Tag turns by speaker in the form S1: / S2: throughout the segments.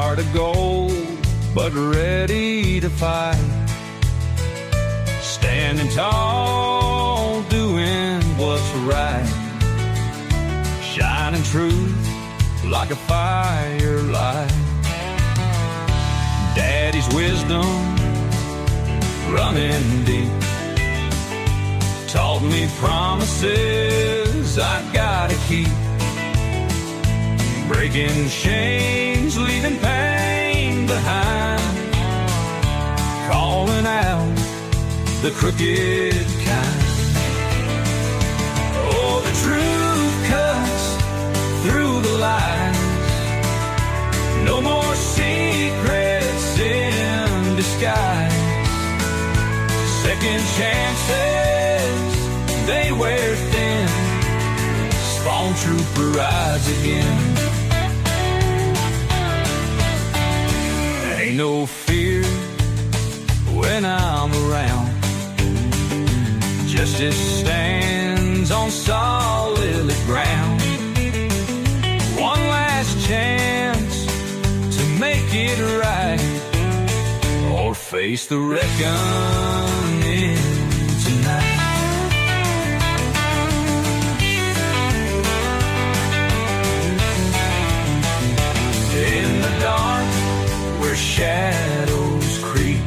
S1: heart of gold, but ready to fight. Standing tall, doing what's right. Shining truth like a firelight. Daddy's wisdom running deep taught me promises I gotta keep. Breaking chains, leaving pain behind. Calling out the crooked kind. Oh, the truth cuts through the lies. No more secrets in disguise. Second chances, they wear thin. Spawn trooper rides again. Ain't no fear when I'm around. Justice stands on solid ground. One last chance to make it right, or face the reckoning tonight. In the dark where shadows creep,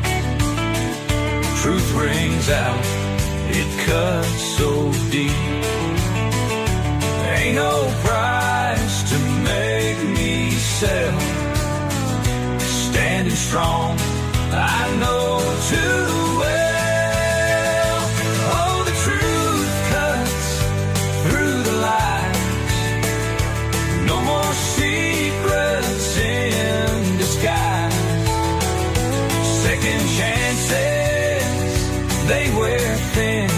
S1: truth rings out, it cuts so deep. Ain't no price to make me sell. Standing strong, I know too well. Oh, the truth cuts through the lies. No more secrets in disguise. Second chances, they wear thin.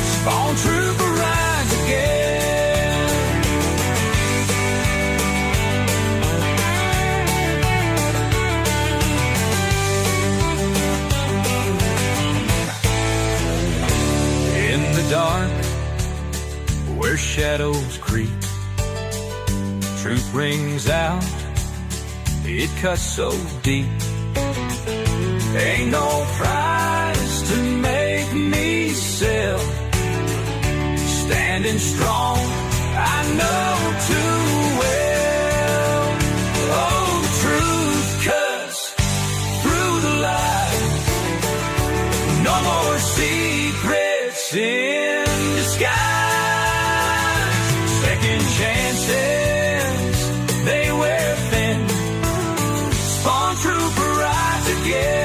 S1: Spawn trooper rides again. In the dark, where shadows creep, truth rings out, it cuts so deep. Ain't no price to make me sell. Standing strong, I know too well. Oh, the truth cuts through the lies. No more secrets in disguise. Second chances, they wear thin. Spawn trooper rides again.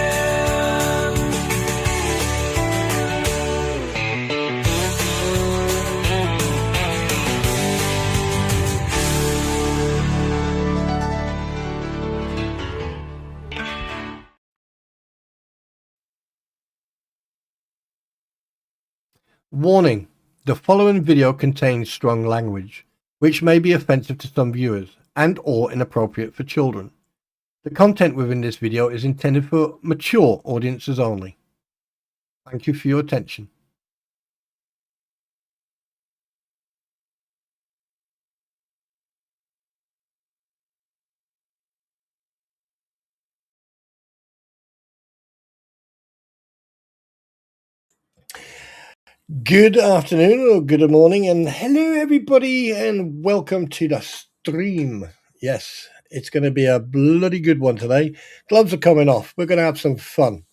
S2: Warning, the following video contains strong language, which may be offensive to some viewers and or inappropriate for children. The content within this video is intended for mature audiences only. Thank you for your attention. Good afternoon or good morning, and hello everybody, and welcome to the stream. Yes, it's going to be a bloody good one today. Gloves are coming off. We're going to have some fun,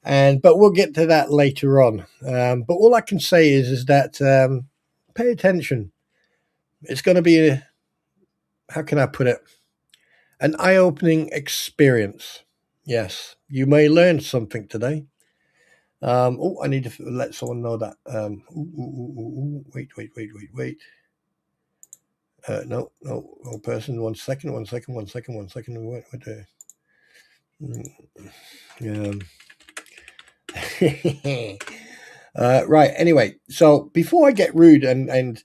S2: but we'll get to that later on. But all I can say is that pay attention. It's going to be how can I put it? An eye-opening experience. Yes, you may learn something today. Oh, I need to let someone know that. Wait. No, wrong person. One second. What right. Anyway, so before I get rude and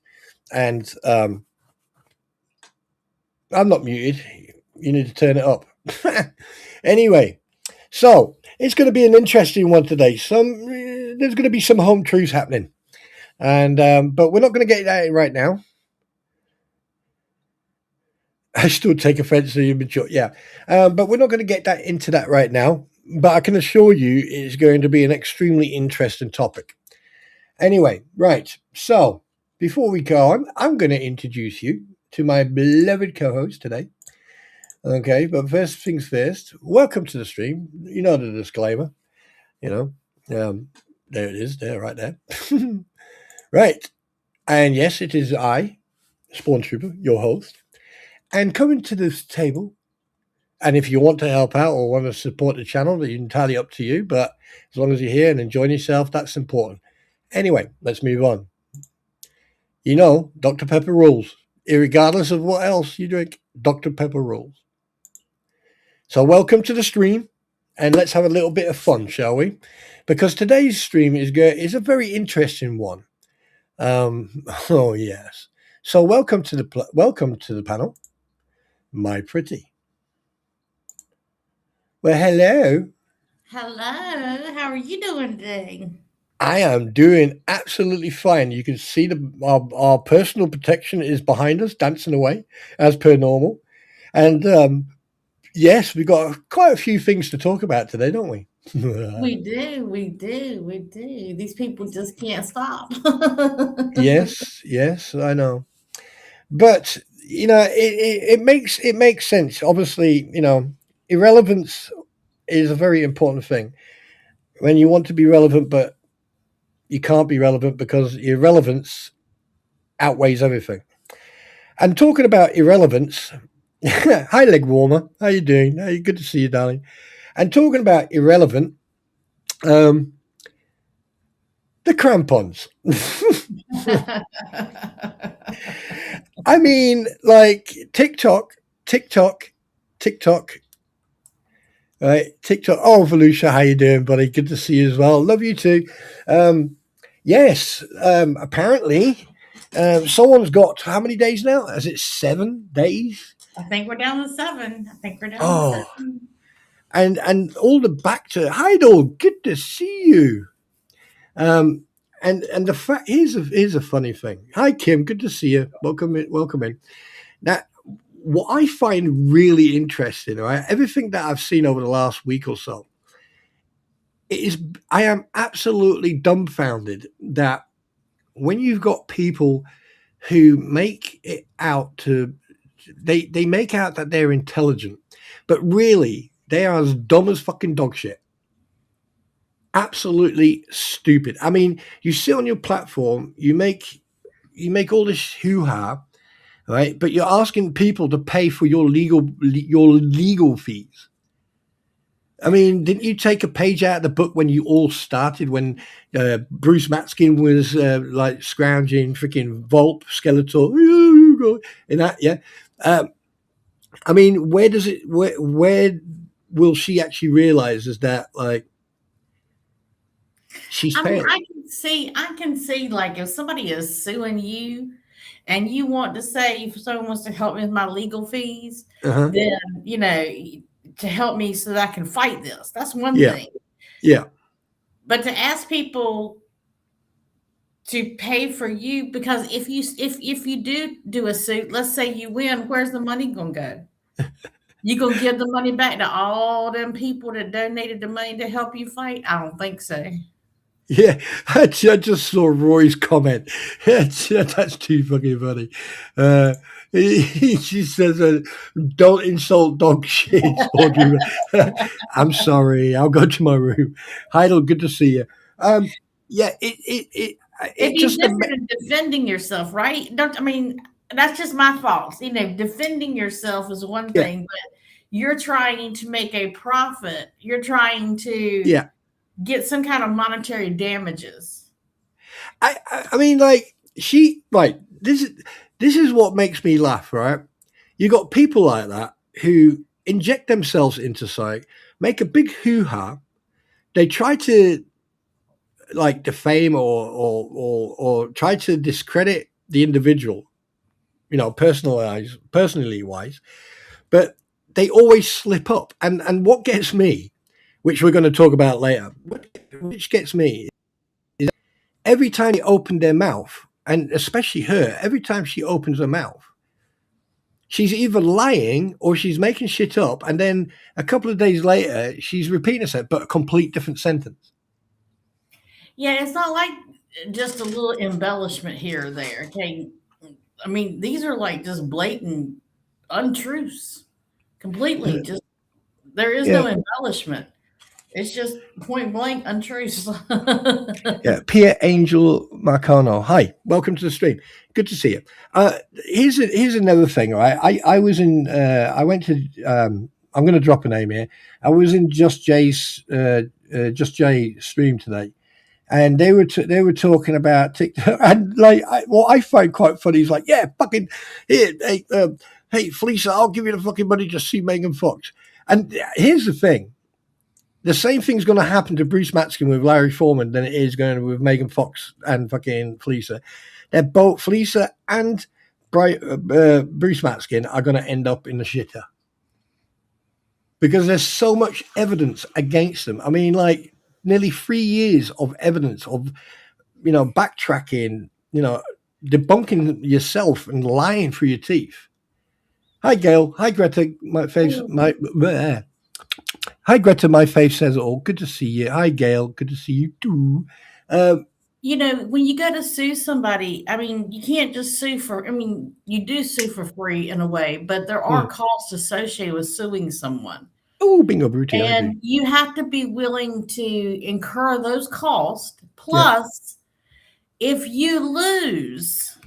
S2: I'm not muted. You need to turn it up. Anyway, so it's going to be an interesting one today. There's going to be some home truths happening, and but we're not going to get that right now. I still take offense to you, mature. Yeah. But we're not going to get that into that right now. But I can assure you it's going to be an extremely interesting topic. Anyway, right. So before we go on, I'm going to introduce you to my beloved co-host today. Okay, but first things first, welcome to the stream. You know the disclaimer, you know. There it is, there, right there. Right. And yes, it is I, Spawn Trooper, your host. And coming to this table, and if you want to help out or want to support the channel, it's entirely up to you. But as long as you're here and enjoying yourself, that's important. Anyway, let's move on. You know, Dr. Pepper rules. Irregardless of what else you drink, Dr. Pepper rules. So welcome to the stream, and let's have a little bit of fun, shall we? Because today's stream is a very interesting one. Oh yes. So welcome to the panel, MyPretty. Well, hello.
S3: Hello, how are you doing today?
S2: I am doing absolutely fine. You can see our personal protection is behind us, dancing away as per normal. And yes, we've got quite a few things to talk about today, don't we?
S3: We do. These people just can't stop.
S2: Yes, I know. But it makes sense. Obviously, irrelevance is a very important thing. When you want to be relevant, but you can't be relevant because irrelevance outweighs everything. And talking about irrelevance, hi leg warmer, how you doing? Hey, good to see you, darling. And talking about irrelevant, the Krampons. I mean, like TikTok, right? TikTok. Oh, Volusia, how you doing, buddy? Good to see you as well. Love you too. Yes, apparently, someone's got how many days now? Is it 7 days?
S3: I think we're down to 7.
S2: Oh, and all the back to Heidel. Good to see you. And the fact here's a funny thing. Hi Kim, good to see you. Welcome in. Now, what I find really interesting, right? Everything that I've seen over the last week or so, I am absolutely dumbfounded that when you've got people who make it out to they make out that they're intelligent, but really they are as dumb as fucking dog shit. Absolutely stupid. I mean, you sit on your platform, you make all this hoo-ha, right? But you're asking people to pay for your legal fees. I mean, didn't you take a page out of the book when you all started? When Bruce Matskin was like scrounging freaking Volp, Skeletor, and that, yeah. I mean, where will she actually realize is that like she's paying?
S3: I can see like if somebody is suing you and you want to say if someone wants to help me with my legal fees, then to help me so that I can fight this. That's one thing.
S2: Yeah.
S3: But to ask people to pay for you, because if you do a suit, let's say you win, where's the money gonna go? You gonna give the money back to all them people that donated the money to help you fight? I don't think so.
S2: Yeah, I just saw Roy's comment. That's too fucking funny. She says, "Don't insult dog shit." I'm sorry. I'll go to my room. Heidel, good to see you. Yeah,
S3: It'd be different in defending yourself, right? That's just my thoughts. Defending yourself is one thing, but you're trying to make a profit. You're trying to get some kind of monetary damages.
S2: I mean, like this is what makes me laugh, right? You got people like that who inject themselves into something, make a big hoo-ha. They try to like defame or try to discredit the individual, personally wise, but they always slip up. And what gets me, which we're going to talk about later, which gets me is every time they open their mouth, and especially her, every time she opens her mouth, she's either lying or she's making shit up, and then a couple of days later she's repeating herself, but a complete different sentence.
S3: Yeah, it's not like just a little embellishment here or there. Okay, I mean these are like just blatant untruths, completely. Just there is no embellishment. It's just point blank untruths.
S2: Yeah, Pierre Angel Marcano. Hi, welcome to the stream. Good to see you. Here's another thing. Right, I was in. I went to. I'm going to drop a name here. I was in Just Jay's stream today, and they were talking about TikTok, and like what I find quite funny is like, yeah, fucking here, hey, Felicia, I'll give you the fucking money to see Megan Fox. And here's the thing. The same thing's going to happen to Bruce Matskin with Larry Foreman than it is going to with Megan Fox and fucking Felicia. They're both, Felicia and Bruce Matskin are going to end up in the shitter. Because there's so much evidence against them. I mean, like, nearly 3 years of evidence of, backtracking, debunking yourself and lying through your teeth. Hi, Gail. Hi, Greta. Hi, Greta. My face says it all. Good to see you. Hi, Gail. Good to see you too.
S3: When you go to sue somebody, I mean, you can't just sue for. I mean, you do sue for free in a way, but there are costs associated with suing someone.
S2: Oh, bingo, Bruty.
S3: And you have to be willing to incur those costs. Plus, if you lose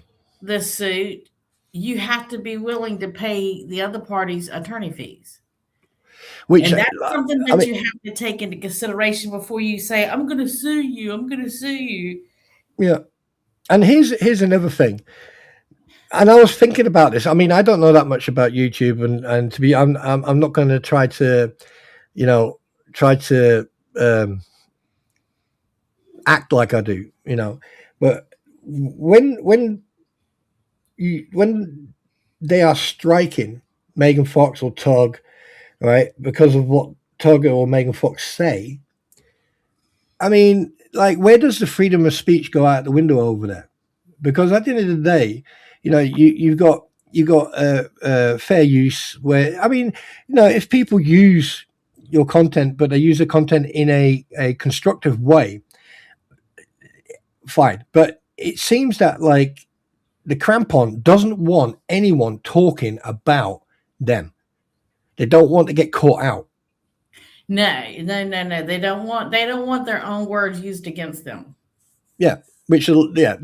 S3: the suit, you have to be willing to pay the other party's attorney fees. And that's something that you have to take into consideration before you say, I'm going to sue you. I'm going to sue you.
S2: Yeah. And here's another thing. And I was thinking about this. I mean, I don't know that much about YouTube, and to be, I'm not going to try to, act like I do, but when they are striking Megan Fox or Tug, right, because of what Tug or Megan Fox say, I mean, like, where does the freedom of speech go out the window over there? Because at the end of the day, you've got fair use where, I mean, if people use your content, but they use the content in a constructive way, fine. But it seems that, like, the Krampon doesn't want anyone talking about them. They don't want to get caught out.
S3: No. They don't want their own words used against them.
S2: Yeah. Yeah.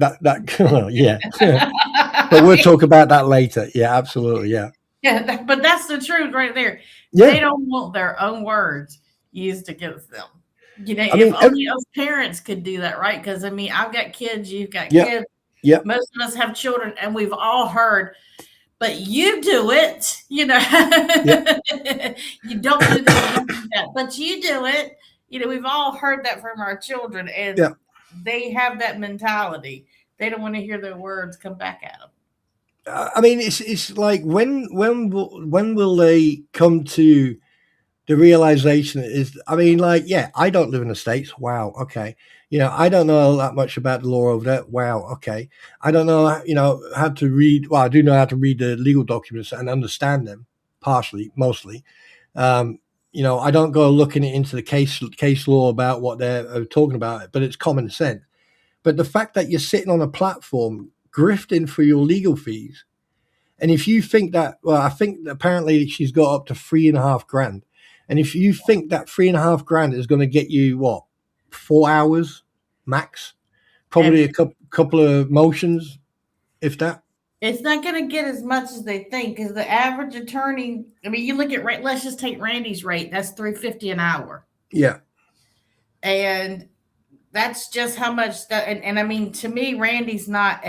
S2: But we'll talk about that later. Yeah, absolutely. Yeah.
S3: Yeah, but that's the truth right there.
S2: Yeah.
S3: They don't want their own words used against them. If only us parents could do that, right? Because I mean, I've got kids, you've got kids.
S2: Yeah.
S3: Most of us have children, and we've all heard, but you do it. You don't do that, but you do it. We've all heard that from our children, and they have that mentality. They don't want to hear their words come back at them.
S2: I mean, it's like when will they come to the realization is, I mean, like, yeah, I don't live in the States. Wow. Okay. I don't know that much about the law over there. Wow. Okay. I don't know, how to read. Well, I do know how to read the legal documents and understand them partially, mostly. I don't go looking into the case law about what they're talking about, but it's common sense. But the fact that you're sitting on a platform grifting for your legal fees, and if you think that, well, I think that apparently she's got up to $3,500. And if you think that $3,500 is going to get you, what, 4 hours max, probably a couple of motions, if that.
S3: It's not going to get as much as they think, because the average attorney, I mean, you look at, let's just take Randy's rate. That's $350 an hour.
S2: Yeah.
S3: And that's just how much that, and I mean, to me, Randy's not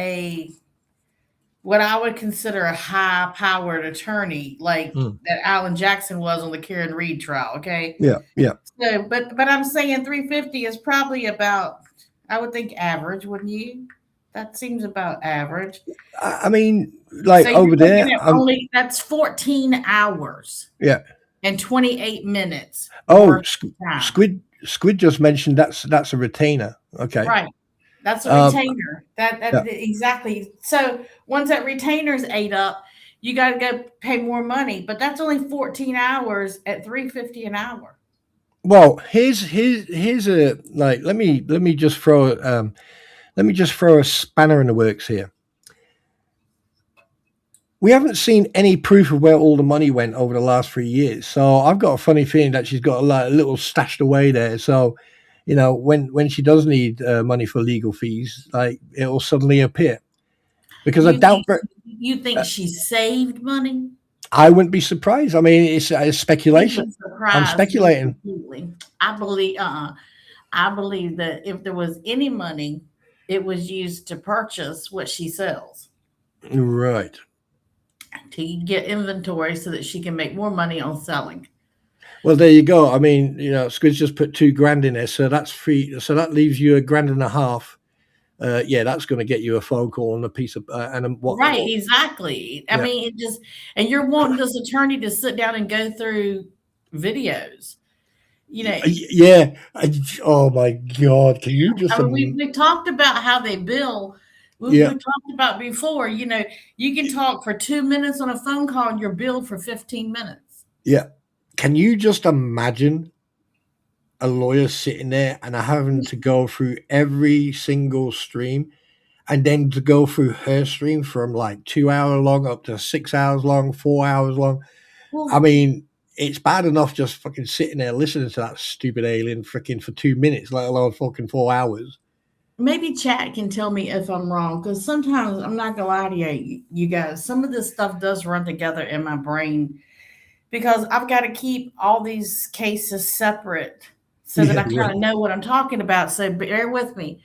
S3: what I would consider a high-powered attorney like that Alan Jackson was on the Karen Reed trial. Okay.
S2: Yeah.
S3: So, but I'm saying 350 is probably about, I would think, average, wouldn't you? That seems about average.
S2: I mean, like, so over there,
S3: that's 14 hours.
S2: Yeah.
S3: And 28 minutes.
S2: Oh, Squid just mentioned that's a retainer. Okay.
S3: Right. That's a retainer. Exactly. So once that retainer's ate up, you got to go pay more money. But that's only 14 hours at $3.50 an hour.
S2: Well, here's a like. Let me just throw a spanner in the works here. We haven't seen any proof of where all the money went over the last 3 years. So I've got a funny feeling that she's got a little stashed away there. So, when she does need money for legal fees, like it'll suddenly appear. Because I
S3: You
S2: doubt
S3: think
S2: that
S3: you think she saved money?
S2: I wouldn't be surprised. I mean, it's
S3: It
S2: speculation.
S3: would
S2: I'm
S3: surprise me
S2: speculating.
S3: completely. I believe that if there was any money, it was used to purchase what she sells,
S2: Right.
S3: to get inventory so that she can make more money on selling.
S2: Well, there you go. I mean, Squid's just put 2 grand in there, so that's free. So that leaves you $1.50. Yeah, that's going to get you a phone call and a piece of what?
S3: Right, exactly. I
S2: Yeah,
S3: mean, and you're wanting this attorney to sit down and go through videos. You know,
S2: yeah. Oh my God! Can you just?
S3: I mean, we talked about how they bill. We
S2: Yeah,
S3: talked about before, you can talk for 2 minutes on a phone call and you're billed for 15 minutes.
S2: yeah. Can you just imagine a lawyer sitting there and having to go through every single stream, and then to go through her stream from like 2 hour long up to 6 hours long, 4 hours long? I
S3: Well,
S2: mean, it's bad enough just fucking sitting there listening to that stupid alien freaking for 2 minutes, let alone fucking 4 hours.
S3: maybe chat can tell me if I'm wrong, because sometimes I'm not gonna lie to you guys. Some of this stuff does run together in my brain because I've got to keep all these cases separate so that
S2: Yeah,
S3: I kind of know what I'm talking about. So bear with me.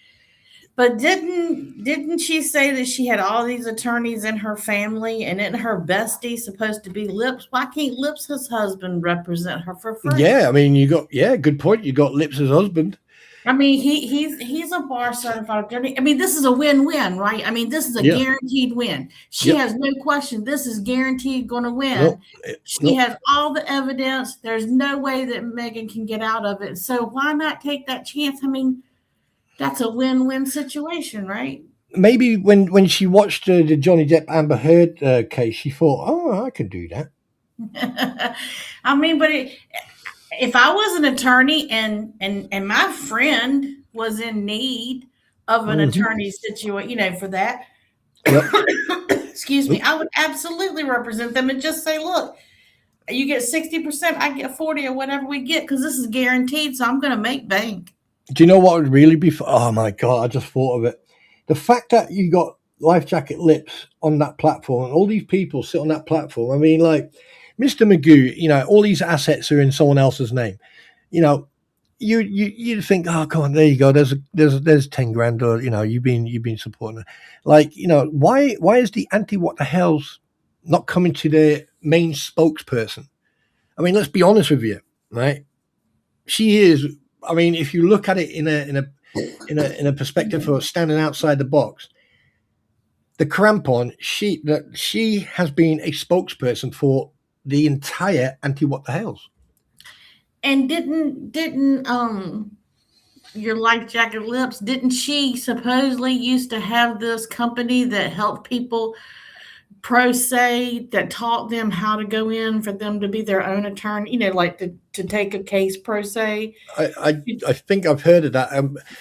S3: But didn't she say that she had all these attorneys in her family, and isn't her bestie supposed to be Lips? Why can't Lips' husband represent her for free?
S2: yeah. I mean, good point. You got Lips' husband.
S3: I mean, he's a bar certified attorney. I mean, this is a win-win, right? I mean, this is a
S2: Yeah,
S3: guaranteed win. She
S2: yep.
S3: has no question. This is guaranteed going to win.
S2: Nope,
S3: She
S2: nope.
S3: has all the evidence. There's no way that Megan can get out of it. So why not take that chance? I mean, that's a win-win situation, right?
S2: Maybe when she watched the Johnny Depp Amber Heard case, she thought, "Oh, I can do that."
S3: I mean, but if I was an attorney and my friend was in need of an
S2: Hmm.
S3: attorney situation, for that,
S2: Yep.
S3: excuse me,
S2: Oop.
S3: I would absolutely represent them and just say, look, you get 60%, I get 40 or whatever we get, because this is guaranteed. So I'm going to make bank.
S2: Do you know what would really be? Oh my God! I just thought of it. The fact that you got Life Jacket Lips on that platform, and all these people sit on that platform. I mean, like Mr. Magoo, all these assets are in someone else's name. You know, you'd think, oh, come on, there you go. There's 10 grand, or you've been supporting it. Like, why is the anti what the hell's not coming to the main spokesperson? I mean, let's be honest with you, right? She is. I mean, if you look at it in a perspective of standing outside the box, the Krampon, she has been a spokesperson for the entire anti what the hells.
S3: And didn't your Life Jacket Lips, didn't she supposedly used to have this company that helped people pro se, that taught them how to go in for them to be their own attorney, like to take a case pro se?
S2: I think I've heard of that.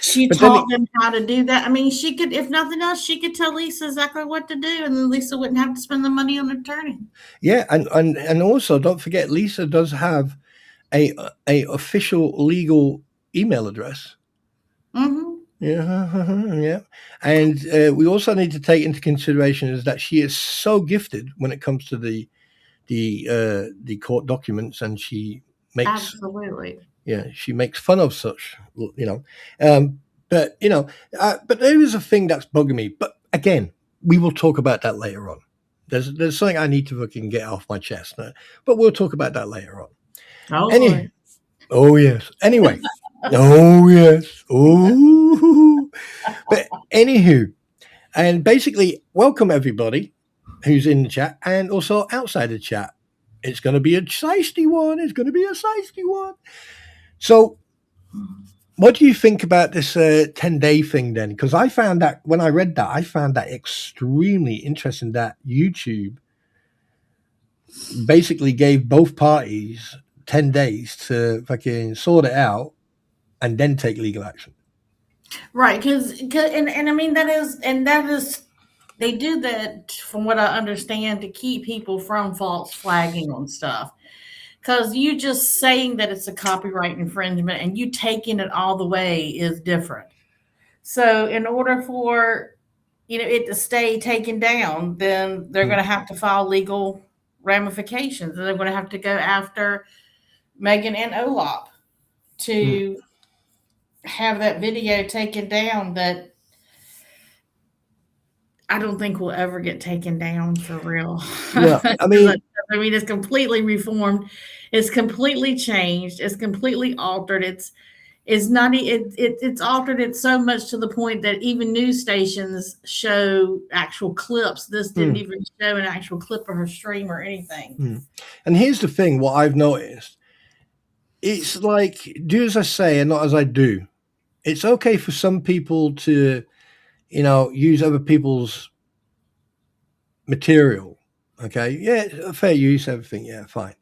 S3: She
S2: But then
S3: taught them how to do that. I mean, she could, if nothing else, she could tell Lisa exactly what to do, and then Lisa wouldn't have to spend the money on an attorney.
S2: yeah, and also don't forget, Lisa does have a official legal email address.
S3: Mm-hmm.
S2: Yeah, yeah, and we also need to take into consideration is that she is so gifted when it comes to the court documents, and she makes
S3: Absolutely.
S2: she makes fun of such, but but there is a thing that's bugging me. But again, we will talk about that later on. There's something I need to fucking get off my chest, but we'll talk about that later on.
S3: Oh,
S2: Any,
S3: Lord.
S2: oh yes. Anyway, oh yes. Oh, but anywho, and basically, welcome everybody who's in the chat and also outside the chat. It's going to be a shiesty one. It's going to be a shiesty one. So, what do you think about this 10-day thing then? Because I found that when I read that, I found that extremely interesting that YouTube basically gave both parties 10 days to fucking sort it out and then take legal action.
S3: Right, because and I mean that is they do that from what I understand to keep people from false flagging on stuff. Because you just saying that it's a copyright infringement and you taking it all the way is different. So in order for it to stay taken down, then they're going to have to file legal ramifications, and they're going to have to go after Megan and Olap to have that video taken down. That I don't think will ever get taken down for real.
S2: Yeah, I mean,
S3: It's completely reformed. It's completely changed. It's completely altered. It's not it's altered it so much to the point that even news stations show actual clips. This didn't even show an actual clip of her stream or anything.
S2: And here's the thing: what I've noticed, it's like do as I say and not as I do. It's okay for some people to, use other people's material. Okay, yeah, fair use, everything, yeah, fine.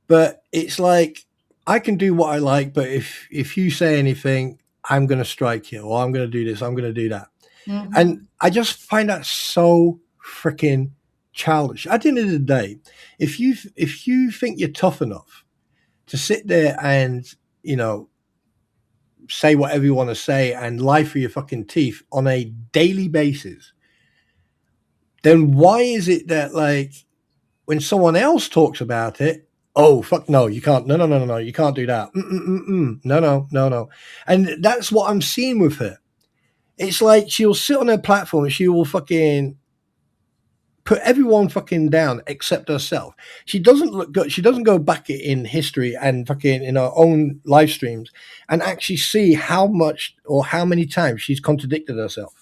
S2: But it's like I can do what I like, but if you say anything, I'm going to strike you, or I'm going to do this, I'm going to do that. And I just find that so freaking childish. At the end of the day, if you think you're tough enough to sit there and say whatever you want to say and lie through your fucking teeth on a daily basis, then why is it that like when someone else talks about it, oh fuck no, you can't, no, you can't do that, no, and that's what I'm seeing with her. It's like she'll sit on her platform and she will fucking put everyone fucking down except herself. She doesn't look good. She doesn't go back in history and fucking in her own live streams and actually see how much or how many times she's contradicted herself.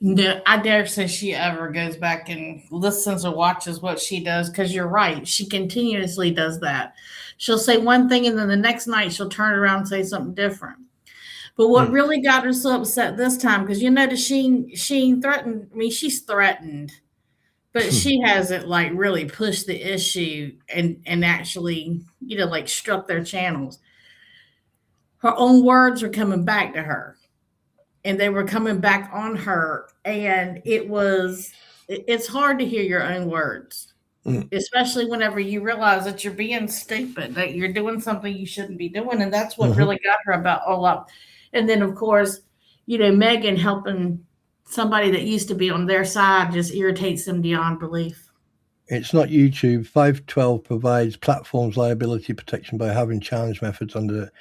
S3: No, I dare say she ever goes back and listens or watches what she does, because you're right. She continuously does that. She'll say one thing and then the next night she'll turn around and say something different. But what really got her so upset this time, because she threatened. I mean, she's threatened, but she hasn't like really pushed the issue and actually like struck their channels. Her own words were coming back to her, and they were coming back on her, and it's hard to hear your own words, especially whenever you realize that you're being stupid, that you're doing something you shouldn't be doing. And that's what really got her about Olaf. And then of course, Megan helping somebody that used to be on their side just irritates them beyond belief.
S2: It's not YouTube. 512 provides platforms liability protection by having challenge methods under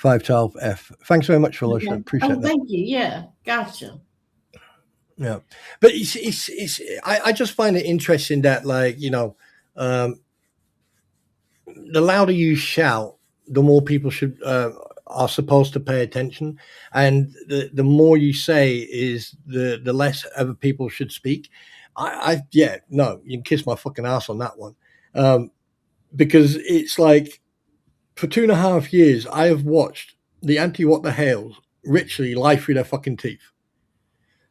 S2: 512F. Thanks very much, Felicia.
S3: Okay.
S2: Appreciate that.
S3: Thank you. Yeah, gotcha.
S2: Yeah, but I just find it interesting that the louder you shout, the more people are supposed to pay attention, and the more you say is the less other people should speak. You can kiss my fucking ass on that one, because it's like for 2.5 years I have watched the anti-what the hales literally lie through their fucking teeth.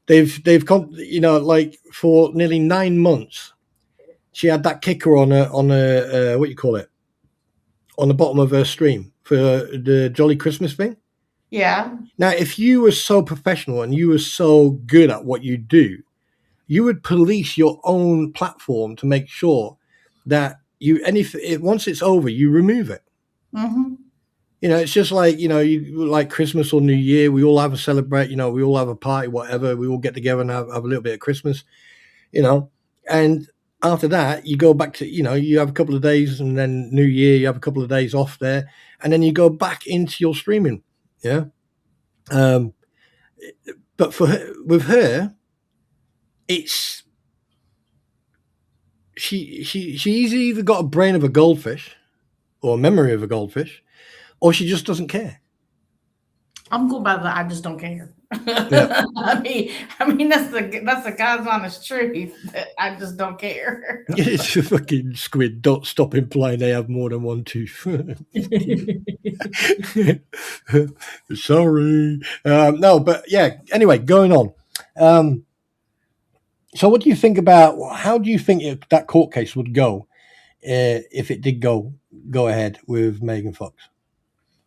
S2: They've like for nearly 9 months, she had that kicker on a what you call it, on the bottom of her stream for the Jolly Christmas thing.
S3: Yeah.
S2: Now, if you were so professional and you were so good at what you do, you would police your own platform to make sure that once it's over, you remove it. It's just like, you like Christmas or New Year, we all have a celebrate, we all have a party, whatever. We all get together and have a little bit of Christmas, and after that, you go back to, you have a couple of days, and then New Year, you have a couple of days off there, and then you go back into your streaming. Yeah. But with her, it's, she's either got a brain of a goldfish or a memory of a goldfish, or she just doesn't care.
S3: I'm going by that. I just don't care.
S2: Yeah.
S3: I mean that's the God's honest truth. I just don't care.
S2: It's a fucking squid. Don't stop implying they have more than one tooth. Sorry. No, but yeah. Anyway, going on. So, what do you think about? How do you think that court case would go if it did go ahead with Megan Fox.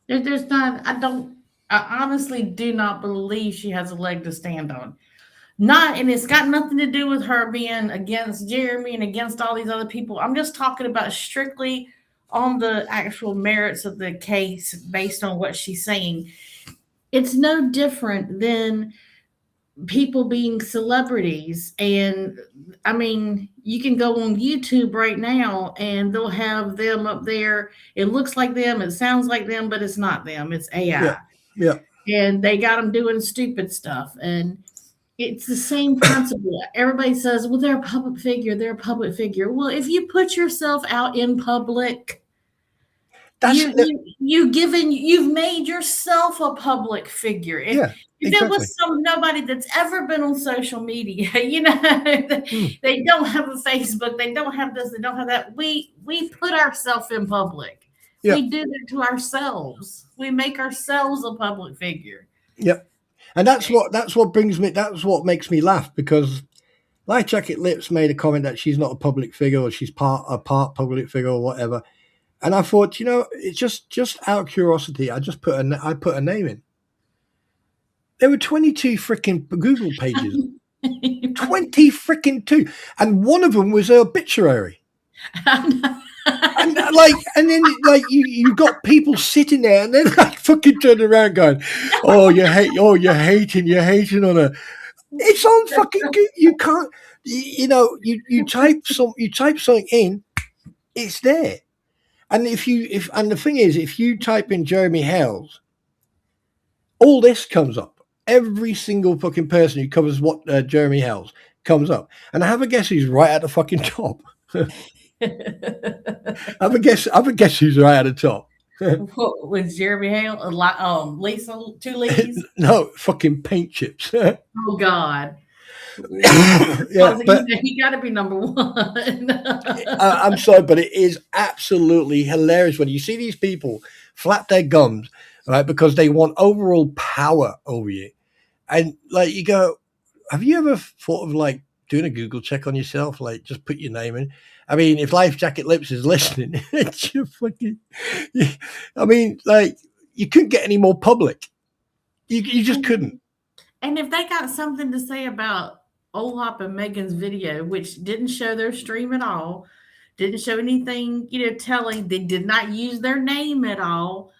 S3: There's not. I honestly do not believe she has a leg to stand on. Not, and it's got nothing to do with her being against Jeremy and against all these other people. I'm just talking about strictly on the actual merits of the case based on what she's saying. It's no different than people being celebrities. And I mean, you can go on YouTube right now and they'll have them up there. It looks like them, it sounds like them, but it's not them, it's
S2: Yeah,
S3: AI.
S2: yeah.
S3: And they got them doing stupid stuff. And it's the same principle. Everybody says, well, they're a public figure, they're a public figure. Well, if you put yourself out in public,
S2: That's
S3: you've made yourself a public figure.
S2: yeah,
S3: If it
S2: exactly.
S3: was nobody that's ever been on social media, they don't have a Facebook, they don't have this, they don't have that. We put ourselves in public.
S2: Yeah.
S3: We do that to ourselves. We make ourselves a public figure.
S2: Yep. And that's what makes me laugh, because Light Jacket Lips made a comment that she's not a public figure, or she's part public figure or whatever. And I thought, it's just out of curiosity, I put a name in. There were 22 freaking Google pages. 20 freaking 2. And one of them was her obituary. And then you got people sitting there and then like fucking turning around going, you're hating on her. It's on fucking good. You can't, you type something in, it's there. And and the thing is, if you type in Jeremy Hales, all this comes up. Every single fucking person who covers what Jeremy Hales comes up. And I have a guess who's right at the fucking top. Have a guess who's right at the top.
S3: What was Jeremy Hale? Lisa, 2 Lees?
S2: No, fucking paint chips.
S3: Oh God.
S2: Yeah, but
S3: he got to be number 1.
S2: I'm sorry, but it is absolutely hilarious when you see these people flap their gums, right, because they want overall power over you. And like you go, have you ever thought of like doing a Google check on yourself? Like just put your name in. I mean, if Life Jacket Lips is listening, I mean, like you couldn't get any more public. You just couldn't.
S3: And if they got something to say about Olap and Megan's video, which didn't show their stream at all, didn't show anything, telling, they did not use their name at all,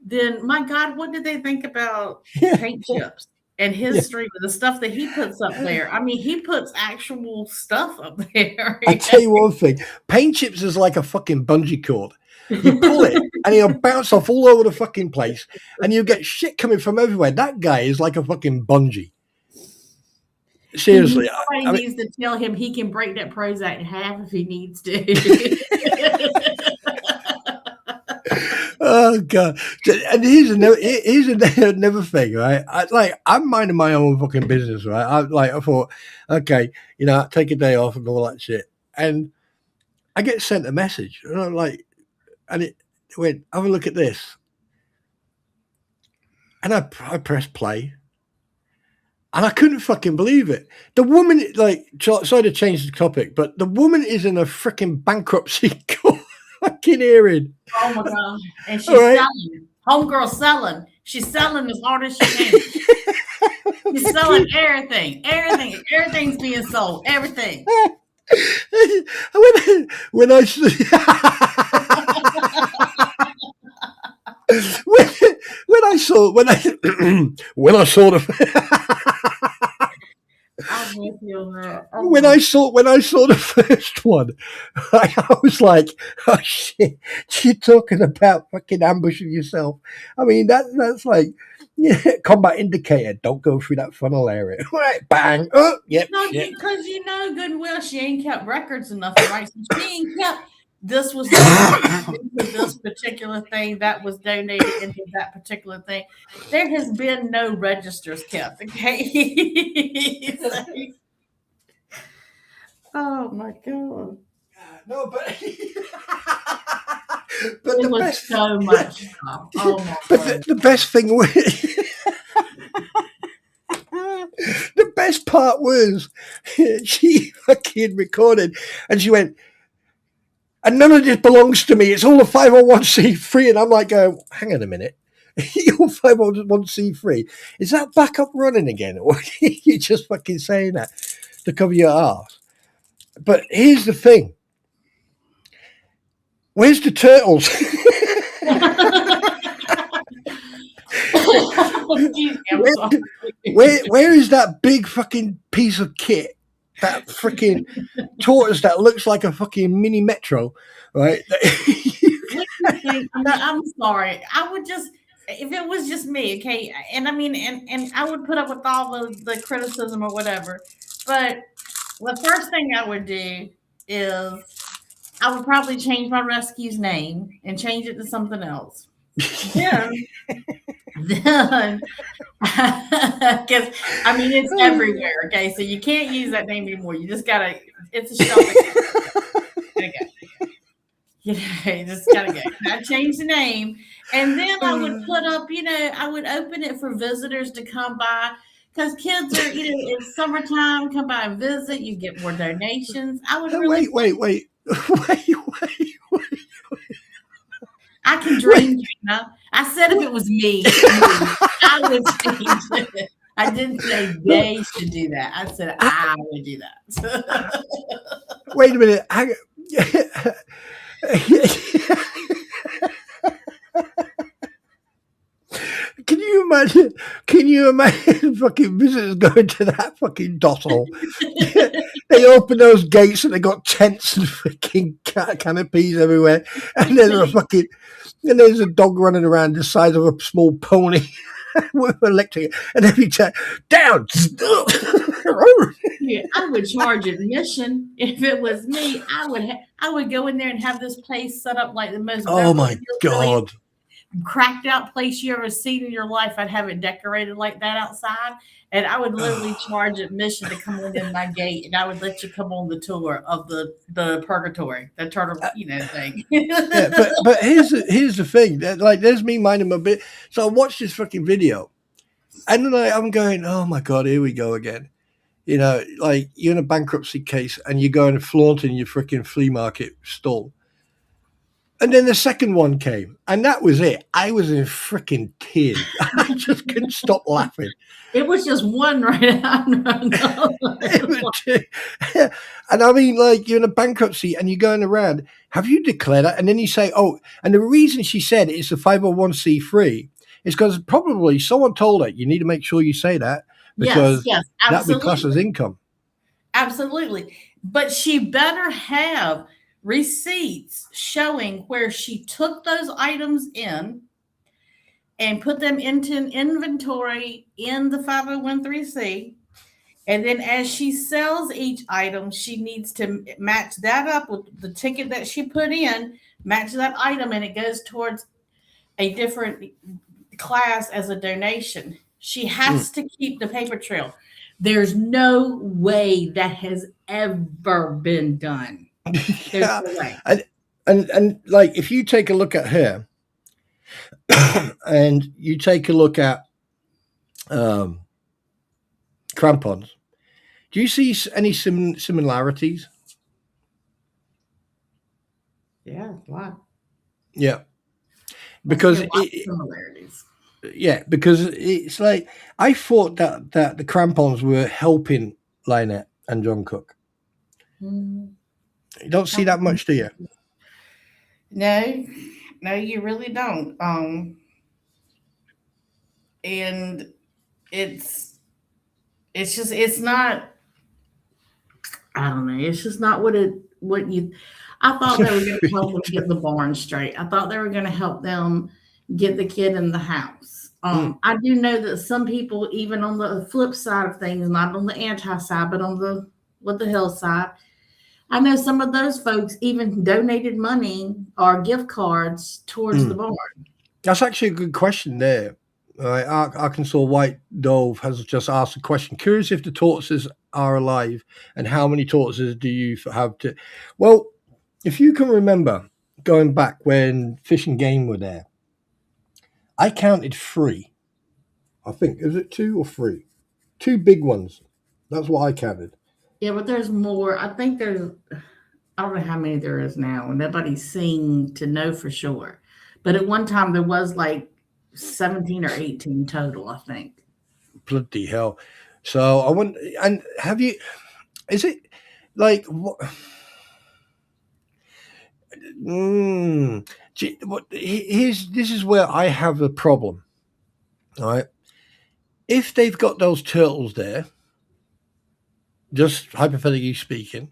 S3: then my God, what did they think about Paint Chips and his stream, the stuff that he puts up there? I mean, he puts actual stuff up there.
S2: I tell you one thing, Paint Chips is like a fucking bungee cord. You pull it and he'll bounce off all over the fucking place and you get shit coming from everywhere. That guy is like a fucking bungee. Seriously.
S3: Somebody needs to tell him he can break that Prozac in half if he needs to.
S2: Oh God! And here's another thing, right? I'm minding my own fucking business, right? I thought, okay, take a day off and all that shit, and I get sent a message, and I'm like, and it went, have a look at this, and I press play. And I couldn't fucking believe it. The woman, sorry to change the topic, but the woman is in a freaking bankruptcy court fucking hearing.
S3: Oh my God. And she's selling. Homegirl selling. She's selling as hard as she can. She's selling everything. Everything's being sold. Everything.
S2: When I saw
S3: I'm with you on that.
S2: When I saw the first one, I was like, "Oh shit! You're talking about fucking ambushing yourself." I mean, that's like combat indicator. Don't go through that funnel area. Right, bang. Oh, yep.
S3: No, because goodwill. She ain't kept records enough, right? So she ain't kept. This was donated into this particular thing. That was donated into that particular thing. There has been no registers kept. Okay. Oh my God.
S2: No, but
S3: it was so much stuff. Oh my God.
S2: The best thing was the best part was she fucking recorded and she went, And none of this belongs to me. It's all a 501c3. And I'm like, hang on a minute. You're 501c3. Is that back up running again? Or are you just fucking saying that to cover your ass? But here's the thing. Where's the turtles? Where is that big fucking piece of kit? That freaking tortoise that looks like a fucking mini metro, right?
S3: I'm sorry. I would just, if it was just me, okay, and I mean, and I would put up with all the criticism or whatever. But the first thing I would do is I would probably change my rescue's name and change it to something else. Then, because I mean it's everywhere. Okay, so you can't use that name anymore. You just gotta. It's a shopping. You just gotta go. I change the name, and then I would put up. I would open it for visitors to come by. Because kids are, it's summertime, come by and visit, you get more donations. I would really
S2: wait.
S3: I can dream, I said if it was me, I would change it. I didn't say they should do that. I said I would do that.
S2: Wait a minute. Can you imagine fucking visitors going to that fucking dottle? They open those gates and they got tents and fucking canopies everywhere, and there's a dog running around the size of a small pony with electric, and every time down.
S3: Yeah, I would charge admission if it was me. I would go in there and have this place set up like the most.
S2: Oh my God.
S3: Cracked out place you ever seen in your life. I'd have it decorated like that outside, and I would literally charge admission to come in my gate, and I would let you come on the tour of the purgatory, the turtle, thing.
S2: Yeah, but here's the thing. Like, there's me minding my bit. So I watched this fucking video, and then I'm going, oh my God, here we go again. Like you're in a bankruptcy case, and you're going flaunting your freaking flea market stall. And then the second one came, and that was it. I was in freaking tears. I just couldn't stop laughing.
S3: It was just one right out. And
S2: I mean, like, you're in a bankruptcy and you're going around. Have you declared that? And then you say, oh, and the reason she said it's a 501c3 is because probably someone told her you need to make sure you say that because that would be classed as income.
S3: Absolutely. But she better have receipts showing where she took those items in and put them into an inventory in the 501c. And then as she sells each item, she needs to match that up with the ticket that she put in, match that item, and it goes towards a different class as a donation. She has to keep the paper trail. There's no way that has ever been done.
S2: Yeah. And like, if you take a look at her and you take a look at Krampons, do you see any similarities?
S3: Yeah, wow.
S2: Yeah, because
S3: similarities.
S2: Yeah, because it's like I thought that the Krampons were helping Lynette and John Cook. You don't see that much, do you?
S3: No, you really don't. And it's not. I don't know. It's just not what you. I thought they were going to help them get the barn straight. I thought they were going to help them get the kid in the house. I do know that some people, even on the flip side of things, not on the anti side, but on the hill side, I know some of those folks even donated money or gift cards towards the barn.
S2: That's actually a good question there. Arkansas White Dove has just asked a question. Curious if the tortoises are alive and how many tortoises do you have to... Well, if you can remember going back when Fish and Game were there, I counted 3. I think, is it 2 or 3? 2 big ones. That's what I counted.
S3: Yeah, but there's more. I think there's I don't know how many there is now. Nobody's seen to know for sure. But at one time there was like 17 or 18 total, I think.
S2: Bloody hell! So I want, and have you? Is it like what? Here's this is where I have a problem. All right, if they've got those turtles there, just hypothetically speaking,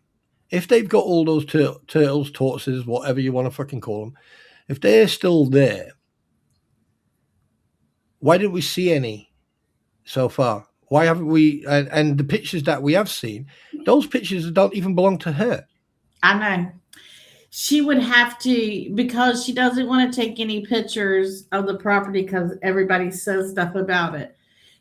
S2: if they've got all those turtles, tortoises, whatever you want to fucking call them, if they're still there, why didn't we see any so far? Why haven't we? And the pictures that we have seen, those pictures don't even belong to her.
S3: I know. She would have to, because she doesn't want to take any pictures of the property because everybody says stuff about it.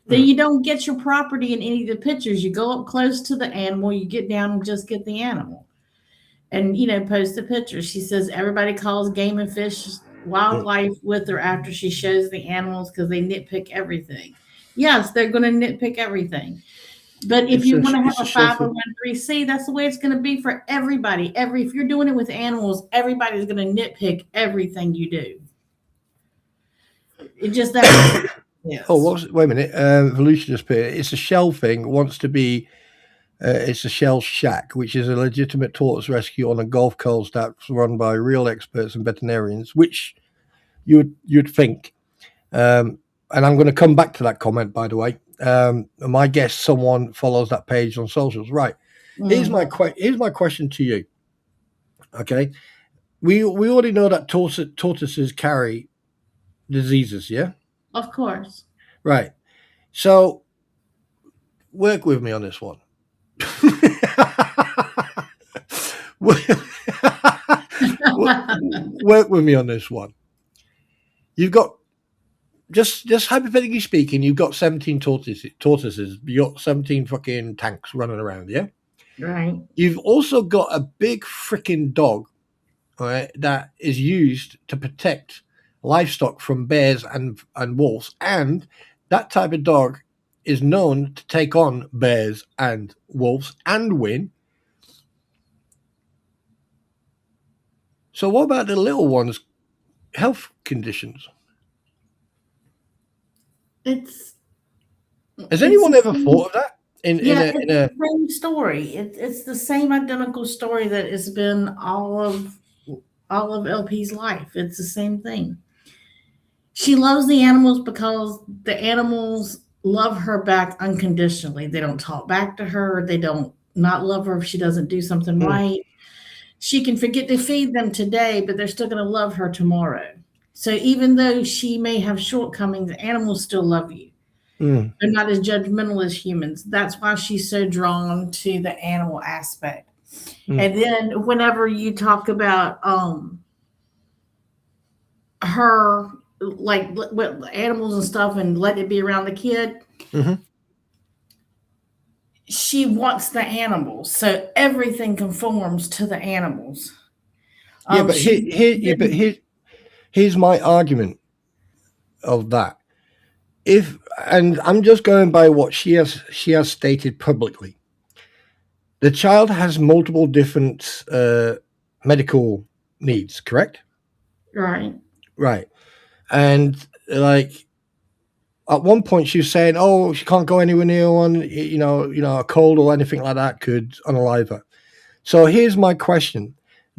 S3: Then you don't get your property in any of the pictures. You go up close to the animal, you get down and just get the animal. And post the picture. She says everybody calls game and fish wildlife with her after she shows the animals because they nitpick everything. Yes, they're going to nitpick everything. But if you want to have a
S2: show for
S3: 501(c), that's the way it's going to be for everybody. If you're doing it with animals, everybody's going to nitpick everything you do. It just that. Yes.
S2: Oh, wait a minute. Volusia just put it. It's a shell thing. Wants to be. It's a shell shack, which is a legitimate tortoise rescue on a golf course that's run by real experts and veterinarians, which you'd think. And I'm going to come back to that comment, by the way. My guess, someone follows that page on socials, right? Here's my question to you. Okay, we already know that tortoises carry diseases, yeah.
S3: Of course.
S2: Right. So work with me on this one. Work with me on this one. You've got just hypothetically speaking, you've got 17 tortoises. You got 17 fucking tanks running around, yeah?
S3: Right.
S2: You've also got a big freaking dog, right, that is used to protect livestock from bears and wolves, and that type of dog is known to take on bears and wolves and win. So what about the little ones' health conditions? Has anyone ever thought of that?
S3: It's the same story. It's the same identical story that has been all of LP's life. It's the same thing. She loves the animals because the animals love her back unconditionally. They don't talk back to her. They don't not love her if she doesn't do something right. She can forget to feed them today, but they're still going to love her tomorrow. So even though she may have shortcomings, animals still love you. They're not as judgmental as humans. That's why she's so drawn to the animal aspect. And then whenever you talk about her, like with animals and stuff, and let it be around the kid, she wants the animals, so everything conforms to the animals.
S2: Here's my argument of that. And I'm just going by what she has stated publicly. The child has multiple different medical needs, correct? Right. And like at one point she was saying, "Oh, she can't go anywhere near one. A cold or anything like that could unalive her." So here's my question: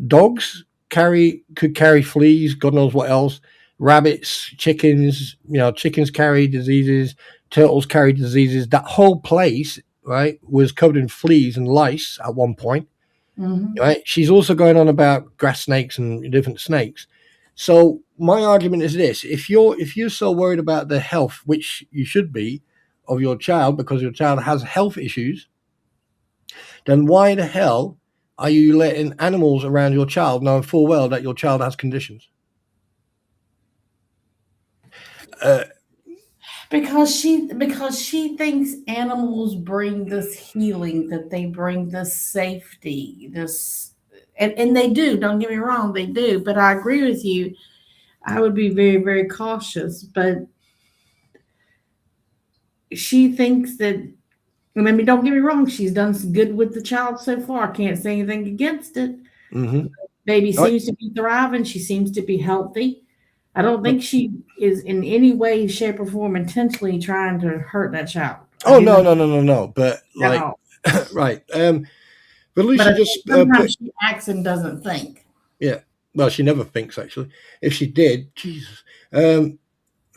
S2: dogs could carry fleas, God knows what else. Rabbits, chickens, chickens carry diseases, turtles carry diseases. That whole place, right, was covered in fleas and lice at one point. Right? She's also going on about grass snakes and different snakes. So my argument is this: if you're so worried about the health, which you should be, of your child because your child has health issues, then why the hell are you letting animals around your child knowing full well that your child has conditions?
S3: Because she thinks animals bring this healing, that they bring this safety, and they do. Don't get me wrong, they do. But I agree with you. I would be very, very cautious. But she thinks that. I mean, don't get me wrong. She's done some good with the child so far. I can't say anything against it.
S2: Mm-hmm.
S3: Baby
S2: Right.
S3: seems to be thriving. She seems to be healthy. I don't think she is in any way, shape, or form intentionally trying to hurt that child. I
S2: Oh,
S3: do
S2: no,
S3: not
S2: no, no, no, no. But
S3: at
S2: like,
S3: all.
S2: right. But
S3: But
S2: Lucia
S3: I
S2: just
S3: think sometimes
S2: put,
S3: she acts and doesn't think.
S2: yeah. Well, she never thinks, actually. If she did, Jesus.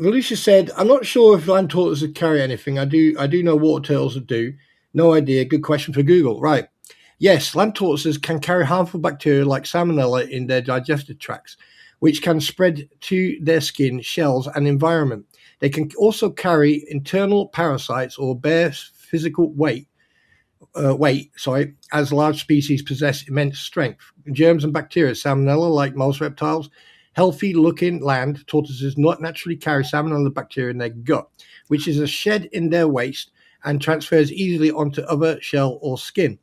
S2: Alicia said, I'm not sure if land tortoises would carry anything. I do know water turtles that do. No idea. Good question for Google. Right. Yes, land tortoises can carry harmful bacteria like salmonella in their digestive tracts, which can spread to their skin, shells, and environment. They can also carry internal parasites or bear physical weight, as large species possess immense strength. Germs and bacteria, salmonella, like most reptiles, healthy-looking land tortoises not naturally carry salmonella bacteria in their gut, which is a shed in their waste and transfers easily onto other shell or skin.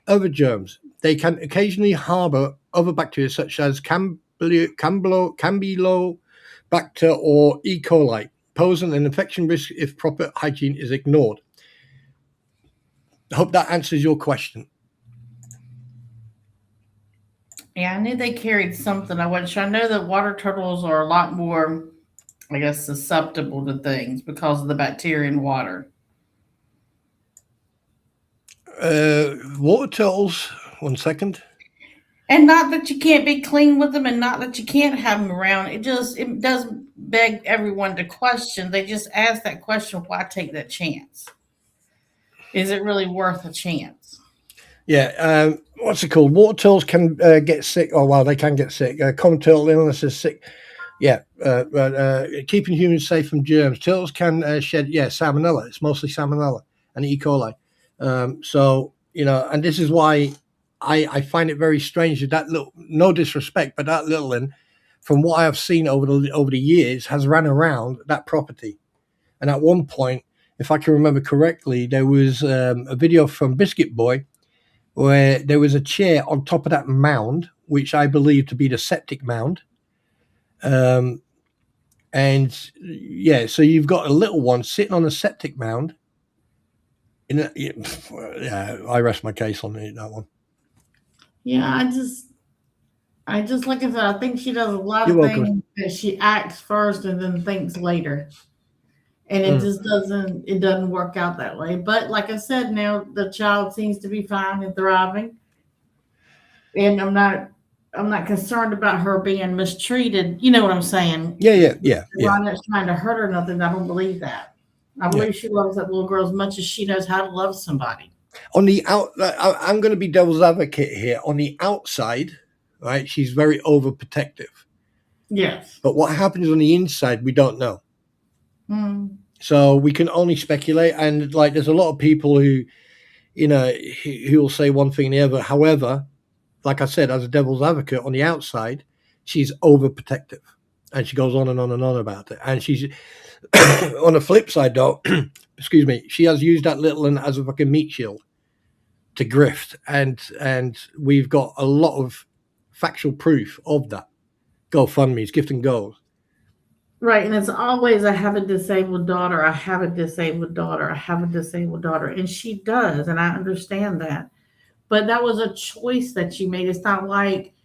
S2: Other germs, they can occasionally harbor other bacteria such as Campylobacter or E. coli, posing an infection risk if proper hygiene is ignored. I hope that answers your question.
S3: Yeah, I knew they carried something. I wasn't sure. I know that water turtles are a lot more, I guess, susceptible to things because of the bacteria in water.
S2: Water turtles. 1 second.
S3: And not that you can't be clean with them, and not that you can't have them around. It does beg everyone to question. They just ask that question: why take that chance? Is it really worth a chance?
S2: Yeah. What's it called? Water turtles can get sick. Oh, well, they can get sick. Common turtle illness is sick. Yeah. Keeping humans safe from germs. Turtles can shed, salmonella. It's mostly salmonella and E. coli. So, and this is why I find it very strange that little, no disrespect, but that little one, from what I have seen over the years, has ran around that property. And at one point, if I can remember correctly, there was a video from Biscuit Boy where there was a chair on top of that mound, which I believe to be the septic mound. And yeah, so you've got a little one sitting on a septic mound. Yeah, I rest my case on that one.
S3: Yeah, I just like I said, I think she does a lot
S2: You're
S3: of
S2: welcome.
S3: things that she acts first and then thinks later. And it just doesn't work out that way. But like I said, now the child seems to be fine and thriving. And I'm not concerned about her being mistreated. You know what I'm saying?
S2: Yeah.
S3: I'm not trying to hurt her or nothing. I don't believe that. I
S2: Yeah.
S3: believe she loves that little girl as much as she knows how to love somebody.
S2: On the I'm going to be devil's advocate here. On the outside, right, she's very overprotective.
S3: Yes.
S2: But what happens on the inside, we don't know.
S3: Mm.
S2: So we can only speculate. And like, there's a lot of people who will say one thing and the other. However, like I said, as a devil's advocate, on the outside, she's overprotective, and she goes on and on and on about it. And she's on the flip side, though, excuse me, she has used that little one as a fucking meat shield to grift, and we've got a lot of factual proof of that. GoFundMe's, gift and goes.
S3: Right. And it's always, I have a disabled daughter. I have a disabled daughter. I have a disabled daughter. And she does. And I understand that. But that was a choice that you made. It's not like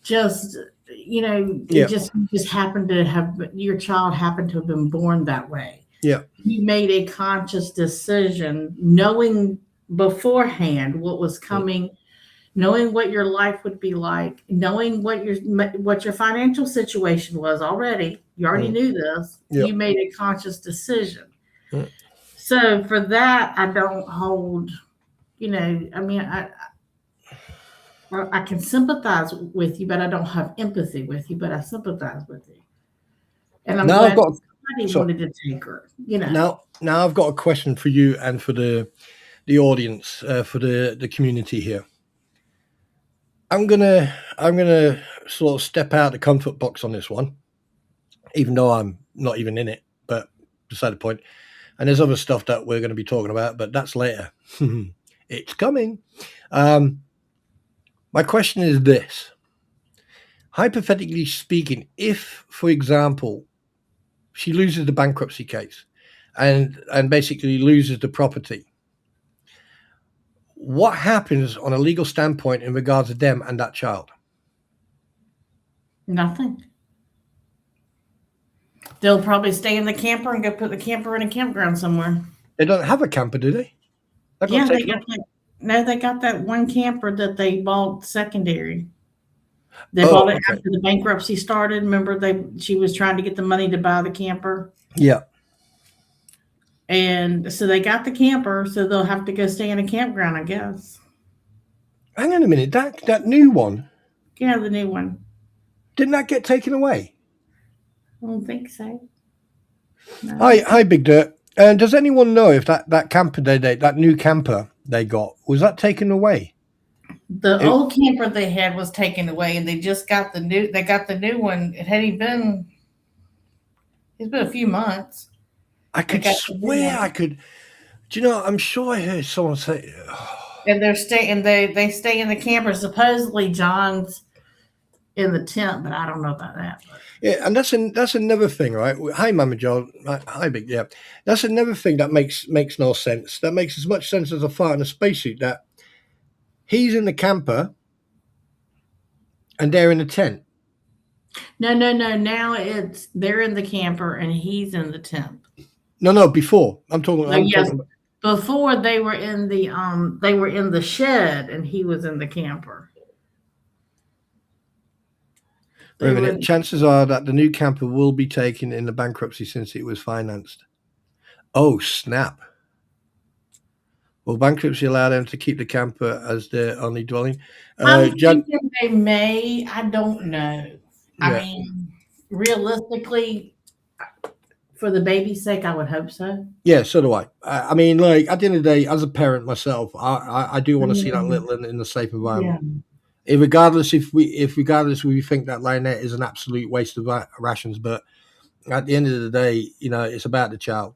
S3: just,
S2: Yeah.
S3: just happened to have, your child happened to have been born that way.
S2: Yeah.
S3: You made a conscious decision, knowing beforehand what was coming, knowing what your life would be like, knowing what your financial situation was already. You already knew this.
S2: Yeah.
S3: You made a conscious decision.
S2: Mm.
S3: So for that, I don't hold, I mean, I can sympathize with you, but I don't have empathy with you, but I sympathize with you. And I'm
S2: Now
S3: glad
S2: I've got
S3: somebody wanted to take her,
S2: now I've got a question for you and for the audience, for the community here. I'm gonna sort of step out the comfort box on this one, even though I'm not even in it, but beside the point. And there's other stuff that we're going to be talking about, but that's later. It's coming. My question is this. Hypothetically speaking, if, for example, she loses the bankruptcy case and basically loses the property, what happens on a legal standpoint in regards to them and that child?
S3: Nothing. They'll probably stay in the camper and go put the camper in a campground somewhere.
S2: They don't have a camper, do they? That got
S3: Yeah, they
S2: taken
S3: got
S2: off?
S3: that. No, they got that one camper that they bought secondary. They
S2: Oh,
S3: bought it
S2: okay.
S3: after the bankruptcy started. Remember, she was trying to get the money to buy the camper,
S2: Yeah.
S3: and so they got the camper. So they'll have to go stay in a campground, I guess.
S2: Hang on a minute. That new one,
S3: Yeah, the new one.
S2: didn't that get taken away?
S3: I don't think so. No.
S2: Hi, Big Dirt. And does anyone know if that camper that new camper they got, was that taken away?
S3: The old camper they had was taken away, and they just got the new. They got the new one. It had been. It's been a few months.
S2: I could swear I could. Do you know? I'm sure I heard someone say.
S3: And they're staying. They stay in the camper. Supposedly, John's in the tent, but I don't know about that.
S2: Yeah, and that's another thing, right? Hi, Mama Joe. Hi, Big. Yeah, that's another thing that makes no sense. That makes as much sense as a fart in a spacesuit. That he's in the camper, and they're in the tent.
S3: No. Now they're in the camper and he's in the tent.
S2: No. Before I'm talking.
S3: Yes.
S2: Talking about,
S3: before they were in the shed and he was in the camper.
S2: wait a minute. Chances are that the new camper will be taken in the bankruptcy since it was financed. Oh, snap. Will bankruptcy allow them to keep the camper as their only dwelling?
S3: I'm thinking they may. I don't know. Yeah. I mean, realistically, for the baby's sake, I would hope so.
S2: Yeah, so do I. I mean, like, at the end of the day, as a parent myself, I do want to see that little in a safe environment. Yeah. Regardless if we think that Lionette is an absolute waste of rations, but at the end of the day, it's about the child.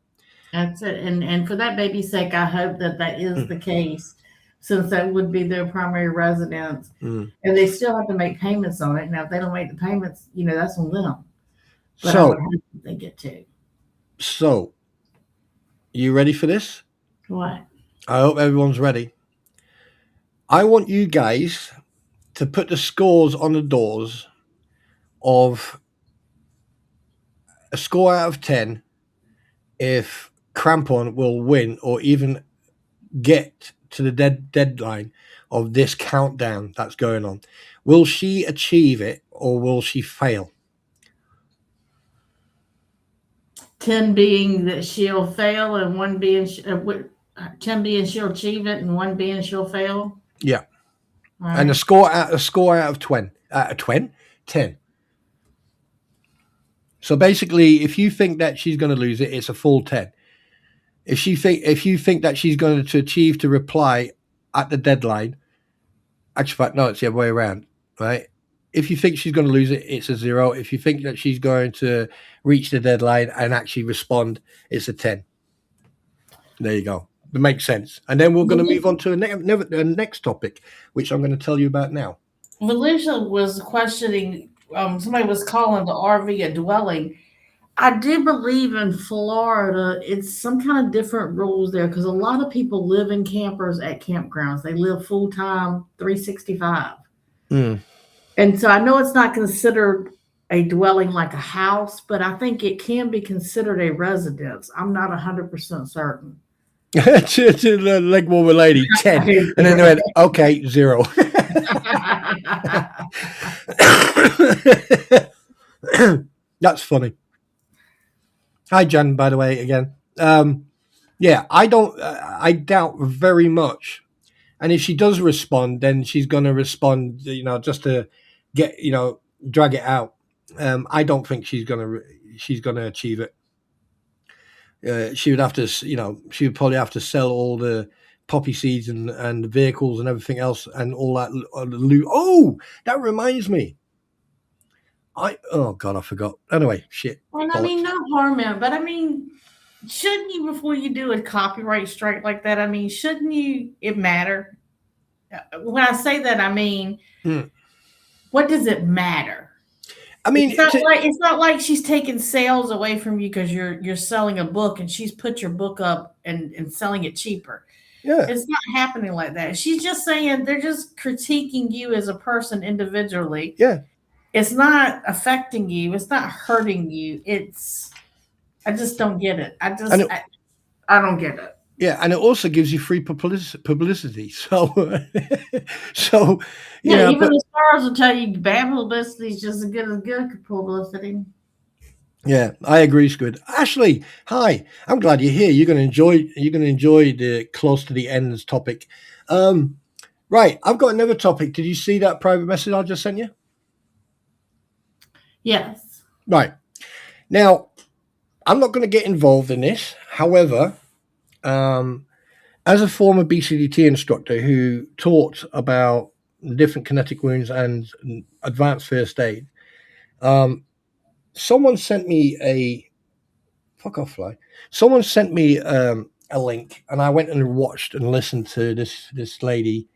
S3: That's it. And for that baby's sake, I hope that is the case, since that would be their primary residence. And they still have to make payments on it. Now, if they don't make the payments, that's on them. But I would hope that they get to.
S2: So, you ready for this?
S3: What?
S2: I hope everyone's ready. I want you guys to put the scores on the doors of a score out of 10 if Krampon will win or even get to the deadline of this countdown that's going on. Will she achieve it or will she fail?
S3: 10 being that she'll fail and 1 being 10 being she'll achieve it and 1 being she'll fail.
S2: Yeah. Right. And a score out of 10. So basically, if you think that she's going to lose it, it's a full 10. If you think that she's going to achieve to reply at the deadline, actually, no, it's the other way around, right? If you think she's going to lose it, it's a 0. If you think that she's going to reach the deadline and actually respond, it's a 10. There you go. It makes sense. And then we're going to move on to the next topic, which I'm going to tell you about now.
S3: Felicia was questioning, somebody was calling the RV a dwelling. I do believe in Florida, it's some kind of different rules there because a lot of people live in campers at campgrounds. They live full-time, 365. And so I know it's not considered a dwelling like a house, but I think it can be considered a residence. I'm not 100% certain.
S2: to the leg warmer lady, 10. And then they went, okay, 0. That's funny. Hi, Jan, by the way, again. Yeah, I doubt very much. And if she does respond, then she's going to respond, just to get, drag it out. I don't think she's going to achieve it. She would have to, she would probably have to sell all the poppy seeds and the vehicles and everything else and all that loot. Oh, that reminds me. Oh God, I forgot. Anyway, shit.
S3: Well, I mean, no harm in it, but I mean, shouldn't you, before you do a copyright strike like that, I mean, shouldn't it matter? When I say that, I mean, what does it matter? I mean, it's not like she's taking sales away from you because you're selling a book and she's put your book up and selling it cheaper. Yeah. It's not happening like that. She's just saying they're just critiquing you as a person individually.
S2: Yeah.
S3: It's not affecting you. It's not hurting you. I just don't get it.
S2: And it,
S3: I don't get it.
S2: yeah, and it also gives you free publicity. So, so
S3: Yeah,
S2: yeah,
S3: even
S2: but
S3: the stars will tell you bad publicity is just as good publicity.
S2: yeah, I agree, Squid. Ashley, hi. I'm glad you're here. You're gonna enjoy the close to the ends topic. Right, I've got another topic. Did you see that private message I just sent you?
S3: Yes.
S2: Right. Now, I'm not going to get involved in this. However, as a former BCDT instructor who taught about different kinetic wounds and advanced first aid, someone sent me a fuck off fly. Someone sent me a link, and I went and watched and listened to this lady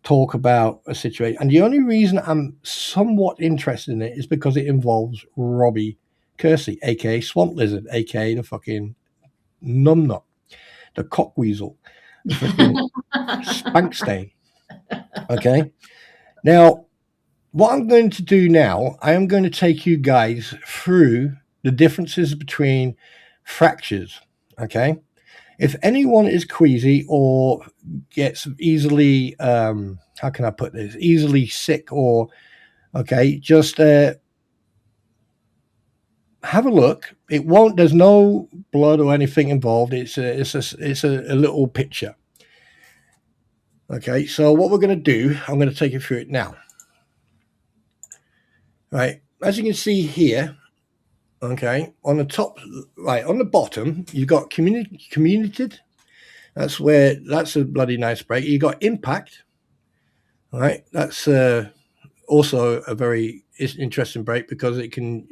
S2: talk about a situation. And the only reason I'm somewhat interested in it is because it involves Robbie Kersey, aka Swamp Lizard, aka the fucking numbnut, the cockweasel, the fucking Spankstain. Okay. Now, what I'm going to do now, I am going to take you guys through the differences between fractures. Okay. If anyone is queasy or gets easily, how can I put this? Easily sick or, okay, just have a look. It won't. There's no blood or anything involved. It's a little picture. Okay, so what we're going to do, I'm going to take you through it now. Right, as you can see here, okay, on the top, right, on the bottom, you've got communicated. That's a bloody nice break. You got impact. All right, that's also a very interesting break because it can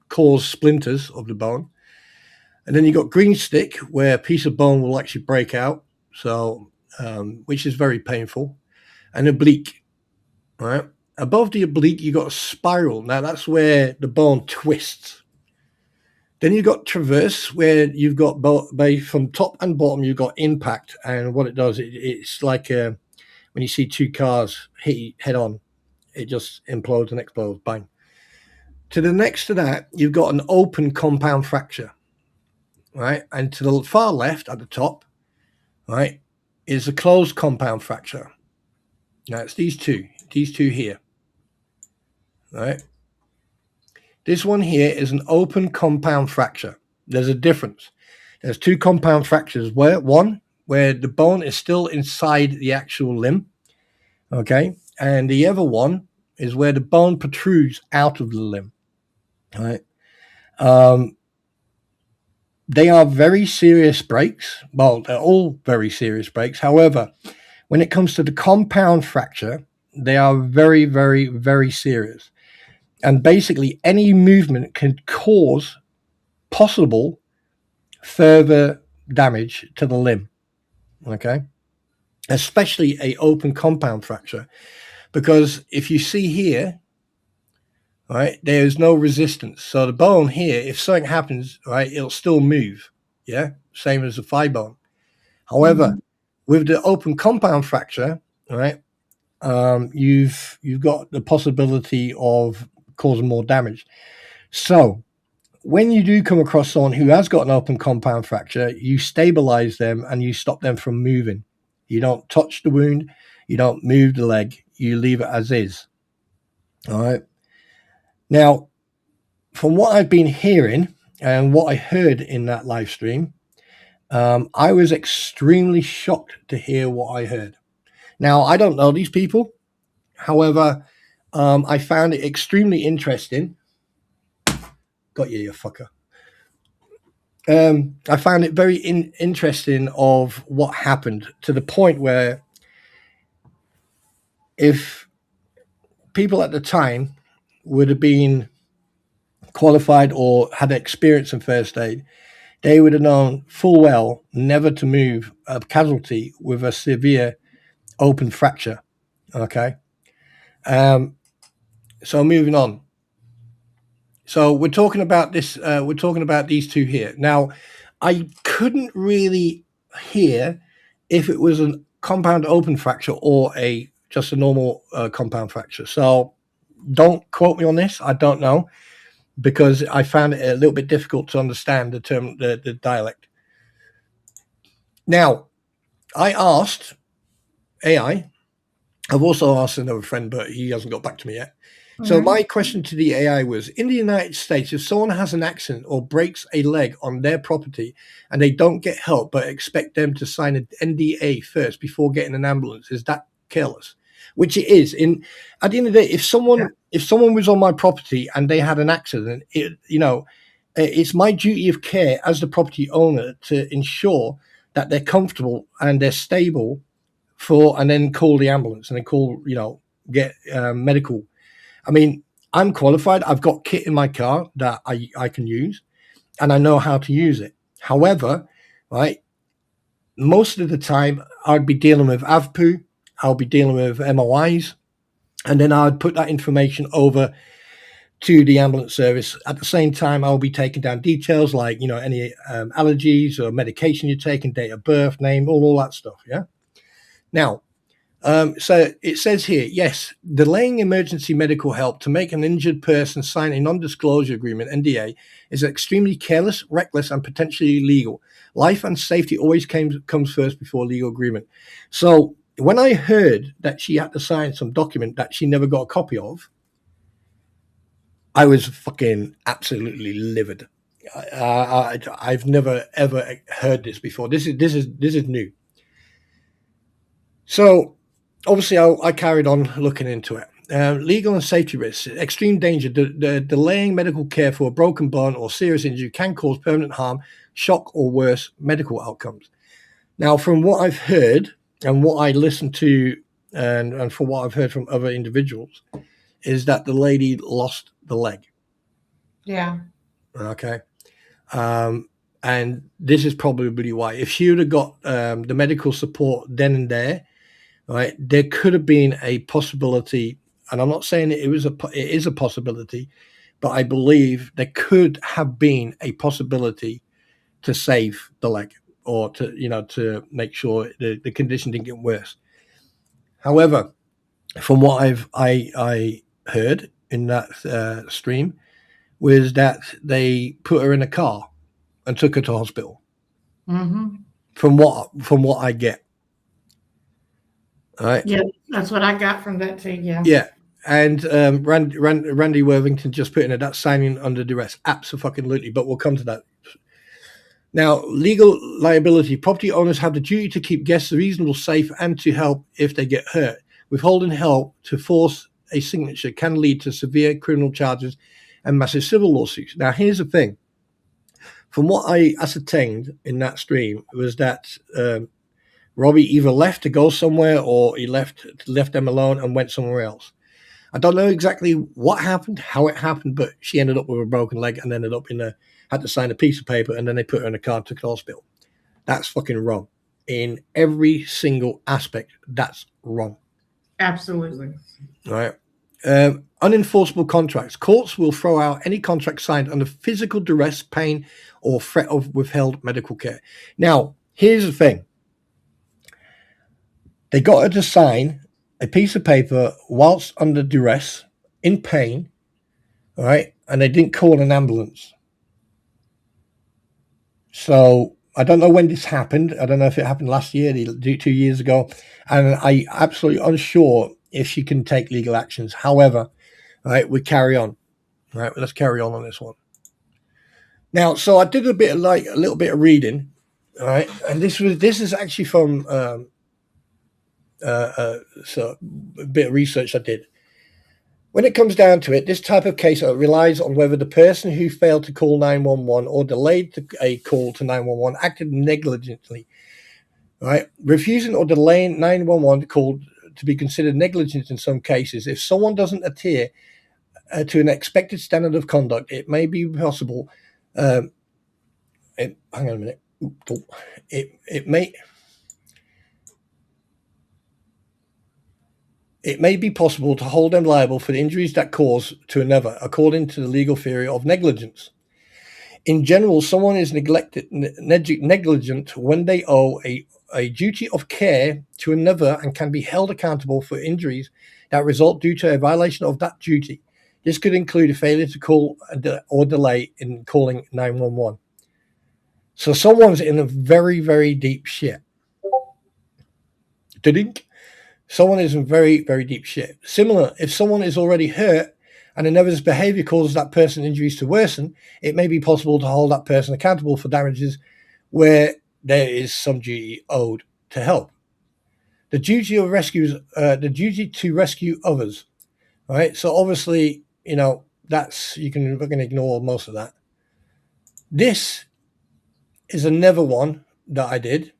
S2: cause splinters of the bone. And then you got green stick, where a piece of bone will actually break out, so which is very painful. And oblique, all right. Above the oblique, you got a spiral. Now that's where the bone twists. Then you've got traverse, where you've got both from top and bottom. You've got impact, and what it does, it's like when you see two cars hit head on, it just implodes and explodes, bang. To the next to that, you've got an open compound fracture, right? And to the far left at the top, right, is a closed compound fracture. Now it's these two here, right? This one here is an open compound fracture. There's a difference. There's two compound fractures. Where the bone is still inside the actual limb, okay, and the other one is where the bone protrudes out of the limb. All right. They are very serious breaks. Well, they're all very serious breaks. However, when it comes to the compound fracture, they are very, very, very serious. And basically, any movement can cause possible further damage to the limb. Okay. Especially a open compound fracture. Because if you see here, right, there's no resistance. So the bone here, if something happens, right, it'll still move. Yeah, same as the thigh bone. However, with the open compound fracture, right, you've got the possibility of causing more damage. So when you do come across someone who has got an open compound fracture, you stabilize them and you stop them from moving. You don't touch the wound, you don't move the leg, you leave it as is. All right. Now, from what I've been hearing and what I heard in that live stream, I was extremely shocked to hear what I heard. Now, I don't know these people. However, I found it extremely interesting. Got you fucker. I found it very interesting of what happened, to the point where if people at the time would have been qualified or had experience in first aid, they would have known full well never to move a casualty with a severe open fracture. Okay. So moving on. So we're talking about this. We're talking about these two here. Now, I couldn't really hear if it was a compound open fracture or just a normal compound fracture. So Don't quote me on this. I don't know, because I found it a little bit difficult to understand the term, the dialect. Now, I asked AI. I've also asked another friend, but he hasn't got back to me yet. So my question to the AI was, in the United States, if someone has an accident or breaks a leg on their property and they don't get help but expect them to sign an NDA first before getting an ambulance, is that careless? Which it is. At the end of the day, if someone was on my property and they had an accident, it's my duty of care as the property owner to ensure that they're comfortable and they're stable and then call the ambulance and then get medical. I mean, I'm qualified. I've got kit in my car that I can use, and I know how to use it. However, right, most of the time I'd be dealing with AVPU, I'll be dealing with MOIs, and then I'd put that information over to the ambulance service. At the same time, I'll be taking down details like, any allergies or medication you're taking, date of birth, name, all that stuff, yeah? Now, so it says here, yes, delaying emergency medical help to make an injured person sign a non-disclosure agreement, NDA, is extremely careless, reckless, and potentially illegal. Life and safety always comes first before legal agreement. So when I heard that she had to sign some document that she never got a copy of, I was fucking absolutely livid. I've never ever heard this before. This is new. So obviously, I carried on looking into it. Legal and safety risks. Extreme danger. The delaying medical care for a broken bone or serious injury can cause permanent harm, shock, or worse medical outcomes. Now, from what I've heard and what I listened to, and from what I've heard from other individuals, is that the lady lost the leg.
S3: Yeah.
S2: Okay. And this is probably why. If she would have got the medical support then and there, right, there could have been a possibility, and I'm not saying it is a possibility, but I believe there could have been a possibility to save the leg, or to make sure the condition didn't get worse. However, from what I heard in that stream, was that they put her in a car and took her to hospital.
S3: Mm-hmm.
S2: From what I get. All right.
S3: Yeah, that's what I got from that too. Yeah.
S2: Yeah. And Randy Worthington just put in it, that's signing under duress. Absolutely. But we'll come to that. Now, legal liability. Property owners have the duty to keep guests reasonable, safe, and to help if they get hurt. Withholding help to force a signature can lead to severe criminal charges and massive civil lawsuits. Now, here's the thing. From what I ascertained in that stream was that Robbie either left to go somewhere, or he left them alone and went somewhere else. I don't know exactly what happened, how it happened, but she ended up with a broken leg and ended up had to sign a piece of paper, and then they put her in a car and took her to hospital. That's fucking wrong. In every single aspect, that's wrong.
S3: Absolutely.
S2: All right. Unenforceable contracts. Courts will throw out any contract signed under physical duress, pain, or threat of withheld medical care. Now, here's the thing. They got her to sign a piece of paper whilst under duress, in pain, all right, and they didn't call an ambulance. So I don't know when this happened. I don't know if it happened last year, 2 years ago, and I'm absolutely unsure if she can take legal actions. However, all right, we carry on. All right, let's carry on this one. Now, so I did a little bit of reading, all right, and this is actually from so a bit of research I did. When it comes down to it, this type of case relies on whether the person who failed to call 911 or delayed a call to 911 acted negligently. Right, refusing or delaying 911 call to be considered negligent in some cases. If someone doesn't adhere to an expected standard of conduct, it may be possible. Hang on a minute. It may be possible to hold them liable for the injuries that cause to another, according to the legal theory of negligence. In general, someone is negligent when they owe a duty of care to another and can be held accountable for injuries that result due to a violation of that duty. This could include a failure to call or delay in calling 911. So someone's in a very, very deep shit. Didn't? Someone is in very, very deep shit. Similar, if someone is already hurt and another's behavior causes that person injuries to worsen, it may be possible to hold that person accountable for damages where there is some duty owed to help. The duty of the duty to rescue others. All right. So obviously, that's, we can ignore most of that. This is another one that I did.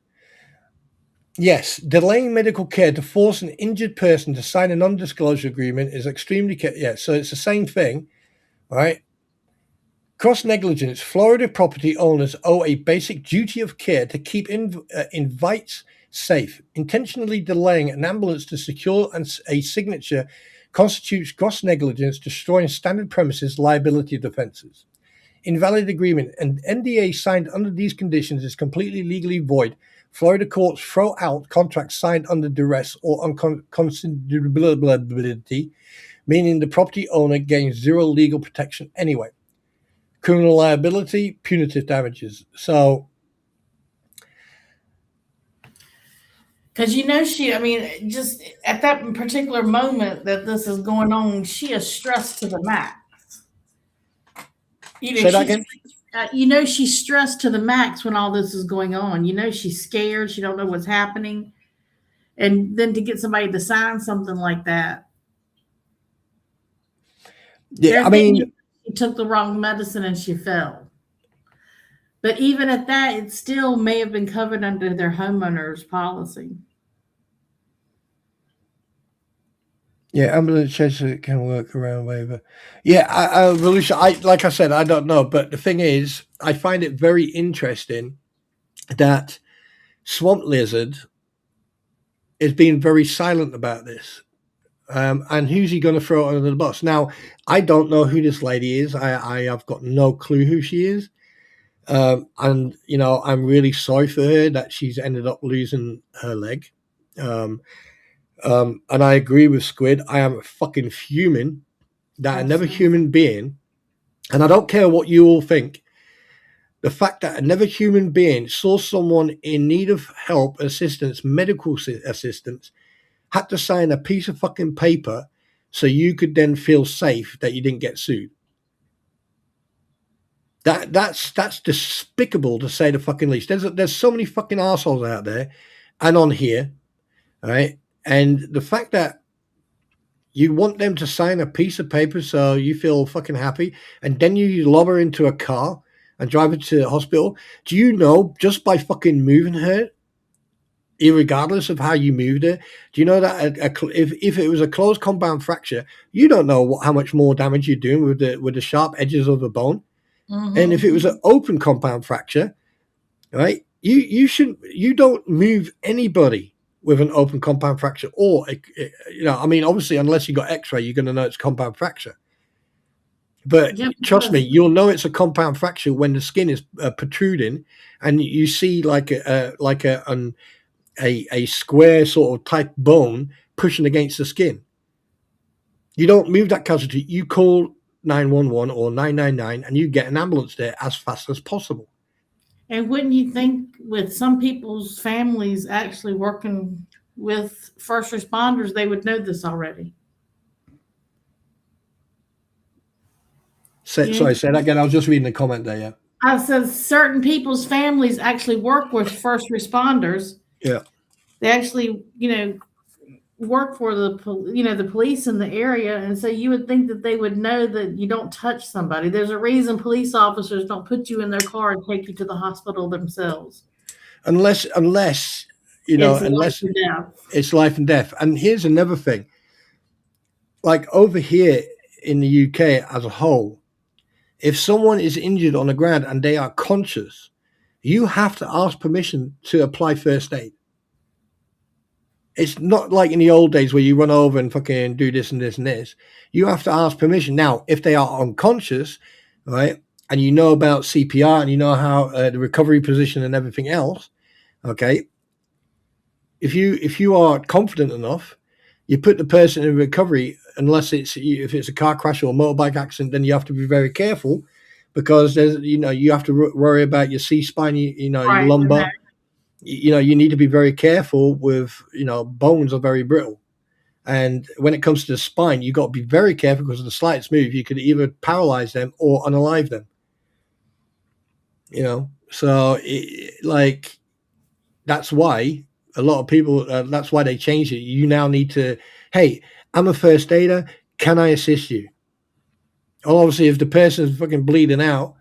S2: Yes, delaying medical care to force an injured person to sign a non-disclosure agreement is extremely... so it's the same thing, right? Cross negligence. Florida property owners owe a basic duty of care to keep invites safe. Intentionally delaying an ambulance to secure a signature constitutes gross negligence, destroying standard premises liability defenses. Invalid agreement. An NDA signed under these conditions is completely legally void. Florida courts throw out contracts signed under duress or unconsiderability, meaning the property owner gains zero legal protection anyway. Criminal liability, punitive damages. So,
S3: because just at that particular moment that this is going on, she is stressed to the max.
S2: Say that again?
S3: She's stressed to the max when all this is going on. She's scared. She don't know what's happening. And then to get somebody to sign something like that.
S2: Yeah,
S3: she took the wrong medicine and she fell. But even at that, it still may have been covered under their homeowner's policy.
S2: Yeah, ambulance chaser can work around waiver. Yeah, Volusia, like I said, I don't know. But the thing is, I find it very interesting that Swamp Lizard is being very silent about this. And who's he going to throw under the bus? Now, I don't know who this lady is. I have got no clue who she is. And, I'm really sorry for her that she's ended up losing her leg. And I agree with Squid. I am fucking fuming that another human being, and I don't care what you all think, the fact that another human being saw someone in need of help, assistance, medical assistance, had to sign a piece of fucking paper so you could then feel safe that you didn't get sued. That's despicable, to say the fucking least. There's so many fucking assholes out there and on here, all right? And the fact that you want them to sign a piece of paper so you feel fucking happy, and then you lob her into a car and drive her to the hospital. Do you know, just by fucking moving her, irregardless of how you moved her, do you know that if it was a closed compound fracture, you don't know how much more damage you're doing with the sharp edges of the bone. Mm-hmm. And if it was an open compound fracture, right, you don't move anybody with an open compound fracture, or obviously, unless you got X-ray, you're going to know it's a compound fracture. But trust me, you'll know it's a compound fracture when the skin is protruding, and you see like a square sort of type bone pushing against the skin. You don't move that casualty. You call 911 or 999, and you get an ambulance there as fast as possible.
S3: And wouldn't you think, with some people's families actually working with first responders, they would know this already?
S2: Sorry, say that again. I was just reading the comment there, yeah.
S3: I said certain people's families actually work with first responders.
S2: Yeah.
S3: They actually, work for the police in the area, and so you would think that they would know that you don't touch somebody. There's a reason police officers don't put you in their car and take you to the hospital themselves, unless
S2: it's life and death. And here's another thing, like over here in the UK as a whole, if someone is injured on the ground and they are conscious, you have to ask permission to apply first aid. It's not like in the old days where you run over and fucking do this and this and this. You have to ask permission. Now, if they are unconscious, right, and you know about CPR and you know how the recovery position and everything else, okay, if you are confident enough, you put the person in recovery, unless if it's a car crash or a motorbike accident, then you have to be very careful because there's, you have to worry about your C-spine, your
S3: Right.
S2: lumbar. You need to be very careful with, bones are very brittle. And when it comes to the spine, you've got to be very careful because of the slightest move, you could either paralyze them or unalive them. So that's why a lot of people, that's why they changed it. You now need to, hey, I'm a first aider. Can I assist you? Well, obviously, if the person's fucking bleeding out,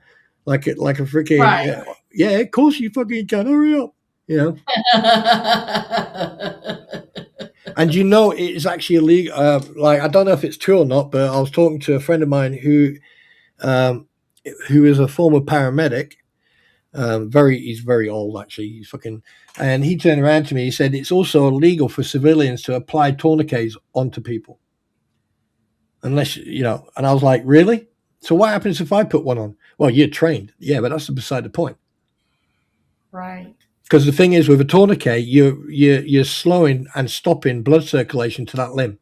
S2: like a freaking,
S3: Right.
S2: yeah, of course you fucking can. Hurry up, And it's actually illegal. I don't know if it's true or not, but I was talking to a friend of mine who is a former paramedic. He's very old actually. And he turned around to me. He said it's also illegal for civilians to apply tourniquets onto people, unless And I was like, really? So what happens if I put one on? Well, you're trained, yeah, but that's beside the point.
S3: Right.
S2: Because the thing is, with a tourniquet, you're slowing and stopping blood circulation to that limb.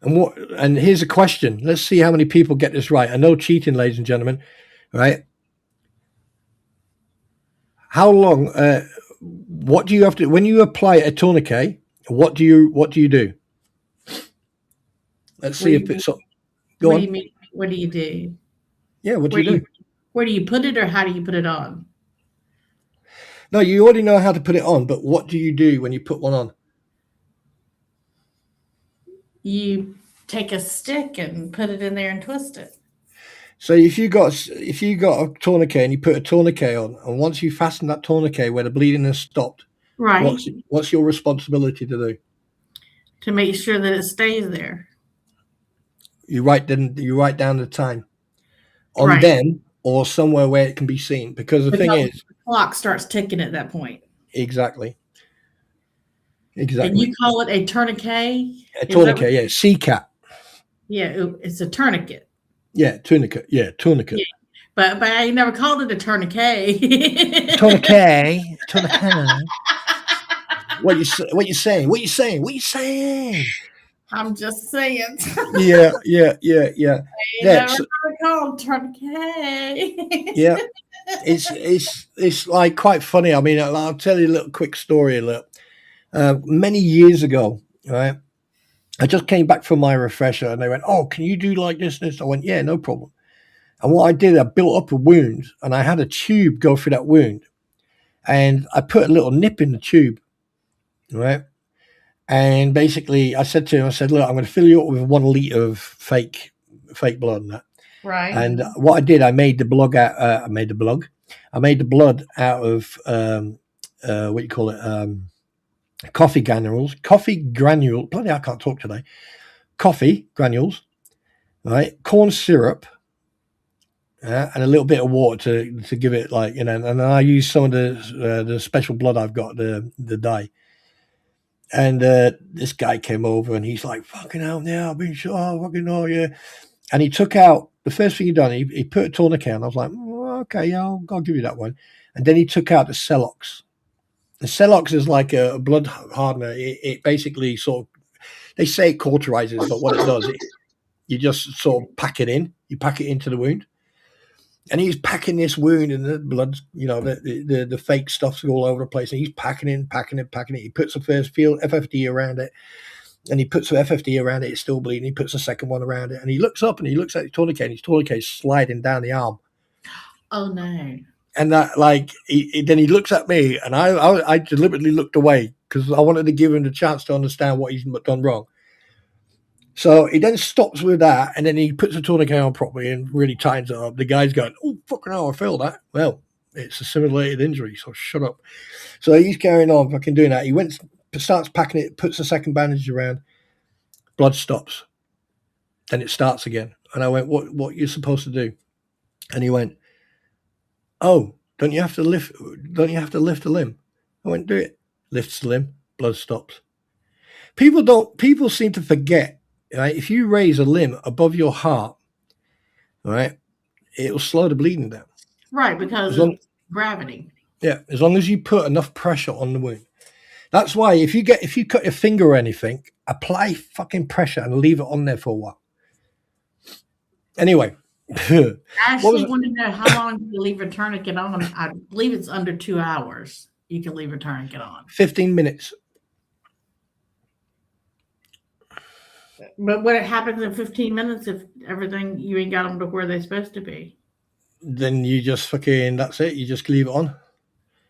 S2: And here's a question. Let's see how many people get this right. I know cheating, ladies and gentlemen, right? How long? What do you have to when you apply a tourniquet? What do you do? Let's see if it's. Go on.
S3: What do you mean? What do you do?
S2: Yeah, what do you do?
S3: Where do you put it, or how do you put it on?
S2: No, you already know how to put it on, but what do you do when you put one on?
S3: You take a stick and put it in there and twist it.
S2: So if you got a tourniquet and you put a tourniquet on, and once you fasten that tourniquet where the bleeding has stopped,
S3: right,
S2: what's your responsibility to do?
S3: To make sure that it stays there.
S2: You write down the time on them or somewhere where it can be seen, because the thing is,
S3: the clock starts ticking at that point.
S2: Exactly.
S3: And you call it a tourniquet?
S2: A tourniquet, yeah. CCAT.
S3: Yeah, it's a tourniquet.
S2: Yeah, tourniquet. Yeah, tourniquet.
S3: Yeah. But I never called it a tourniquet.
S2: Tourniquet. What you saying? What you saying?
S3: I'm just saying.
S2: Yeah.
S3: Never called tourniquet.
S2: Yeah. It's like quite funny. I mean, I'll tell you a little quick story. Many years ago, right? I just came back from my refresher, and they went, "Oh, can you do like this and this?" I went, "Yeah, no problem." And what I did, I built up a wound, and I had a tube go through that wound, and I put a little nip in the tube, right? And basically, I said to him, "Look, I'm going to fill you up with 1 liter of fake blood and that."
S3: Right.
S2: And what I did, I made the blood out of what you call it, coffee granules. Bloody, I can't talk today. Coffee granules, right? Corn syrup, and a little bit of water to give it and I use some of the special blood I've got, the dye. And this guy came over and he's like, "Fucking hell, yeah, I've been shot, fucking hell, yeah." And he took out, the first thing he done, he put a tourniquet on. I was like, "Okay, yeah, I'll give you that one." And then he took out the Celox. The Celox is like a blood hardener. It basically they say it cauterizes, but what it does, you just sort of pack it in. You pack it into the wound. And he's packing this wound, and the blood, the fake stuff's all over the place. And he's packing it. He puts the first FFD around it, and he puts the FFD around it. It's still bleeding. He puts the second one around it, and he looks up and he looks at his tourniquet, and his tourniquet's sliding down the arm.
S3: Oh no!
S2: And that, then he looks at me, and I deliberately looked away because I wanted to give him the chance to understand what he's done wrong. So he then stops with that, and then he puts the tourniquet on properly and really tightens it up. The guy's going, "Oh, fucking hell, I feel that." Well, it's a simulated injury, so shut up. So he's carrying on fucking doing that. He starts packing it, puts the second bandage around, blood stops. Then it starts again. And I went, what you're supposed to do? And he went, "Oh, don't you have to lift a limb?" I went, "Do it." Lifts the limb, blood stops. People seem to forget. Right? If you raise a limb above your heart, right, it will slow the bleeding down.
S3: Right, because of gravity.
S2: Yeah, as long as you put enough pressure on the wound. That's why if you cut your finger or anything, apply fucking pressure and leave it on there for a while. Anyway,
S3: I actually want to know how long you leave a tourniquet on. I believe it's under 2 hours. You can leave a tourniquet on.
S2: 15 minutes.
S3: But what happens in 15 minutes if everything you ain't got them to where they're supposed to be?
S2: Then you just fucking, that's it. You just leave it on.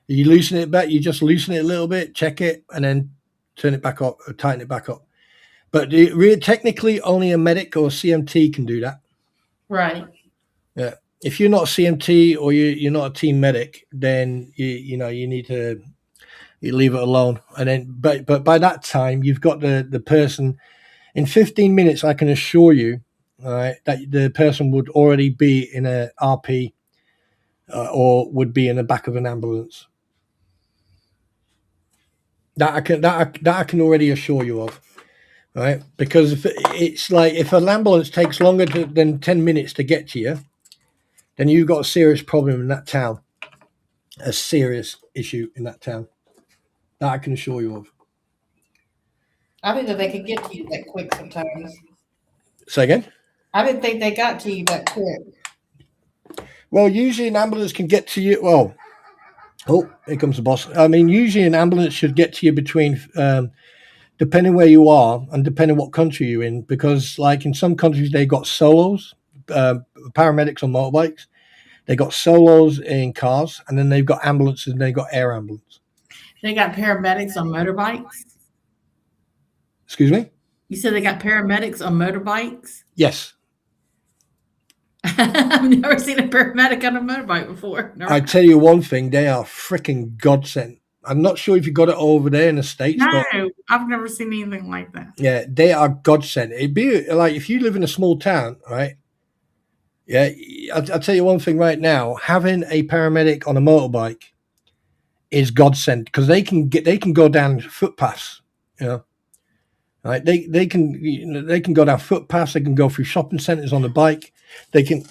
S2: You loosen it back. You just loosen it a little bit, check it, and then turn it back up, or tighten it back up. But technically, only a medic or CMT can do that.
S3: Right.
S2: Yeah. If you're not a CMT or you're not a team medic, then you need to leave it alone. And then, but by that time, you've got the person. In 15 minutes, I can assure you, that the person would already be in a RP or would be in the back of an ambulance. That I can already assure you of, right? Because if it's like if an ambulance takes longer than 10 minutes to get to you, then you've got a serious problem in that town, a serious issue in that town. That I can assure you of.
S3: I didn't know they could get to you that quick sometimes.
S2: Say again?
S3: I didn't think they got to you that quick.
S2: Well, usually an ambulance can get to you. Well, oh, here comes the boss. I mean, usually an ambulance should get to you between, depending where you are and depending what country you're in, because like in some countries, they got solos, paramedics on motorbikes. They got solos in cars, and then they've got ambulances and they've got air ambulance.
S3: They got paramedics on motorbikes?
S2: Excuse me?
S3: You said they got paramedics on motorbikes?
S2: Yes.
S3: I've never seen a paramedic on a motorbike before.
S2: I tell you one thing, they are freaking godsend. I'm not sure if you got it over there in the States.
S3: No,
S2: but
S3: I've never seen anything like that.
S2: Yeah, they are godsend. It'd be like if you live in a small town, right? Yeah, I'll tell you one thing right now. Having a paramedic on a motorbike is godsend because they can go down footpaths, right? They can go down footpaths. They can go through shopping centers on the bike. They can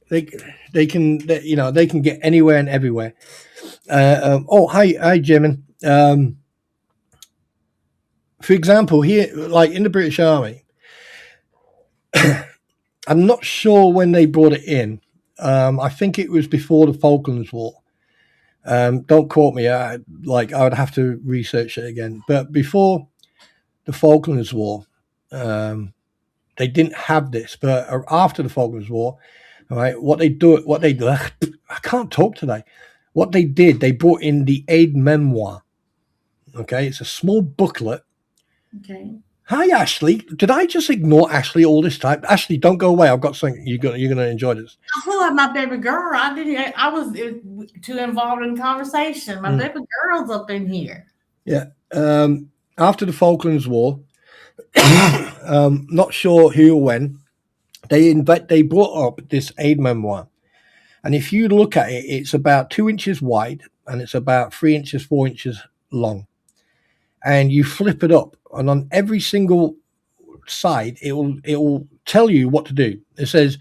S2: get anywhere and everywhere. Hi, Jimin. For example, here, like in the British Army, I'm not sure when they brought it in. I think it was before the Falklands War. Don't quote me. I would have to research it again. But before the Falklands War, they didn't have this. But after the Falklands War, all right, I can't talk today. What they did, they brought in the aid memoir. Okay, it's a small booklet. Okay. Hi, Ashley. Did I just ignore Ashley all this time? Ashley, don't go away. I've got something. You're gonna enjoy this.
S3: Oh, my baby girl. I was too involved in conversation. My baby girl's up in here.
S2: Yeah. After the Falklands War, not sure who or when, they brought up this aid memoir, and if you look at it, it's about 2 inches wide and it's about 3 inches, 4 inches long. And you flip it up, and on every single side, it will tell you what to do. It says,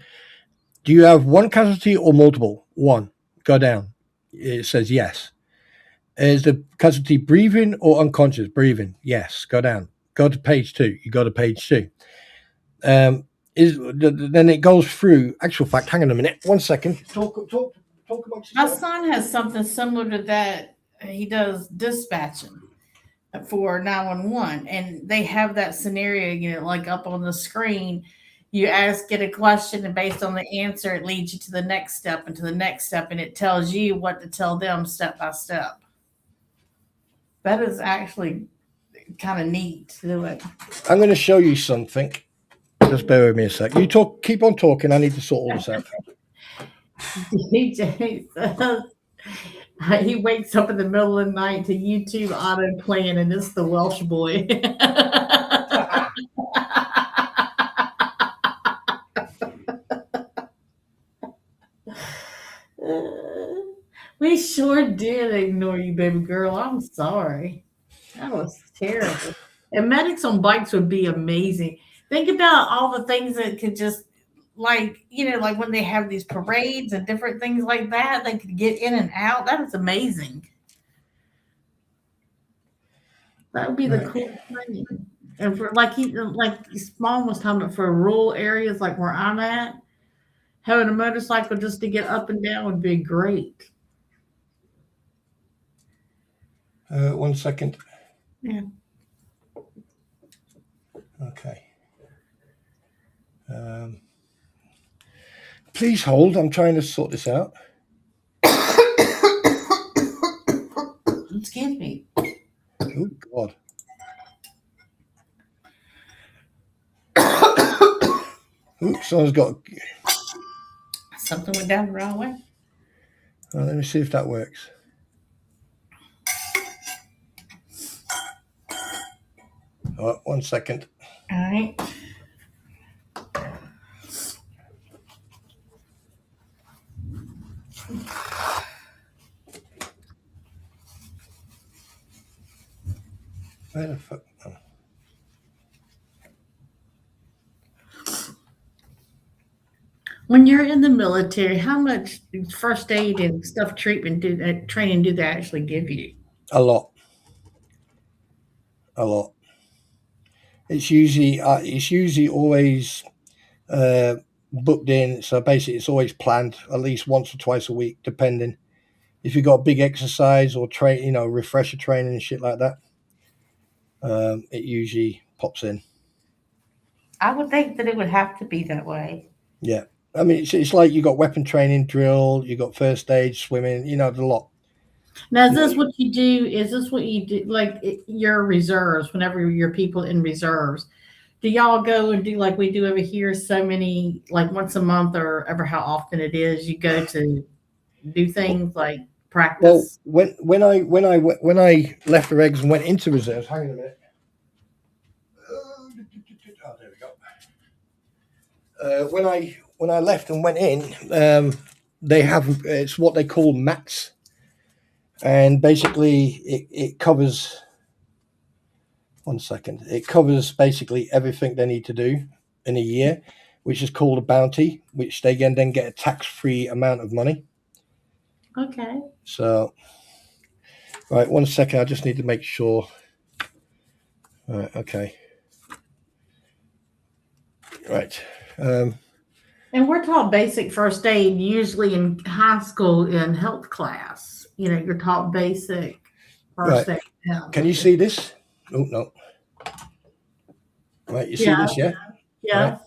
S2: do you have one casualty or multiple? One. Go down. It says yes. Is the casualty breathing or unconscious? Breathing. Yes. Go down. Go to page 2. You go to page 2. Then it goes through. Actual fact. Hang on a minute. 1 second. Talk about yourself.
S3: My son has something similar to that. He does dispatching for 911, and they have that scenario, like up on the screen. You get a question, and based on the answer, it leads you to the next step and to the next step, and it tells you what to tell them step by step. That is actually kind of neat to do it.
S2: I'm going to show you something. Just bear with me a sec. You keep on talking. I need to sort all this out.
S3: DJ says he wakes up in the middle of the night to YouTube auto playing, and it's the Welsh boy. We sure did ignore you, baby girl. I'm sorry. That was terrible. And medics on bikes would be amazing. Think about all the things that could just, like when they have these parades and different things like that, they could get in and out. That is amazing. That would be the
S2: Right.
S3: coolest thing. And for like Mom was talking about for rural areas like where I'm at, having a motorcycle just to get up and down would be great.
S2: 1 second.
S3: Yeah.
S2: Okay. Please hold. I'm trying to sort this out.
S3: Excuse me.
S2: Oh, God. Oops, someone's got...
S3: Something went down the wrong way.
S2: let me see if that works. Oh, 1 second.
S3: All right.
S2: Where the fuck? Oh.
S3: When you're in the military, how much first aid and stuff training do they actually give you?
S2: A lot. A lot. It's usually always booked in. So basically, it's always planned at least once or twice a week, depending. If you've got big exercise or refresher training and shit like that, it usually pops in.
S3: I would think that it would have to be that way.
S2: Yeah. I mean, it's like you got weapon training, drill, you got first aid, swimming, there's a lot.
S3: Now, is this what you do? Is this what you do? Like your reserves, whenever your people in reserves, do y'all go and do like we do over here? So many, like once a month or ever how often it is, you go to do things like practice.
S2: Well, when I left the regs and went into reserves, hang on a minute. Oh, there we go. When I left and went in, they have it's what they call mats, and basically it covers. 1 second. It covers basically everything they need to do in a year, which is called a bounty, which they can then get a tax-free amount of money.
S3: Okay.
S2: So, right, 1 second. I just need to make sure. Right, okay. Right.
S3: And we're taught basic first aid usually in high school in health class. You're taught basic first aid. Health.
S2: Can you see this? Oh, no. Right, you see this, yeah?
S3: Yeah.
S2: Right.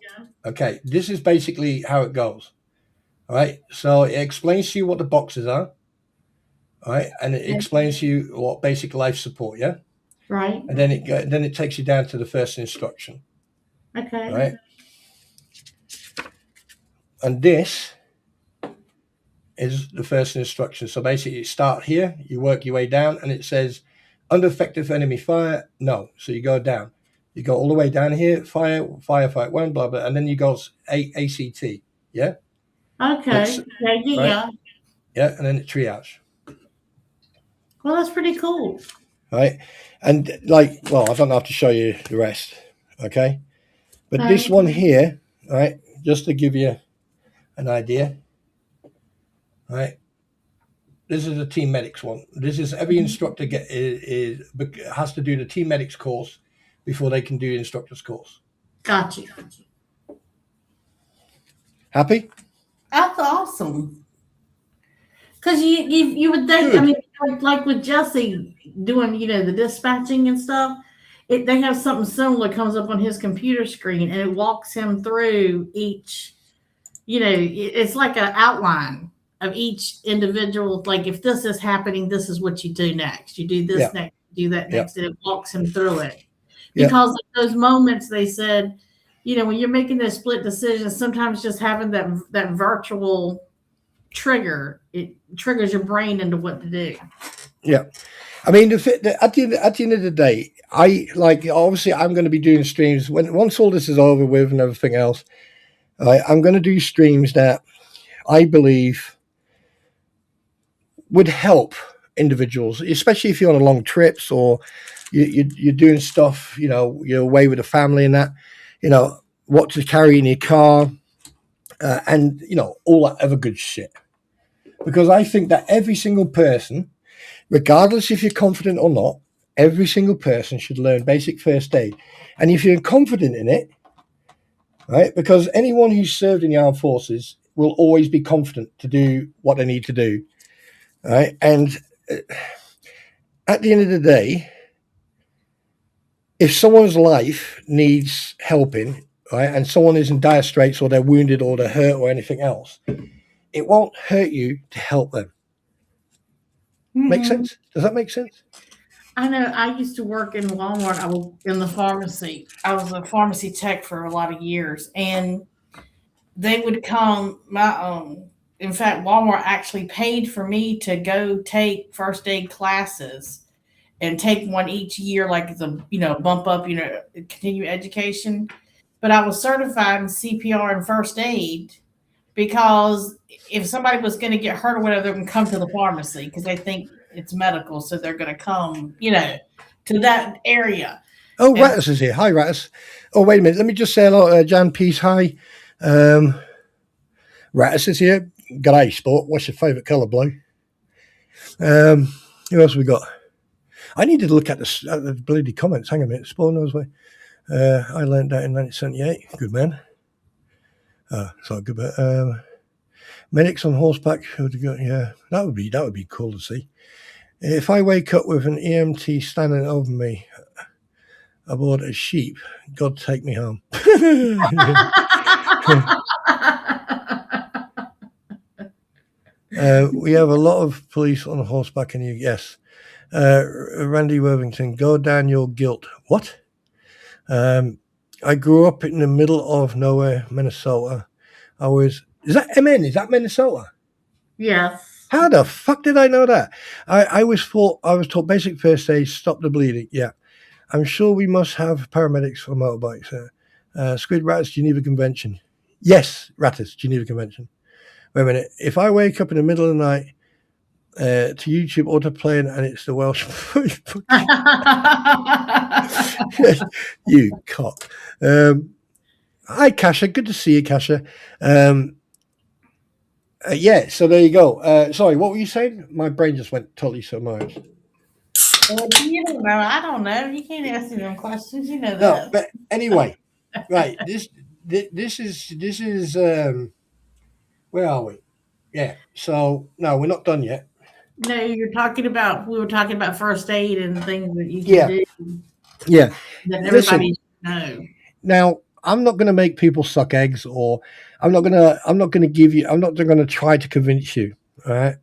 S2: Okay, this is basically how it goes. All right, so it explains to you what the boxes are. All right, and it explains to you what basic life support, yeah?
S3: Right.
S2: And then it takes you down to the first instruction.
S3: Okay.
S2: All right. And this is the first instruction. So basically you start here, you work your way down, and it says under effective enemy fire, no. So you go down. You go all the way down here, firefight one, blah, blah, and then you go ACT, yeah?
S3: Okay. Yeah.
S2: Yeah, and then triage.
S3: Well, that's pretty cool.
S2: Right? And I don't have to show you the rest, okay? But this one here, right, just to give you an idea, right? This is a team medics one. This is every instructor has to do the team medics course before they can do the instructor's course.
S3: Got you.
S2: Happy?
S3: That's awesome. Because you would think,
S2: Good.
S3: I mean, like with Jesse doing, the dispatching and stuff, they have something similar comes up on his computer screen and it walks him through each, it's like an outline of each individual. Like if this is happening, this is what you do next. You do this next, you do that next, and it walks him through it. Because of those moments, they said, when you're making those split decisions, sometimes just having that virtual trigger, it triggers your brain into what to do. Yeah.
S2: I mean, at the end of the day, obviously I'm going to be doing streams once all this is over with and everything else. I'm going to do streams that I believe would help individuals, especially if you're on long trips or you're doing stuff, you're away with a family and that, what to carry in your car, and all that other good shit. Because I think that every single person, regardless if you're confident or not, every single person should learn basic first aid. And if you're confident in it, right, because anyone who's served in the armed forces will always be confident to do what they need to do, right? And at the end of the day, if someone's life needs helping, right, and someone is in dire straits or they're wounded or they're hurt or anything else, it won't hurt you to help them. Make sense? Does that make sense?
S3: I know. I used to work in Walmart. I was in the pharmacy. I was a pharmacy tech for a lot of years, and they would come. In fact, Walmart actually paid for me to go take first aid classes and take one each year, like the bump up, continue education. But I was certified in CPR and first aid because if somebody was going to get hurt or whatever, they're going to come to the pharmacy because they think it's medical, so they're going to come, to that area.
S2: Oh, Rattus is here. Hi, Rattus. Oh, wait a minute. Let me just say hello, Jan Peace. Hi. Rattus is here. G'day, sport. What's your favourite colour, blue? Who else have we got? I need to look at the bloody comments. Hang on a minute. Spawn knows where. I learned that in 1978. Good man. Sorry, good man. Medics on horseback. Yeah, that would be cool to see. If I wake up with an EMT standing over me aboard a sheep, God take me home. We have a lot of police on horseback in you. Yes. Randy Worthington, go down your guilt. What? I grew up in the middle of nowhere, Minnesota. Is that MN? Is that Minnesota?
S3: Yes.
S2: How the fuck did I know that? I was taught basic first aid, stop the bleeding. Yeah. I'm sure we must have paramedics for motorbikes. Squid Rats, Geneva Convention. Yes, Rattus, Geneva Convention. Wait a minute. If I wake up in the middle of the night to YouTube autoplaying and it's the Welsh. You cock. Hi, Kasha. Good to see you, Kasha. Yeah, so there you go. Sorry, what were you saying? My brain just went totally submerged.
S3: You don't know. I don't know. You can't ask me them questions. You know that.
S2: No, but anyway, right. This is where are we? Yeah. So no, we're not done yet.
S3: No, we were talking about first aid and things that you can do.
S2: Yeah.
S3: That everybody should know.
S2: Now, I'm not going to make people suck eggs, or I'm not going to try to convince you. All right.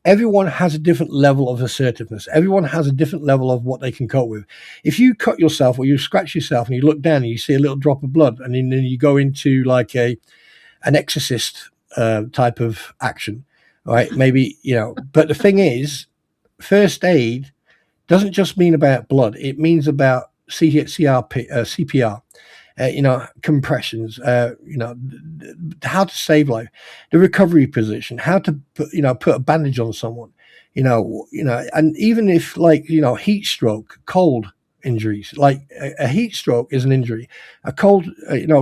S2: Everyone has a different level of assertiveness. Everyone has a different level of what they can cope with. If you cut yourself or you scratch yourself and you look down and you see a little drop of blood, and then you go into like an exorcist type of action, right? Maybe, but the thing is, first aid doesn't just mean about blood. It means about CPR, compressions, how to save life, the recovery position, how to put a bandage on someone, and even if heat stroke, cold injuries, like a heat stroke is an injury, a cold,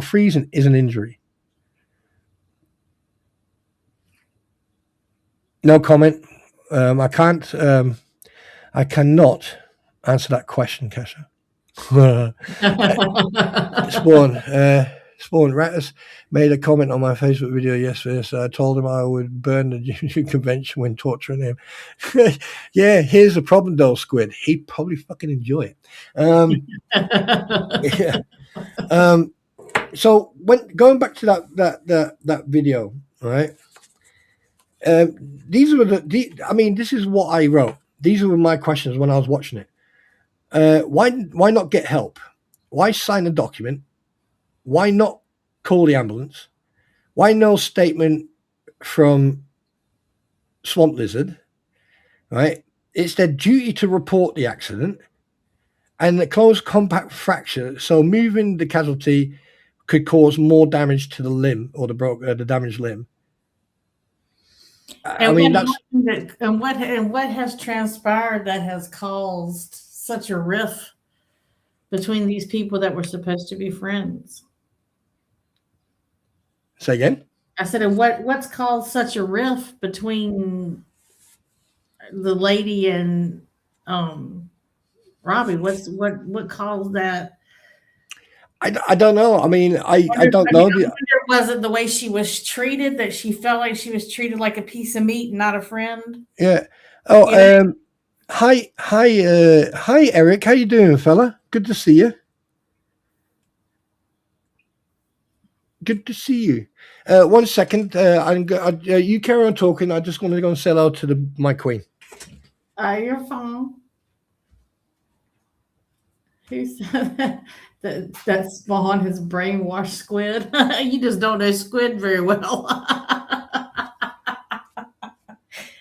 S2: freezing is an injury. No comment. I cannot answer that question, Kasha. Spawn Rattus made a comment on my Facebook video yesterday, so I told him I would burn the convention when torturing him. Yeah, here's the problem though, Squid. He'd probably fucking enjoy it. Yeah. So when going back to that video, right? These were this is what I wrote. These were my questions when I was watching it. Why not get help? Why sign a document? Why not call the ambulance? Why no statement from Swamp Lizard? Right? It's their duty to report the accident and the close compact fracture. So moving the casualty could cause more damage to the limb or the damaged limb.
S3: What has transpired that has caused such a rift between these people that were supposed to be friends?
S2: Say again?
S3: I said, and what's caused such a rift between the lady and Robbie, what caused that?
S2: I don't know. I mean, I don't know.
S3: I wonder, was it the way she was treated, that she felt like she was treated like a piece of meat and not a friend?
S2: Yeah. Oh,
S3: You know,
S2: hi, Eric. How you doing, fella? Good to see you. Good to see you. 1 second. You carry on talking. I just want to go and say hello to my queen.
S3: your phone. Who said that? That Spawn has brainwashed Squid. You just don't know Squid very well.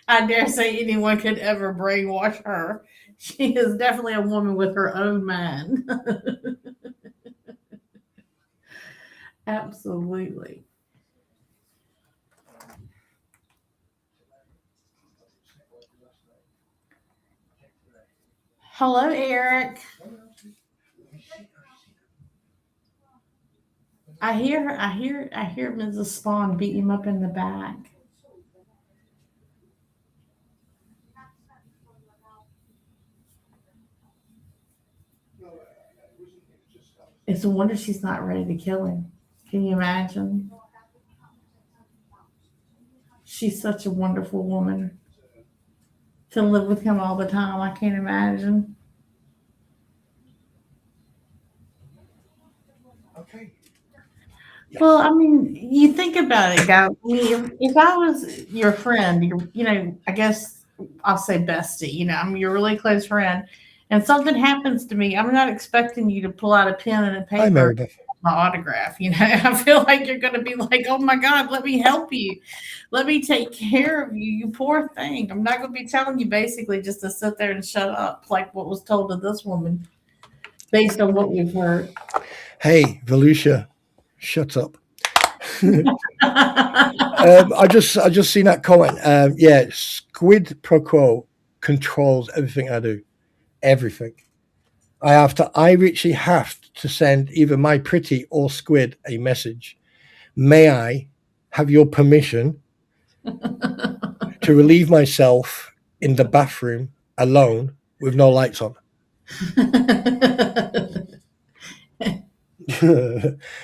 S3: I dare say anyone could ever brainwash her. She is definitely a woman with her own mind. Absolutely. Hello, Eric. I hear Mrs. Spawn beat him up in the back. It's a wonder she's not ready to kill him. Can you imagine? She's such a wonderful woman. To live with him all the time, I can't imagine.
S2: Okay.
S3: Well, I mean, you think about it, guys. I mean, if I was your friend, I guess I'll say bestie. I'm your really close friend, and something happens to me, I'm not expecting you to pull out a pen and a
S2: Hi,
S3: paper,
S2: Meredith.
S3: my autograph. I feel like you're going to be like, "Oh my God, let me help you, let me take care of you, you poor thing." I'm not going to be telling you basically just to sit there and shut up, like what was told to this woman, based on what we've heard.
S2: Hey, Volusia, shut up. I just seen that comment. Yeah, Squid Pro Quo controls everything I do. Everything. I literally have to send either MyPretty or Squid a message. May I have your permission to relieve myself in the bathroom alone with no lights on?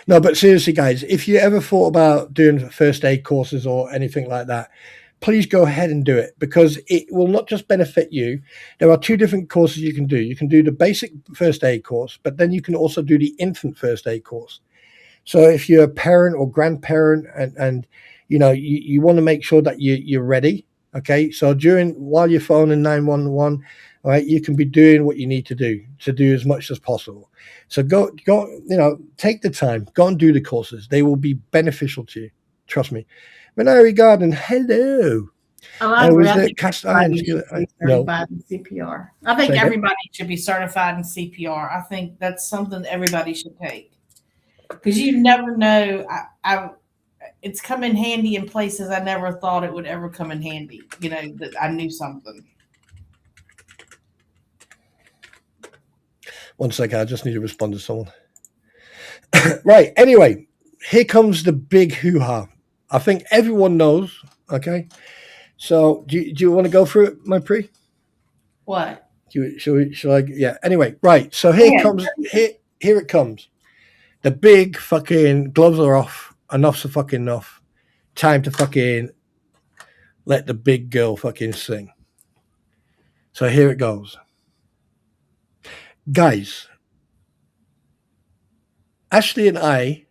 S2: No, but seriously, guys, if you ever thought about doing first aid courses or anything like that, please go ahead and do it, because it will not just benefit you. There are two different courses you can do. You can do the basic first aid course, but then you can also do the infant first aid course. So if you're a parent or grandparent and you want to make sure that you're ready, okay? So while you're phoning 911, all right, you can be doing what you need to do as much as possible. So go, take the time, go and do the courses. They will be beneficial to you. Trust me. Manari Garden, hello.
S3: Oh, I agree.
S2: Was
S3: I
S2: there
S3: think
S2: cast iron?
S3: everybody should be
S2: No.
S3: certified in CPR. I think
S2: Say again?
S3: everybody should be certified in CPR. I think that's something everybody should take, because you never know. It's come in handy in places I never thought it would ever come in handy. That I knew something.
S2: 1 second, I just need to respond to someone. Right. Anyway, here comes the big hoo-ha. I think everyone knows. Okay. So do you want to go through it, my pre?
S3: What?
S2: Shall I? Yeah. Anyway, right. So here it comes. The big fucking gloves are off. Enough's a fucking enough. Time to fucking let the big girl fucking sing. So here it goes. Guys, Ashley and I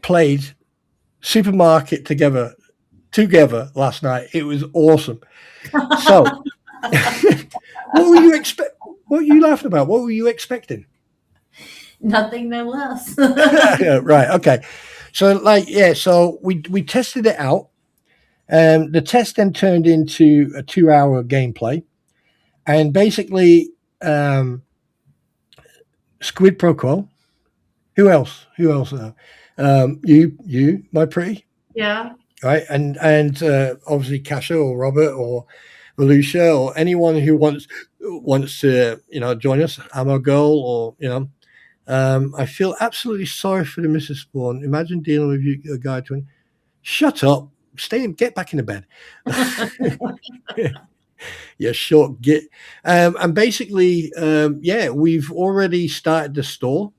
S2: played Supermarket together last night. It was awesome. So what were you laughing about? What were you expecting?
S3: Nothing, no less.
S2: Right. Okay. So so we tested it out. The test then turned into a 2-hour gameplay, and basically Squid Pro Quo. Who else? You, my pretty.
S3: Yeah.
S2: Right. And obviously Kasha or Robert or Volusia or anyone who wants to join us. I'm a girl, or I feel absolutely sorry for the Mrs. Spawn. Imagine dealing with a guy twin. Shut up. Get back in the bed. Yeah, short git. And basically, we've already started the store.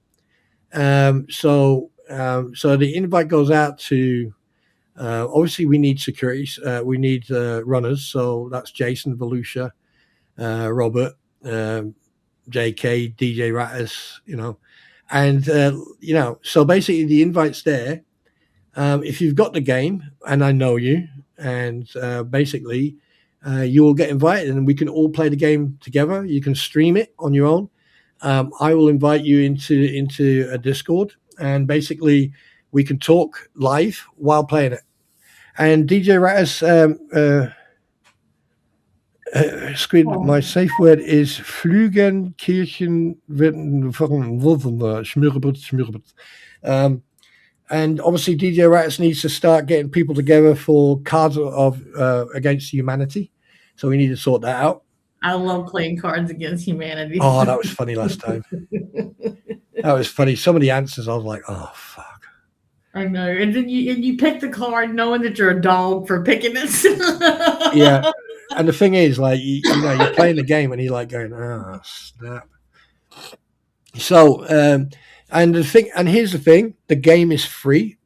S2: So the invite goes out to. Obviously, we need securities. We need runners. So that's Jason, Volusia, Robert, JK, DJ Rattus, and so basically the invite's there. If you've got the game, and I know you, and basically you will get invited, and we can all play the game together. You can stream it on your own. I will invite you into a Discord, and basically we can talk live while playing it. And DJ Rattus, Squid, my safe word is Flügen, Kirchen, Schmürbert. And obviously DJ Rattus needs to start getting people together for Cards of Against Humanity. So we need to sort that out.
S3: I love playing Cards Against Humanity.
S2: Oh, that was funny last time. That was funny. Some of the answers, I was like, oh, fuck.
S3: I know. And then you pick the card knowing that you're a dog for picking it.
S2: Yeah. And the thing is, like, you're playing the game and you're like going, oh, snap. So, and here's the thing, the game is free,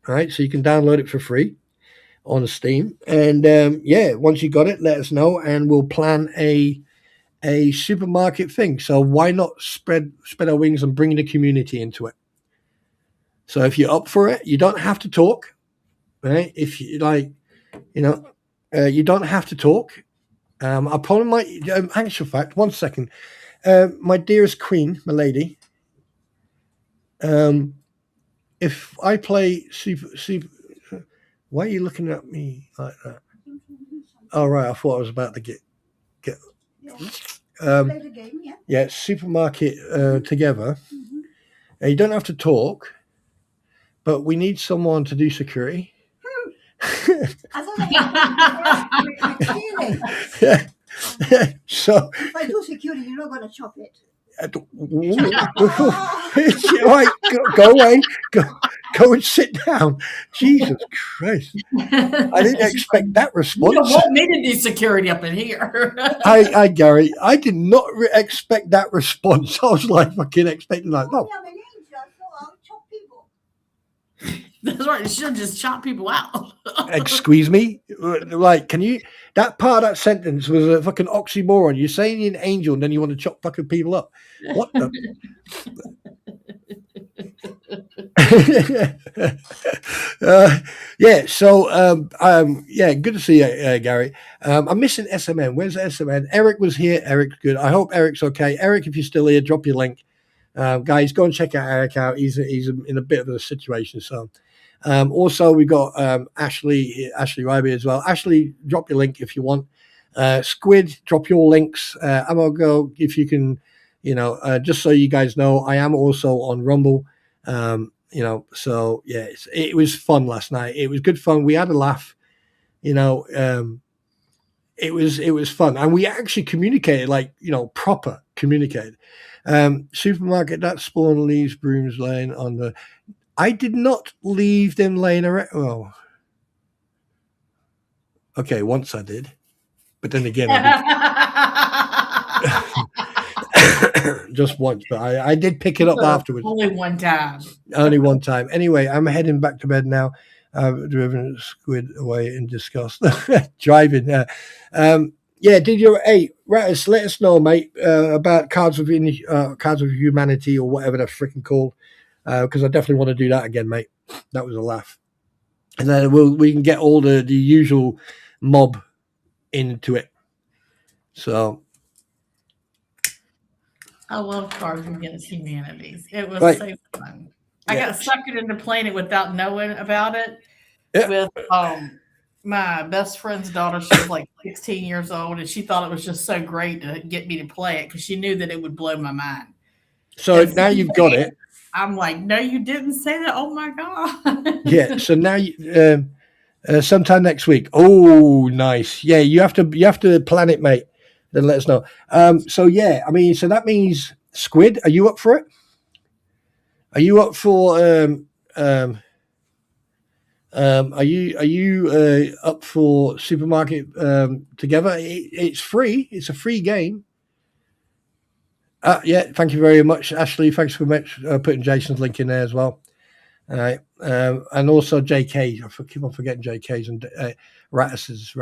S2: right? So you can download it for free on Steam. And once you got it, let us know and we'll plan a supermarket thing. So why not spread our wings and bring the community into it? So if you're up for it, you don't have to talk, right? If you like, you don't have to talk. I probably might, actual fact, 1 second. My dearest queen, my lady, if I play super, why are you looking at me like that? Oh, right, I thought I was about to get play the game, yeah, supermarket together. Mm-hmm. You don't have to talk, but we need someone to do security. So if I do security, you're not going to chop it. Right, go away. Go and sit down. Jesus Christ! I didn't expect that response.
S3: You don't want me to do security up in here.
S2: I Gary, I did not expect that response. I was like fucking expecting like, no.
S3: That's right. You should just chop people out.
S2: Excuse me? Like, can you... That part of that sentence was a fucking oxymoron. You're saying you're an angel and then you want to chop fucking people up. What the... good to see you, Gary. I'm missing SMN. Where's SMN? Eric was here. Eric's good. I hope Eric's okay. Eric, if you're still here, drop your link. Guys, go and check out Eric out. He's in a bit of a situation, so... also, we got Ashley Ryby as well. Ashley, drop your link if you want. Squid, drop your links. I'm going to go, if you can, just so you guys know, I am also on Rumble. So, yeah, it was fun last night. It was good fun. We had a laugh. It was fun. And we actually communicated, proper communicated. Supermarket, that spawn leaves brooms laying on the... I did not leave them laying around. Oh. Okay, once I did. But then again, I did. Just once. But I did pick it up afterwards.
S3: Only one time.
S2: Only one time. Anyway, I'm heading back to bed now. Driven Squid away in disgust. Driving. Hey, Rattus, let us know, mate, about Cards of Humanity or whatever they're freaking called. Because I definitely want to do that again, mate. That was a laugh. And then we can get all the usual mob into it. So
S3: I love Cards Against Humanity. It was so fun. I got suckered into playing it without knowing about it. Yeah. With my best friend's daughter. She was like 16 years old, and she thought it was just so great to get me to play it because she knew that it would blow my mind.
S2: So now you've got it.
S3: I'm like, no, you didn't say that. Oh my God.
S2: Yeah. So now you, sometime next week. Oh, nice. Yeah. You have to plan it, mate. Then let us know. So that means Squid, are you up for it? Are you up for, Are you up for Supermarket Together? It's free. It's a free game. Yeah, thank you very much, Ashley. Thanks for putting Jason's link in there as well. All right, and also JK. Keep on forgetting JK's and Rattus.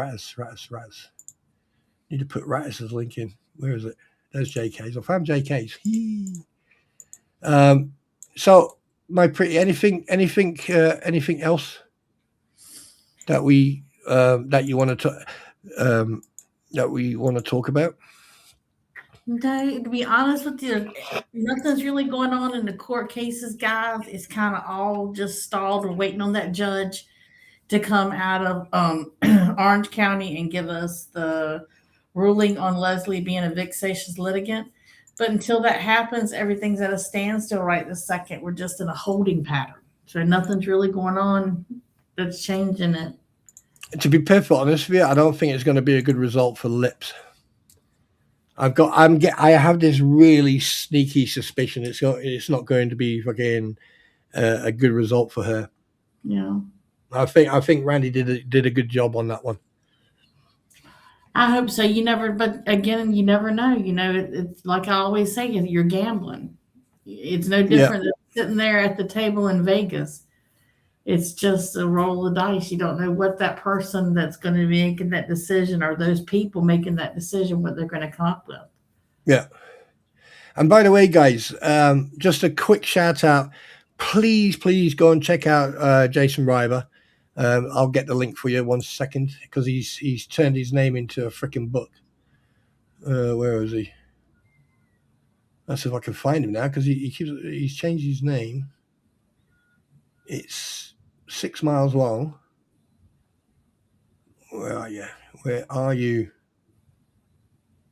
S2: Need to put Rattus's link in. Where is it? There's JK's. I found JK's. So my pretty anything else that we that you want to that we want to talk about?
S3: No, to be honest with you, nothing's really going on in the court cases, guys. It's kind of all just stalled. We're waiting on that judge to come out of Orange County and give us the ruling on Leslie being a vexatious litigant. But until that happens, everything's at a standstill right this second. We're just in a holding pattern. So nothing's really going on that's changing it.
S2: To be perfectly honest with you, I don't think it's going to be a good result for Lips. I have this really sneaky suspicion it's not going to be fucking a good result for her.
S3: Yeah,
S2: I think Randy did a good job on that one.
S3: I hope so. But again, you never know. It's like I always say, you're gambling. It's no different than sitting there at the table in Vegas. It's just a roll of dice. You don't know what that person that's going to be making that decision or those people making that decision, what they're going to come up with.
S2: Yeah. And by the way, guys, just a quick shout out. Please go and check out Jason Riber. I'll get the link for you 1 second because he's turned his name into a freaking book. Where is he? Let's see if I can find him now because he's changed his name. It's 6 miles long. Where are you? Where are you?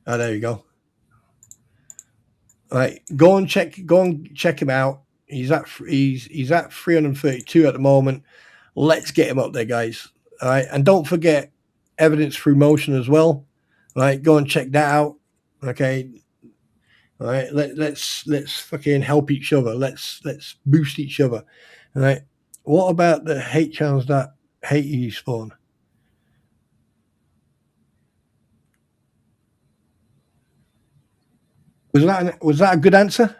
S2: Oh, there you go. All right, go and check him out. He's at 332 at the moment. Let's get him up there, guys. All right, and don't forget Evidence Through Motion as well. All right, go and check that out. Okay. All right, let's fucking help each other. Let's boost each other. All right. What about the hate channels that hate you, Spawn? Was that a good answer?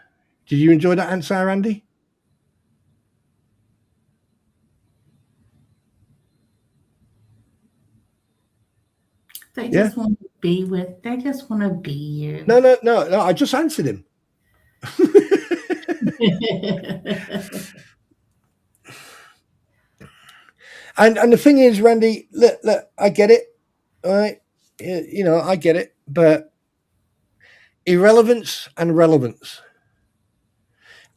S2: Did you enjoy that answer, Randy?
S3: They just want to be with. They just want to be you.
S2: No. I just answered him. And the thing is, Randy, look, I get it. All right, I get it, but irrelevance and relevance.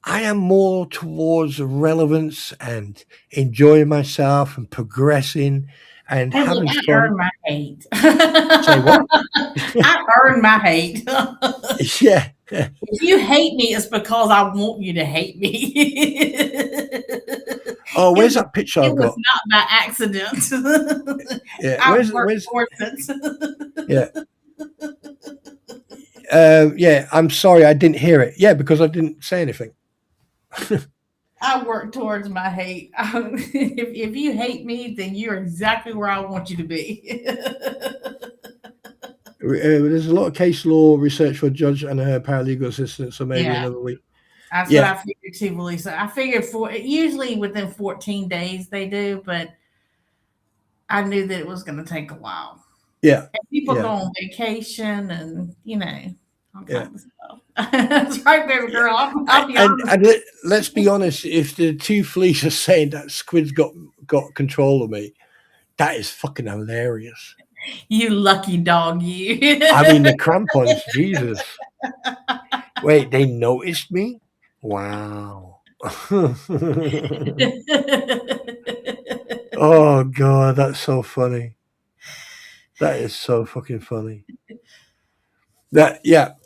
S2: I am more towards relevance and enjoying myself and progressing and having fun.
S3: I earn my hate.
S2: Say what?
S3: I earn my hate.
S2: Yeah.
S3: If you hate me, it's because I want you to hate me.
S2: Oh, where's that picture I've got?
S3: It was not by accident.
S2: Yeah, where's Yeah. Yeah, I'm sorry I didn't hear it. Yeah, because I didn't say anything.
S3: I work towards my hate. If you hate me, then you're exactly where I want you to be.
S2: There's a lot of case law research for a judge and her paralegal assistant, so maybe another week.
S3: That's what I figured too, Lisa. I figured usually within 14 days they do, but I knew that it was going to take a while.
S2: Yeah.
S3: And people go on vacation and, all kinds of stuff. That's right, baby girl. I'll be honest.
S2: And let's be honest, if the two fleas are saying that Squid's got control of me, that is fucking hilarious.
S3: You lucky dog, you.
S2: I mean, the Krampons, Jesus. Wait, they noticed me? Wow. Oh, God, that's so funny. That is so fucking funny.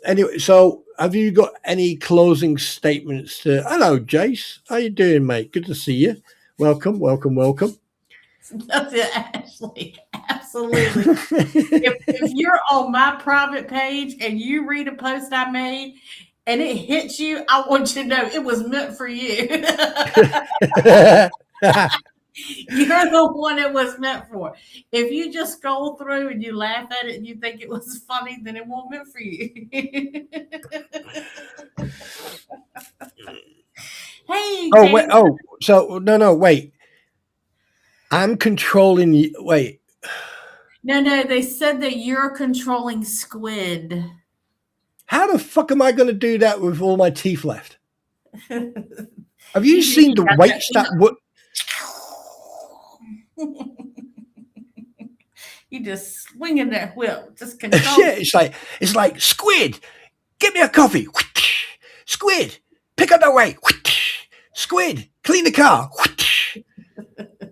S2: Anyway, so have you got any closing statements to... Hello, Jace. How you doing, mate? Good to see you. Welcome.
S3: That's it, Ashley. Absolutely. if you're on my private page and you read a post I made and it hits you, I want you to know it was meant for you. You're the one it was meant for. If you just scroll through and you laugh at it and you think it was funny, then it won't meant for you. Hey,
S2: Oh, wait.
S3: James.
S2: Oh, so no, wait. I'm controlling you. Wait.
S3: No, they said that you're controlling Squid.
S2: How the fuck am I going to do that with all my teeth left? Have you
S3: You
S2: seen the
S3: got
S2: weights that would?
S3: You just swinging that whip, just control.
S2: Yeah, it's like Squid. Get me a coffee. Squid, pick up the weight. Squid, clean the car.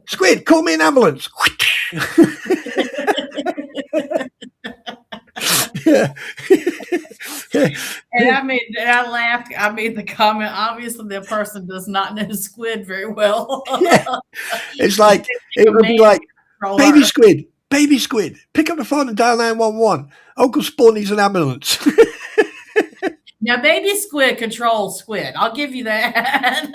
S2: Squid, call me an ambulance. Yeah.
S3: And I laughed. I made the comment. Obviously, the person does not know Squid very well.
S2: Yeah. It's like it would be like baby Squid, pick up the phone and dial 911. Uncle Spawn needs an ambulance.
S3: Now, baby Squid controls Squid. I'll give you that.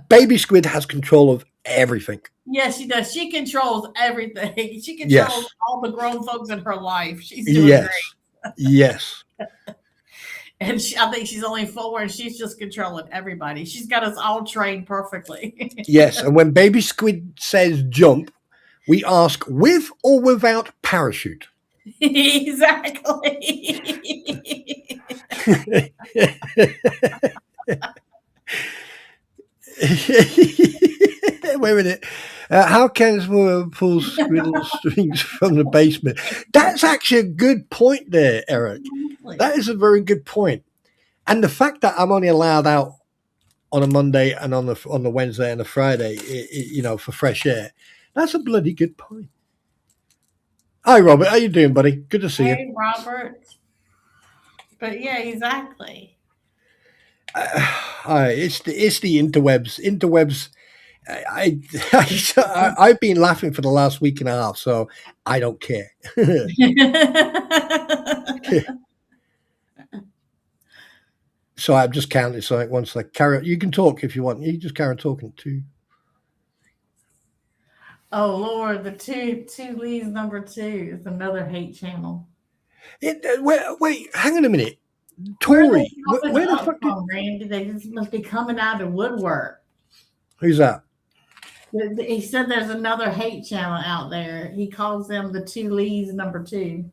S2: Baby Squid has control of everything.
S3: Yes, she does. She controls everything. She controls all the grown folks in her life. She's doing great.
S2: Yes.
S3: And I think she's only 4 and she's just controlling everybody. She's got us all trained perfectly.
S2: Yes. And when Baby Squid says jump, we ask with or without parachute.
S3: Exactly.
S2: Wait a minute. How can someone pull squirrel strings from the basement? That's actually a good point there, Eric. That is a very good point. And the fact that I'm only allowed out on a Monday and on the Wednesday and a Friday, for fresh air, that's a bloody good point. Hi, Robert. How you doing, buddy? Good to see you.
S3: Hey, Robert. But yeah, exactly.
S2: It's the interwebs. I've been laughing for the last week and a half, so I don't care. So I'm just counting. So like once like carry, you can talk if you want. You just carry on talking too.
S3: Oh Lord, the two leads number 2 is another hate channel.
S2: Wait, hang on a minute. Tori, where the fuck
S3: did Randy? They just must be coming out of woodwork.
S2: Who's that?
S3: He said there's another hate channel out there. He calls them the 2 leads number 2.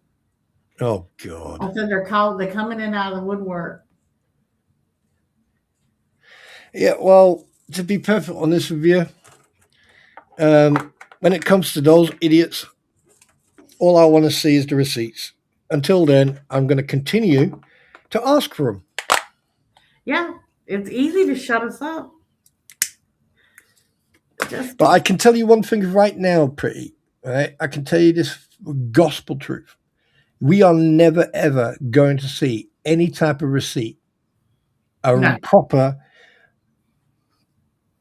S2: Oh God!
S3: I said they're coming in out of the woodwork.
S2: Yeah, well, to be perfectly honest with you, when it comes to those idiots, all I want to see is the receipts. Until then, I'm going to continue to ask for them.
S3: Yeah, it's easy to shut us up.
S2: But I can tell you one thing right now, Pretty. Right? I can tell you this gospel truth. We are never, ever going to see any type of receipt, proper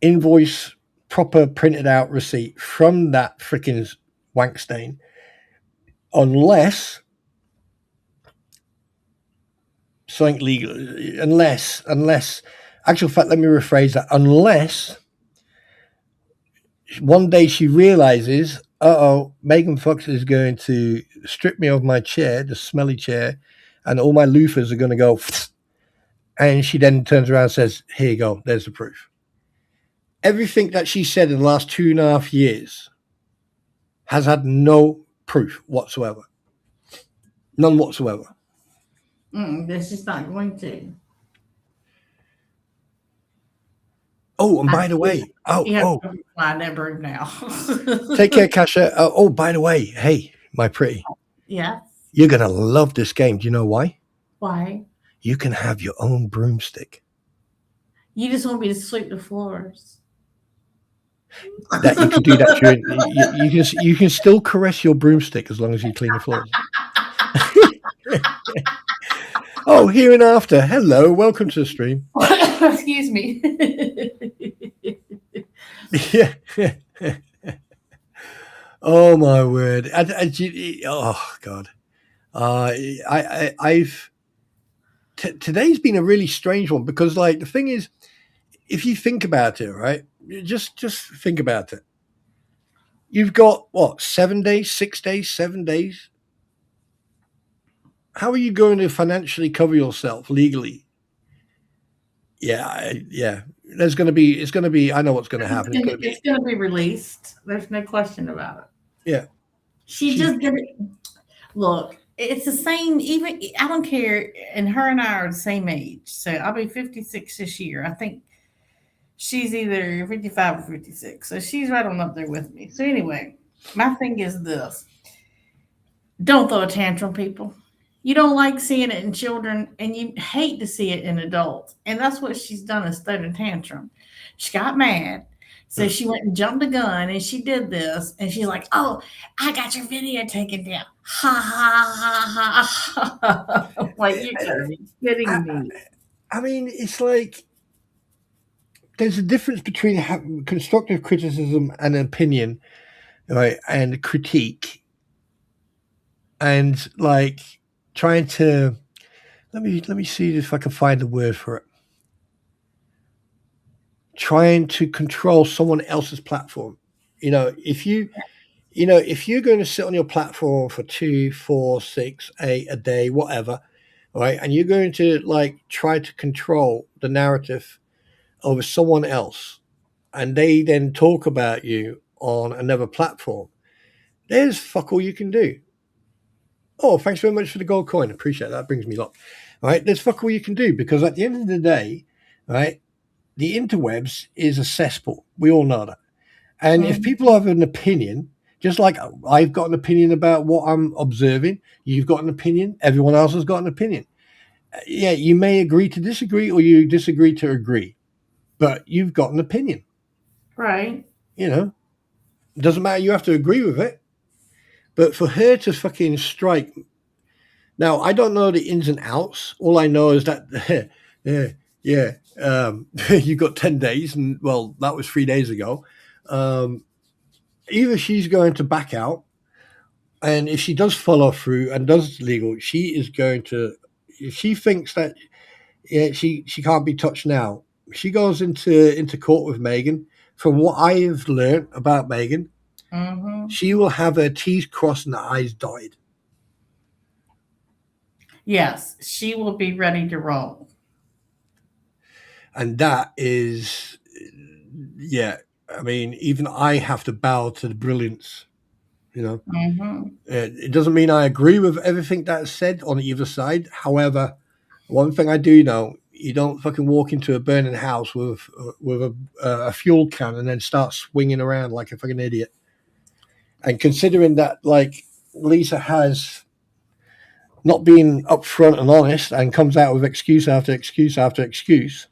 S2: invoice, proper printed out receipt from that freaking wank stain, unless something legal, unless, actual fact, let me rephrase that, unless one day she realizes, Megan Fox is going to strip me of my chair, the smelly chair, and all my loofahs are going to go, and she then turns around and says, here you go, there's the proof. Everything that she said in the last 2.5 years has had no proof whatsoever. None whatsoever.
S3: This is not going to.
S2: Oh, and by the way,
S3: find that broom now.
S2: Take care, Kasha. By the way, hey, my pretty.
S3: Yes.
S2: You're gonna love this game. Do you know why?
S3: Why?
S2: You can have your own broomstick.
S3: You just want me to sweep the floors.
S2: That you can do that. You can still caress your broomstick as long as you clean the floors. Oh, here and after. Hello, welcome to the stream.
S3: Excuse me.
S2: Yeah. Oh my word. Oh God. Today's been a really strange one because, like, the thing is, if you think about it, right? Just think about it. You've got what, 7 days, 6 days, 7 days? How are you going to financially cover yourself legally? Yeah. It's going to be. I know what's going to happen. It's going to be.
S3: It's going to be released. There's no question about it.
S2: Yeah.
S3: She just did it. Look, it's the same. Even I don't care. And her and I are the same age, so I'll be 56 this year. I think she's either 55 or 56, so she's right on up there with me. So anyway, my thing is this: don't throw a tantrum, people. You don't like seeing it in children, and you hate to see it in adults. And that's what she's done, is thrown a tantrum. She got mad. So she went and jumped a gun and she did this. And she's like, oh, I got your video taken down. Ha ha ha ha ha. Like, you're kidding me.
S2: I mean, it's like there's a difference between constructive criticism and opinion, right, and critique, and like trying to let me see if I can find the word for it. Trying to control someone else's platform. If you're going to sit on your platform for 2, 4, 6, 8 a day, whatever, right, and you're going to like try to control the narrative over someone else, and they then talk about you on another platform, there's fuck all you can do. Oh, thanks very much for the gold coin. Appreciate that. Brings me luck. All right, there's fuck all you can do, because at the end of the day, right, the interwebs is a cesspool. We all know that. And if people have an opinion, just like I've got an opinion about what I'm observing, you've got an opinion, everyone else has got an opinion. Yeah, you may agree to disagree, or you disagree to agree, but you've got an opinion.
S3: Right.
S2: It doesn't matter. You have to agree with it. But for her to fucking strike. Now, I don't know the ins and outs. All I know is that, you got 10 days, and well, that was 3 days ago. Either she's going to back out, and if she does follow through and does legal, she is going to, if she thinks that she can't be touched now, she goes into court with Megan. From what I have learned about Megan, she will have her T's crossed and her I's dotted.
S3: Yes, she will be ready to roll.
S2: And that is, yeah, I mean, even I have to bow to the brilliance, It doesn't mean I agree with everything that's said on either side. However, one thing I do know, you don't fucking walk into a burning house with a fuel can and then start swinging around like a fucking idiot. And considering that, like, Lisa has not been upfront and honest and comes out with excuse after excuse after excuse,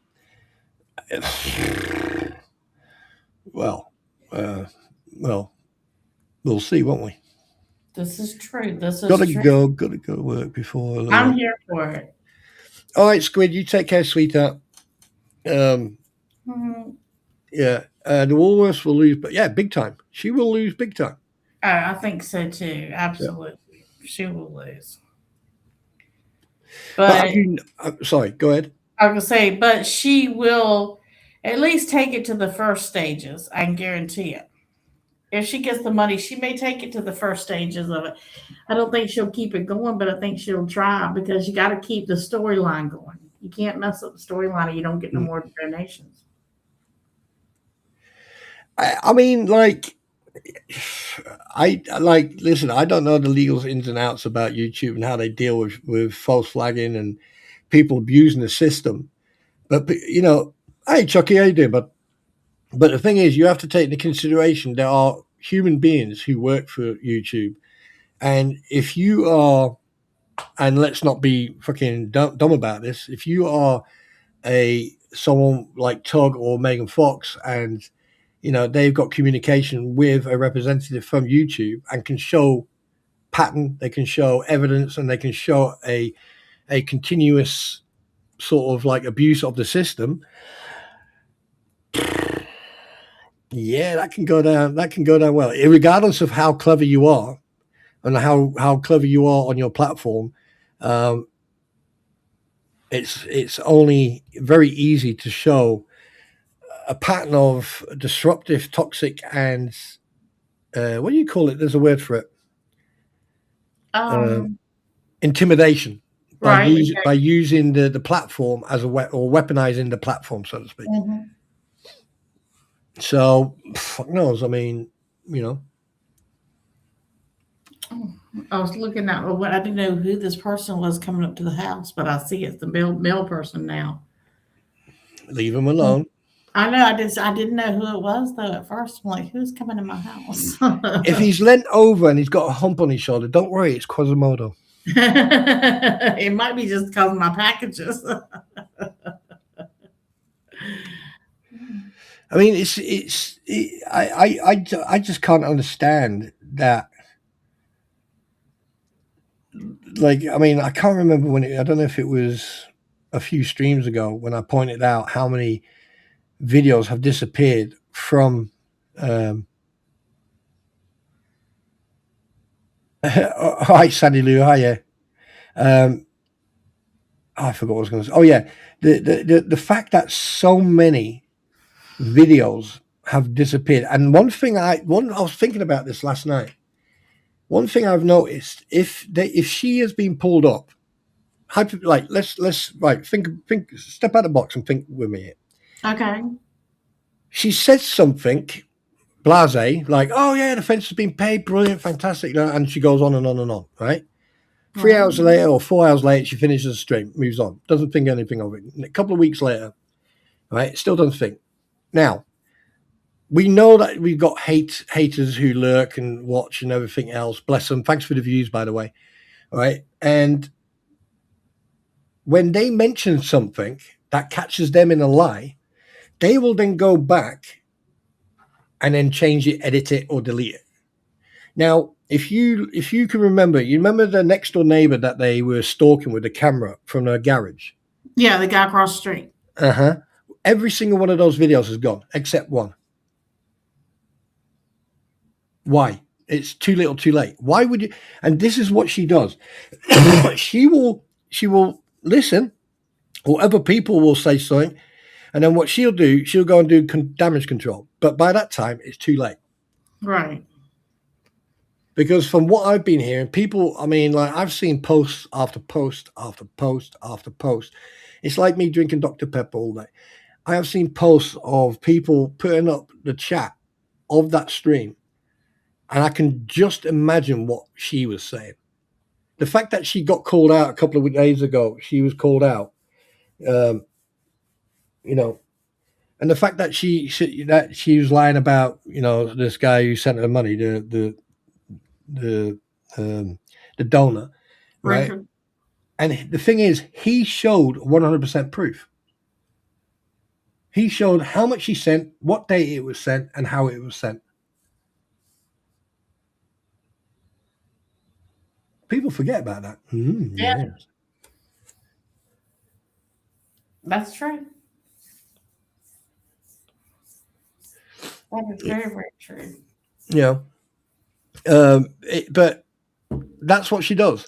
S2: well, we'll see, won't we?
S3: This is true.
S2: Gotta go work before.
S3: I'm here for it.
S2: All right, Squid, you take care, sweetheart. Yeah, the Woolworths will lose, but yeah, big time. She will lose big time.
S3: I think so too. Absolutely, she will lose. But
S2: sorry, go ahead.
S3: I was gonna say, but she will at least take it to the first stages. I can guarantee it. If she gets the money, she may take it to the first stages of it. I don't think she'll keep it going, but I think she'll try, because you got to keep the storyline going. You can't mess up the storyline, or you don't get no more donations.
S2: I mean, like, listen, I don't know the legal ins and outs about YouTube and how they deal with false flagging and people abusing the system. But, hey, Chucky, how you doing? But the thing is, you have to take into consideration there are human beings who work for YouTube. And if you are, and let's not be fucking dumb about this, if you are someone like Tug or Megan Fox, and they've got communication with a representative from YouTube and can show pattern, they can show evidence, and they can show a continuous sort of like abuse of the system. Yeah, that can go down. That can go down well, regardless of how clever you are and how clever you are on your platform. It's only very easy to show a pattern of disruptive, toxic, and what do you call it? There's a word for it.
S3: Um,
S2: Intimidation
S3: right.
S2: by using the platform as or weaponizing the platform, so to speak.
S3: Mhm.
S2: So, fuck knows. I mean, you know,
S3: I was looking at. Well, I didn't know who this person was coming up to the house, but I see it's the male person now.
S2: leave them alone.
S3: I know. I didn't know who it was though. At first, I'm like, who's coming to my house?
S2: If he's leant over and he's got a hump on his shoulder, don't worry, it's Quasimodo.
S3: It might be just because of my packages.
S2: I mean, I just can't understand that. Like, I mean, I can't remember I don't know if it was a few streams ago when I pointed out how many videos have disappeared from. Hi, Sandy Lou. Hi, yeah. I forgot what I was going to say. Oh, yeah. The fact that so many videos have disappeared. And I was thinking about this last night. One thing I've noticed, if she has been pulled up, like let's think, step out of the box and think with me.
S3: Okay.
S2: She says something blasé, like, "Oh yeah, the fence has been paid, brilliant, fantastic," and she goes on and on and on. Right. 3 hours later or 4 hours later, she finishes the stream, moves on, doesn't think anything of it. And a couple of weeks later, right, still doesn't think. Now, we know that we've got haters who lurk and watch and everything else. Bless them. Thanks for the views, by the way. All right. And when they mention something that catches them in a lie, they will then go back and then change it, edit it, or delete it. Now, if you can remember, you remember the next door neighbor that they were stalking with a camera from a garage?
S3: Yeah, the guy across the street.
S2: Uh-huh. Every single one of those videos is gone, except one. Why? It's too little, too late. Why would you? And this is what she does. she will listen, or other people will say something, and then what she'll do, she'll go and do damage control. But by that time, it's too late.
S3: Right.
S2: Because from what I've been hearing, people, I mean, like I've seen posts after post after post after post. It's like me drinking Dr. Pepper all day. I have seen posts of people putting up the chat of that stream, and I can just imagine what she was saying. The fact that she got called out a couple of days ago, she was called out, you know, and the fact that she was lying about, you know, this guy who sent her money, the donor, right? And the thing is, he showed 100% proof. He showed how much he sent, what date it was sent, and how it was sent. People forget about that.
S3: Yeah. That's true. That is very, very true.
S2: Yeah. But that's what she does.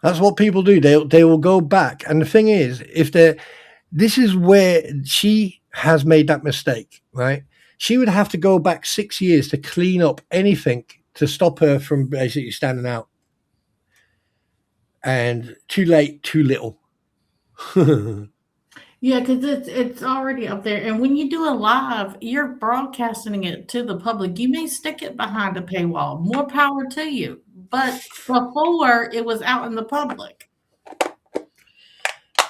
S2: That's what people do. They will go back. And the thing is, this is where she has made that mistake, right? She would have to go back 6 years to clean up anything to stop her from basically standing out. And too late, too little.
S3: Yeah, because it's already up there. And when you do a live, you're broadcasting it to the public. You may stick it behind a paywall. More power to you. But before it was out in the public.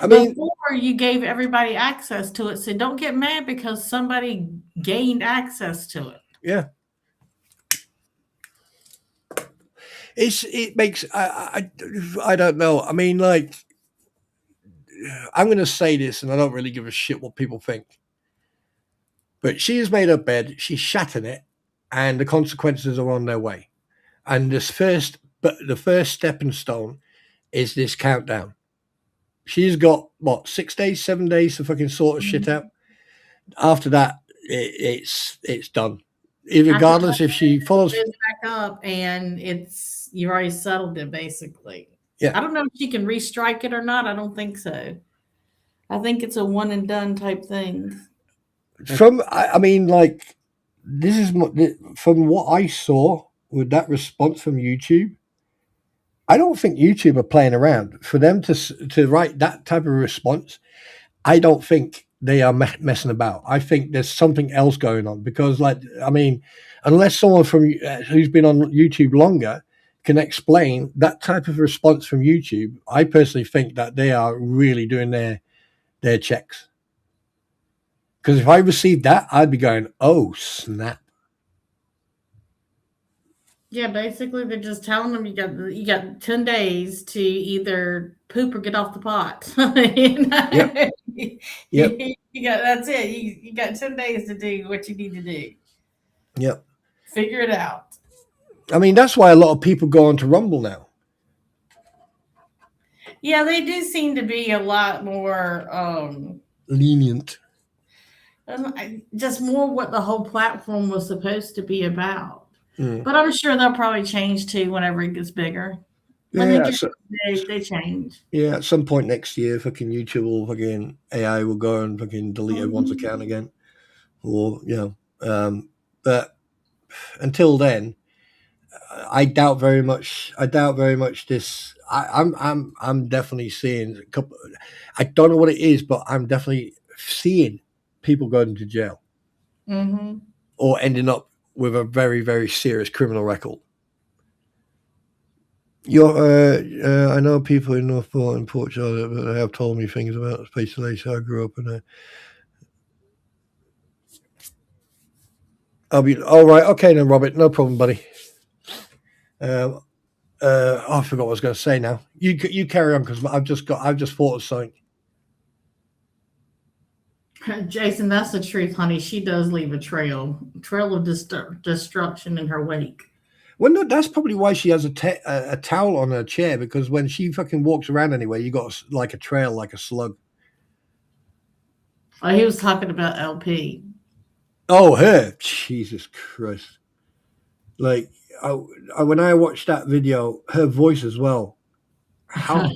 S3: I mean, before you gave everybody access to it. So don't get mad because somebody gained access to it.
S2: Yeah. It makes I don't know. I mean, like, I'm going to say this, and I don't really give a shit what people think. But she has made her bed, she's shat in it, and the consequences are on their way. And the first stepping stone is this countdown. She's got what, 6 days, 7 days to fucking sort of shit out. After that, it's done. Regardless if she follows
S3: back up, and you already settled it basically.
S2: Yeah.
S3: I don't know if she can restrike it or not. I don't think so. I think it's a one and done type thing.
S2: I mean, like, this is from what I saw with that response from YouTube. I don't think YouTube are playing around for them to write that type of response. I don't think they are messing about. I think there's something else going on because, like, I mean, unless someone from who's been on YouTube longer can explain that type of response from YouTube, I personally think that they are really doing their checks. Because if I received that, I'd be going, "Oh snap!"
S3: Yeah, basically they're just telling them you got 10 days to either poop or get off the pot. You
S2: Yep,
S3: know?
S2: yep,
S3: You got that's it. You got 10 days to do what you need to do.
S2: yep.
S3: Figure it out.
S2: I mean, that's why a lot of people go on to Rumble now.
S3: Yeah, they do seem to be a lot more
S2: Lenient.
S3: just more what the whole platform was supposed to be about.
S2: Mm.
S3: But I'm sure they'll probably change too whenever it gets bigger. When
S2: Yeah,
S3: they get they change.
S2: yeah. At some point next year, fucking YouTube will fucking AI will go and fucking delete everyone's account again, or but until then, I doubt very much. I doubt very much this. I'm definitely seeing a couple. I don't know what it is, but I'm definitely seeing people going to jail or ending up with a very, very serious criminal record. I know people in Northport and Portugal, but they have told me things about the place I grew up in. I'll be all right. Okay, then, Robert. No problem, buddy. I forgot what I was going to say now. You carry on because I've just thought of something.
S3: Jason, that's the truth, honey. She does leave a trail of destruction in her wake.
S2: Well, no, that's probably why she has a towel on her chair, because when she fucking walks around anywhere, you got like a trail, like a slug.
S3: Oh, he was talking about LP.
S2: Oh, her. Jesus Christ. Like, when I watched that video, her voice as well. How?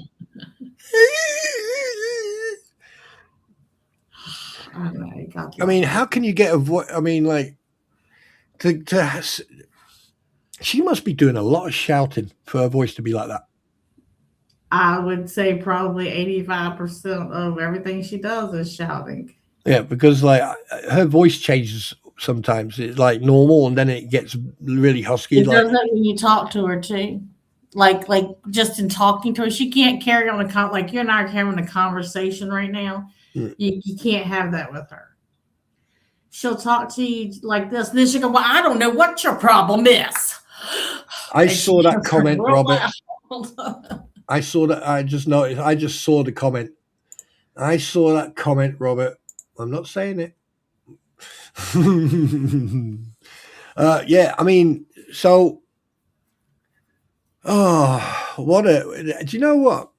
S2: I mean, how can you get a voice? I mean, like, she must be doing a lot of shouting for her voice to be like that.
S3: I would say probably 85% of everything she does is shouting.
S2: Yeah, because like her voice changes sometimes. It's like normal, and then it gets really husky.
S3: It does that when you talk to her too. Like just in talking to her, she can't carry on like you and I are having a conversation right now. You can't have that with her. She'll talk to you like this, and then she'll go, "Well, I don't know what your problem is."
S2: I saw that comment, Robert. I saw that. I just noticed. I just saw the comment. I saw that comment, Robert. I'm not saying it. Yeah, I mean, so. Oh, do you know what?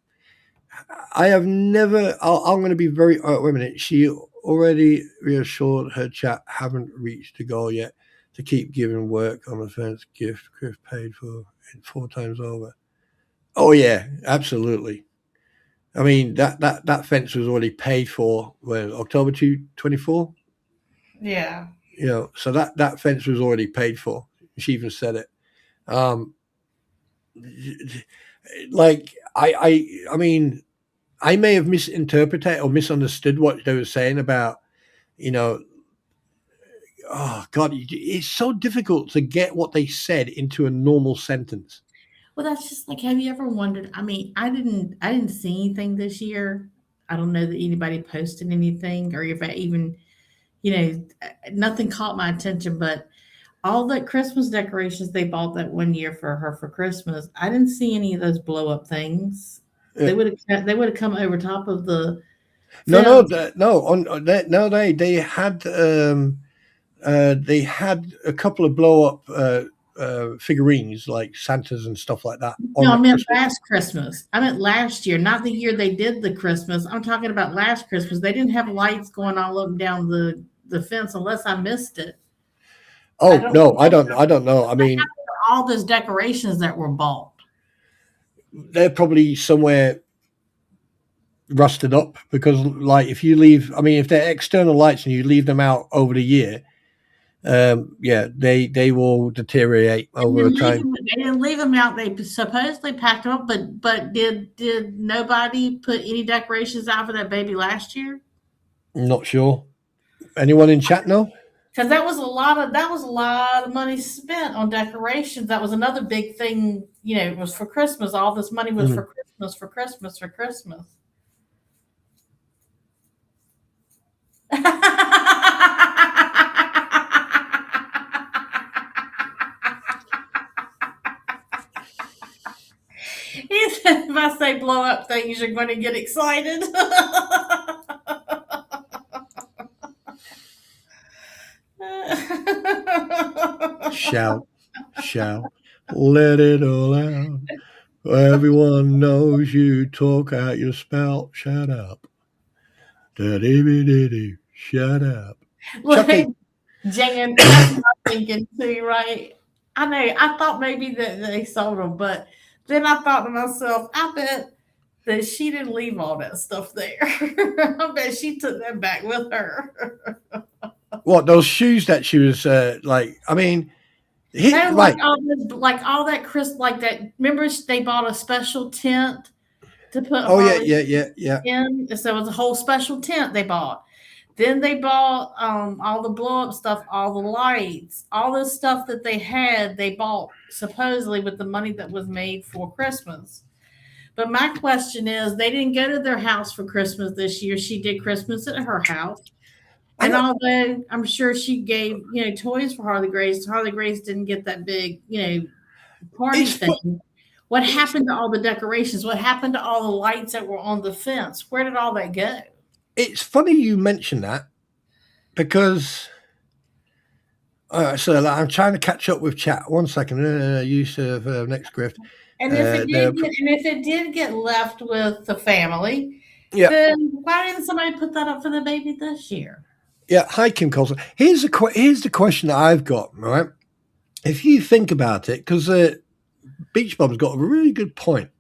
S2: I have never. I'm going to be very. Wait a minute. She already reassured her chat haven't reached the goal yet to keep giving work on the fence gift Griff paid for it 4 times over. Oh yeah, absolutely. I mean that fence was already paid for when October 2024.
S3: Yeah.
S2: You know, so that fence was already paid for. She even said it. Like I mean, I may have misinterpreted or misunderstood what they were saying about, you know, oh God, it's so difficult to get what they said into a normal sentence.
S3: Well, that's just like, have you ever wondered? I mean, I didn't see anything this year. I don't know that anybody posted anything, or if I even, nothing caught my attention. But all the Christmas decorations they bought that one year for her for Christmas, I didn't see any of those blow up things. Yeah. They would have come over top of the.
S2: No. They had a couple of blow up figurines like Santas and stuff like that.
S3: No, I meant last Christmas. I meant last year, not the year they did the Christmas. I'm talking about last Christmas. They didn't have lights going all up and down the fence unless I missed it.
S2: Oh, no, I don't know. I mean,
S3: all those decorations that were bought.
S2: They're probably somewhere rusted up because, like, if you leave, I mean, if they're external lights and you leave them out over the year, they will deteriorate over time.
S3: They didn't leave them out. They supposedly packed them up, but did nobody put any decorations out for that baby last year?
S2: I'm not sure. Anyone in chat know?
S3: Because that was a lot of money spent on decorations. That was another big thing. It was for Christmas. All this money was for Christmas, for Christmas, for Christmas. If I say blow up things, you're going to get excited.
S2: Shout, let it all out. Everyone knows you talk out your spout. Shut up. Shut up.
S3: Like, Jan, that's what I'm thinking too, right? I know. I thought maybe that they sold them, but then I thought to myself, I bet that she didn't leave all that stuff there. I bet she took that back with her.
S2: What, those shoes that she was like? I mean,
S3: No,
S2: right.
S3: like all that Chris, like that. Remember, they bought a special tent to put.
S2: Oh
S3: Harley
S2: yeah.
S3: in. So it was a whole special tent they bought. Then they bought all the blow up stuff, all the lights, all the stuff that they had. They bought supposedly with the money that was made for Christmas. But my question is, they didn't go to their house for Christmas this year. She did Christmas at her house. And although I'm sure she gave, toys for Harley Grace didn't get that big, party thing. What happened to all the decorations? What happened to all the lights that were on the fence? Where did all that go?
S2: It's funny you mention that because so I'm trying to catch up with chat. 1 second. Use of next grift.
S3: And if it did get left with the family,
S2: yeah,
S3: then why didn't somebody put that up for the baby this year?
S2: Yeah, hi Kim Colson. Here's the question that I've got. Right, if you think about it, because Beach Bum's got a really good point.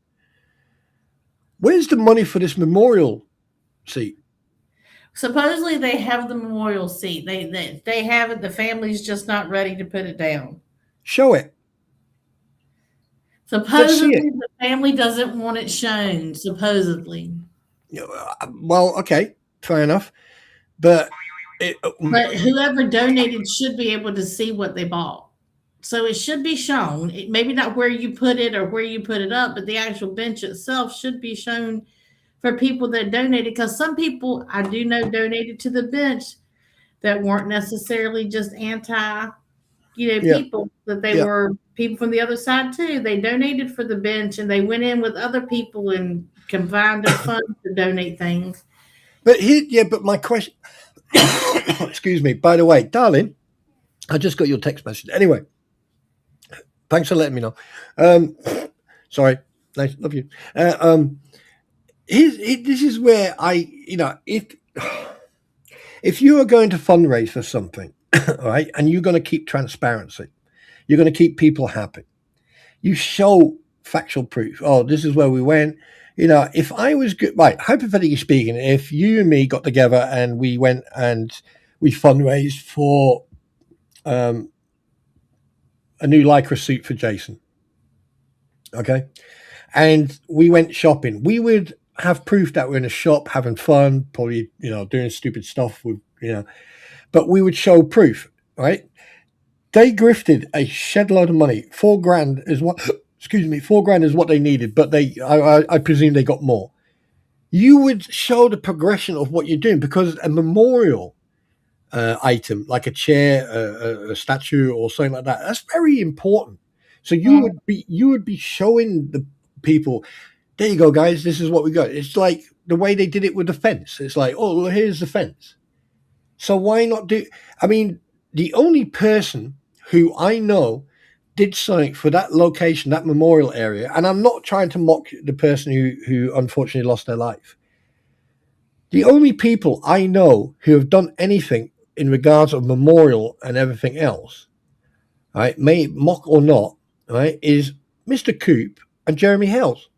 S2: Where's the money for this memorial seat?
S3: Supposedly they have the memorial seat. They have it. The family's just not ready to put it down.
S2: Show it.
S3: Supposedly the family doesn't want it shown. Supposedly.
S2: Well, okay, fair enough. But
S3: whoever donated should be able to see what they bought. So it should be shown. Maybe not where you put it or where you put it up, but the actual bench itself should be shown for people that donated. Because some people I do know donated to the bench that weren't necessarily just anti, people, that they were people from the other side too. They donated for the bench and they went in with other people and combined their funds to donate things.
S2: But but my question, excuse me, by the way, darling, I just got your text message. Anyway, thanks for letting me know. Sorry, nice, love you. This is where if you are going to fundraise for something, all right, and you're going to keep transparency, you're going to keep people happy, you show factual proof. Oh, this is where we went. If I was good, right, hypothetically speaking, if you and me got together and we went and we fundraised for a new Lycra suit for Jason, okay, and we went shopping, we would have proof that we're in a shop having fun, probably, doing stupid stuff with, but we would show proof, right? They grifted a shed load of money. $4,000 is what, $4,000 is what they needed, but I presume they got more. You would show the progression of what you're doing, because a memorial item like a chair, a statue, or something like that, that's very important. So you would be showing the people, there you go, guys, this is what we got. It's like the way they did it with the fence. It's like, oh, here's the fence. So why not do? I mean, the only person who I know did something for that location, that memorial area, and I'm not trying to mock the person who unfortunately lost their life. The only people I know who have done anything in regards of memorial and everything else, right, may mock or not, right, is Mr. Coop and Jeremy Hells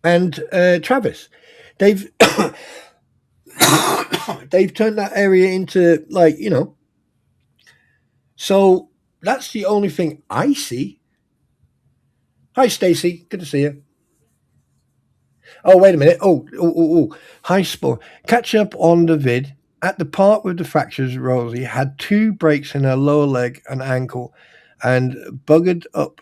S2: and Travis. they've they've turned that area into, like, so that's the only thing I see. Hi, Stacey. Good to see you. Oh, wait a minute. Hi, Spore. Catch up on the vid. At the part with the fractures, Rosie had 2 breaks in her lower leg and ankle and buggered up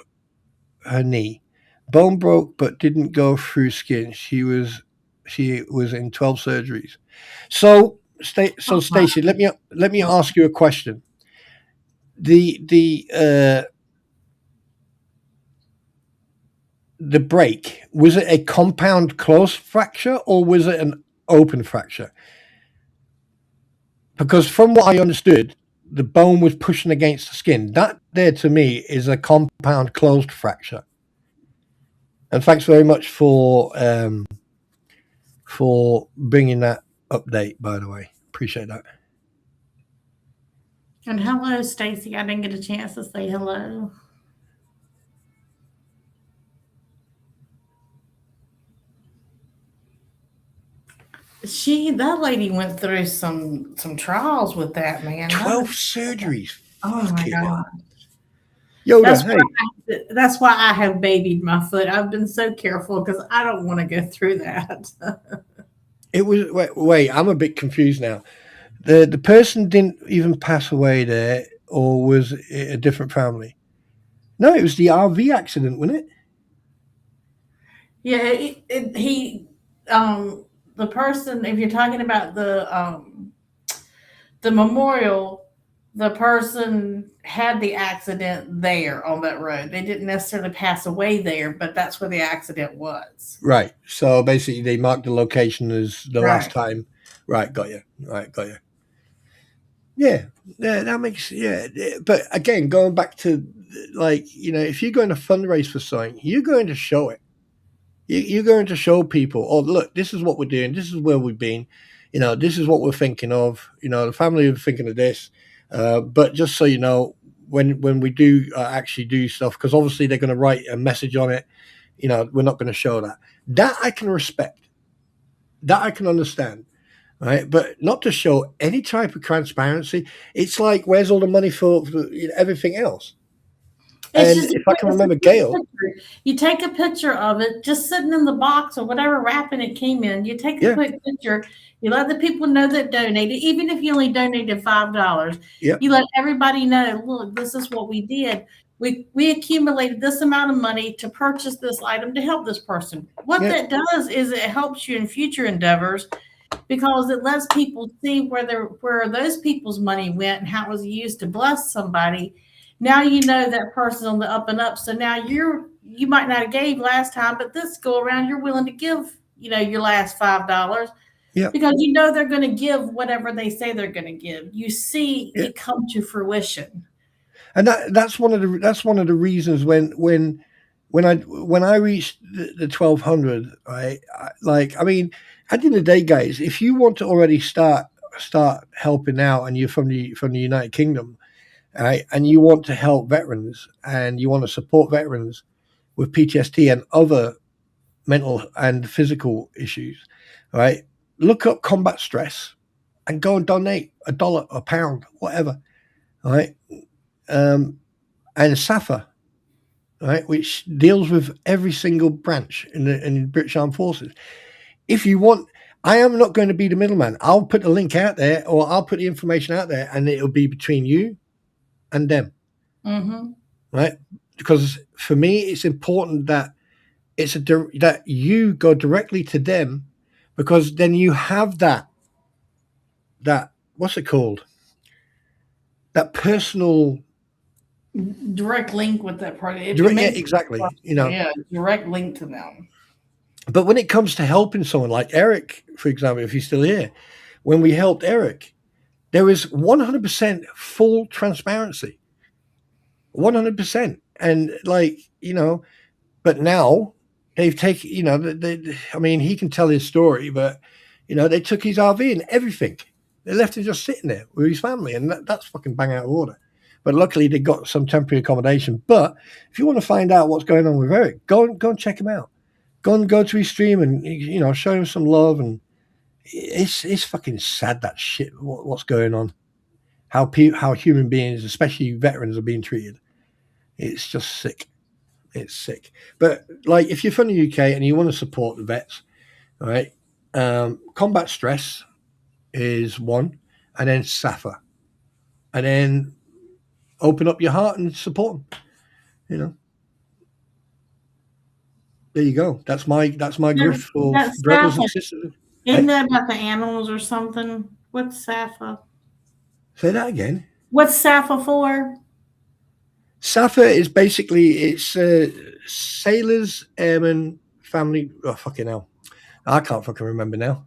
S2: her knee. Bone broke but didn't go through skin. She was in 12 surgeries. So, Stacey, let me ask you a question. The break, was it a compound closed fracture or was it an open fracture? Because from what I understood, the bone was pushing against the skin. That there to me is a compound closed fracture. And thanks very much for bringing that update, by the way. Appreciate that.
S3: And hello, Stacy. I didn't get a chance to say hello. That lady went through some trials with that, man.
S2: 12 surgeries.
S3: Oh my God.
S2: Yoda,
S3: that's why I have babied my foot. I've been so careful because I don't want to go through that.
S2: It was wait, I'm a bit confused now. The person didn't even pass away there, or was it a different family? No, it was the RV accident, wasn't it?
S3: Yeah, the person, if you're talking about the memorial, the person had the accident there on that road. They didn't necessarily pass away there, but that's where the accident was.
S2: Right. So basically, they marked the location as the last time. Right. Got you. Yeah. That makes, But again, going back to, like, if you're going to fundraise for something, you're going to show it. You're going to show people, oh, look, this is what we're doing. This is where we've been. This is what we're thinking of. The family are thinking of this. But just so you know, when we do actually do stuff, because obviously they're going to write a message on it, we're not going to show that. That I can respect. That I can understand. Right, but not to show any type of transparency. It's like, where's all the money for everything else? And if I can remember, Gail,
S3: you take a picture of it just sitting in the box or whatever wrapping it came in. You take a quick picture. You let the people know that donated, even if you only donated $5. You let everybody know, look, this is what we did. We accumulated this amount of money to purchase this item to help this person. What that does is it helps you in future endeavors, because it lets people see where those people's money went and how it was used to bless somebody. Now you know that person's on the up and up. So now you might not have gave last time, but this go around you're willing to give, your last $5. Because they're going to give whatever they say they're going to give. You see it come to fruition.
S2: And that's one of the reasons when I reached the 1,200, right? I mean, at the end of the day, guys, if you want to already start helping out, and you're from the United Kingdom, right, and you want to help veterans and you want to support veterans with PTSD and other mental and physical issues, right, look up combat stress and go and donate $1, a pound, whatever, right, and SAFA, right, which deals with every single branch in the British Armed Forces. If you want, I am not going to be the middleman. I'll put the link out there, or I'll put the information out there, and it'll be between you and them.
S3: Mm-hmm.
S2: Right? Because for me, it's important that that you go directly to them, because then you have that what's it called? That personal
S3: direct link with that party.
S2: Exactly.
S3: Direct link to them.
S2: But when it comes to helping someone like Eric, for example, if he's still here, when we helped Eric, there was 100% full transparency. 100%. And but now they've taken, I mean, he can tell his story, but, they took his RV and everything. They left him just sitting there with his family, and that's fucking bang out of order. But luckily they got some temporary accommodation. But if you want to find out what's going on with Eric, go and check him out. go to his stream and show him some love. And it's fucking sad, that shit. What's going on? How human beings, especially veterans, are being treated. It's just sick. It's sick. But like, if you're from the UK and you want to support the vets, right? Combat Stress is one, and then SAFA, and then open up your heart and support them. There you go. That's my grift for brothers and sisters.
S3: Isn't that about the animals or something? What's SAFA?
S2: Say that again.
S3: What's SAFA for?
S2: SAFA is basically sailors, airmen, family. Oh, fucking hell. I can't fucking remember now.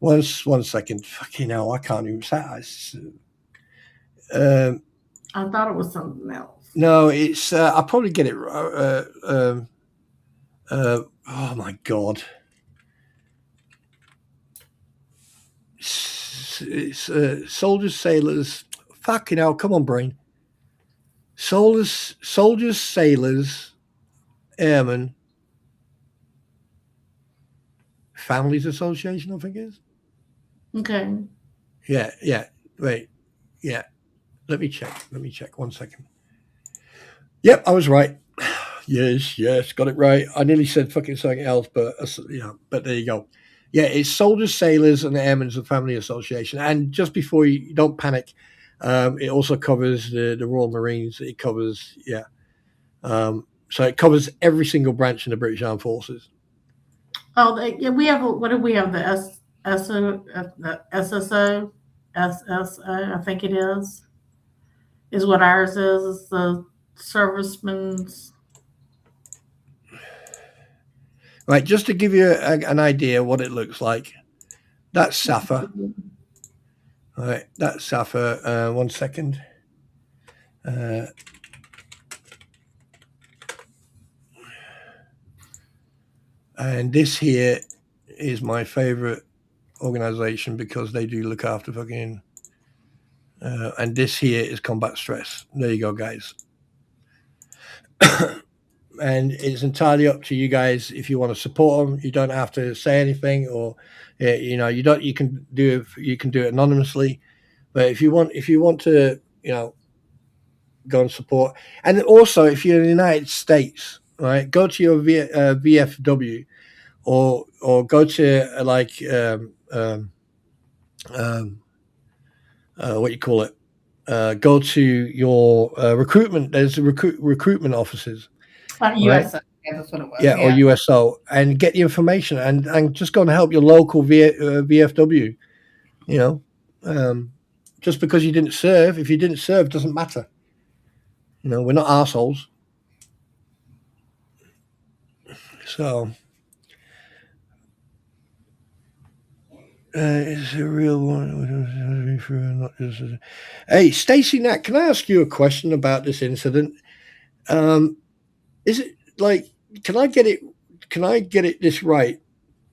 S2: One second. Fucking hell, I can't even say it.
S3: I thought it was something else.
S2: No, it's I'll probably get it. Oh my god. It's soldiers, sailors. Fucking hell, come on, brain. Soldiers, sailors, airmen, families association, I think it is.
S3: Okay.
S2: Yeah. Wait. Yeah. Let me check. 1 second. Yep, I was right. Yes, got it right. I nearly said fucking something else, but but there you go. Yeah, it's Soldiers, Sailors, and Airmen's Family Association. And just before you don't panic, it also covers the Royal Marines. It covers, so it covers every single branch in the British Armed Forces.
S3: Oh, yeah, we have. What do we have? The SSO, I think it is what ours is. It's the servicemen's.
S2: Right, just to give you an idea what it looks like, that's SAFA. All right, that's SAFA. 1 second. And this here is my favorite organization because they do look after fucking. And this here is Combat Stress. There you go, guys. And it's entirely up to you guys if you want to support them. You don't have to say anything, or you don't. You can do it anonymously, but if you want to, go and support. And also, if you're in the United States, right, go to your VFW, or go to what you call it. Go to your recruitment. There's recruitment offices.
S3: USO, right? Yeah, that's what it was.
S2: Yeah, or USO, and get the information and just go and help your local VFW. Just because you didn't serve, if you didn't serve, doesn't matter. We're not assholes. So, it's a real one. Not just. Hey, Stacey Nat, can I ask you a question about this incident? Is it like? Can I get it this right?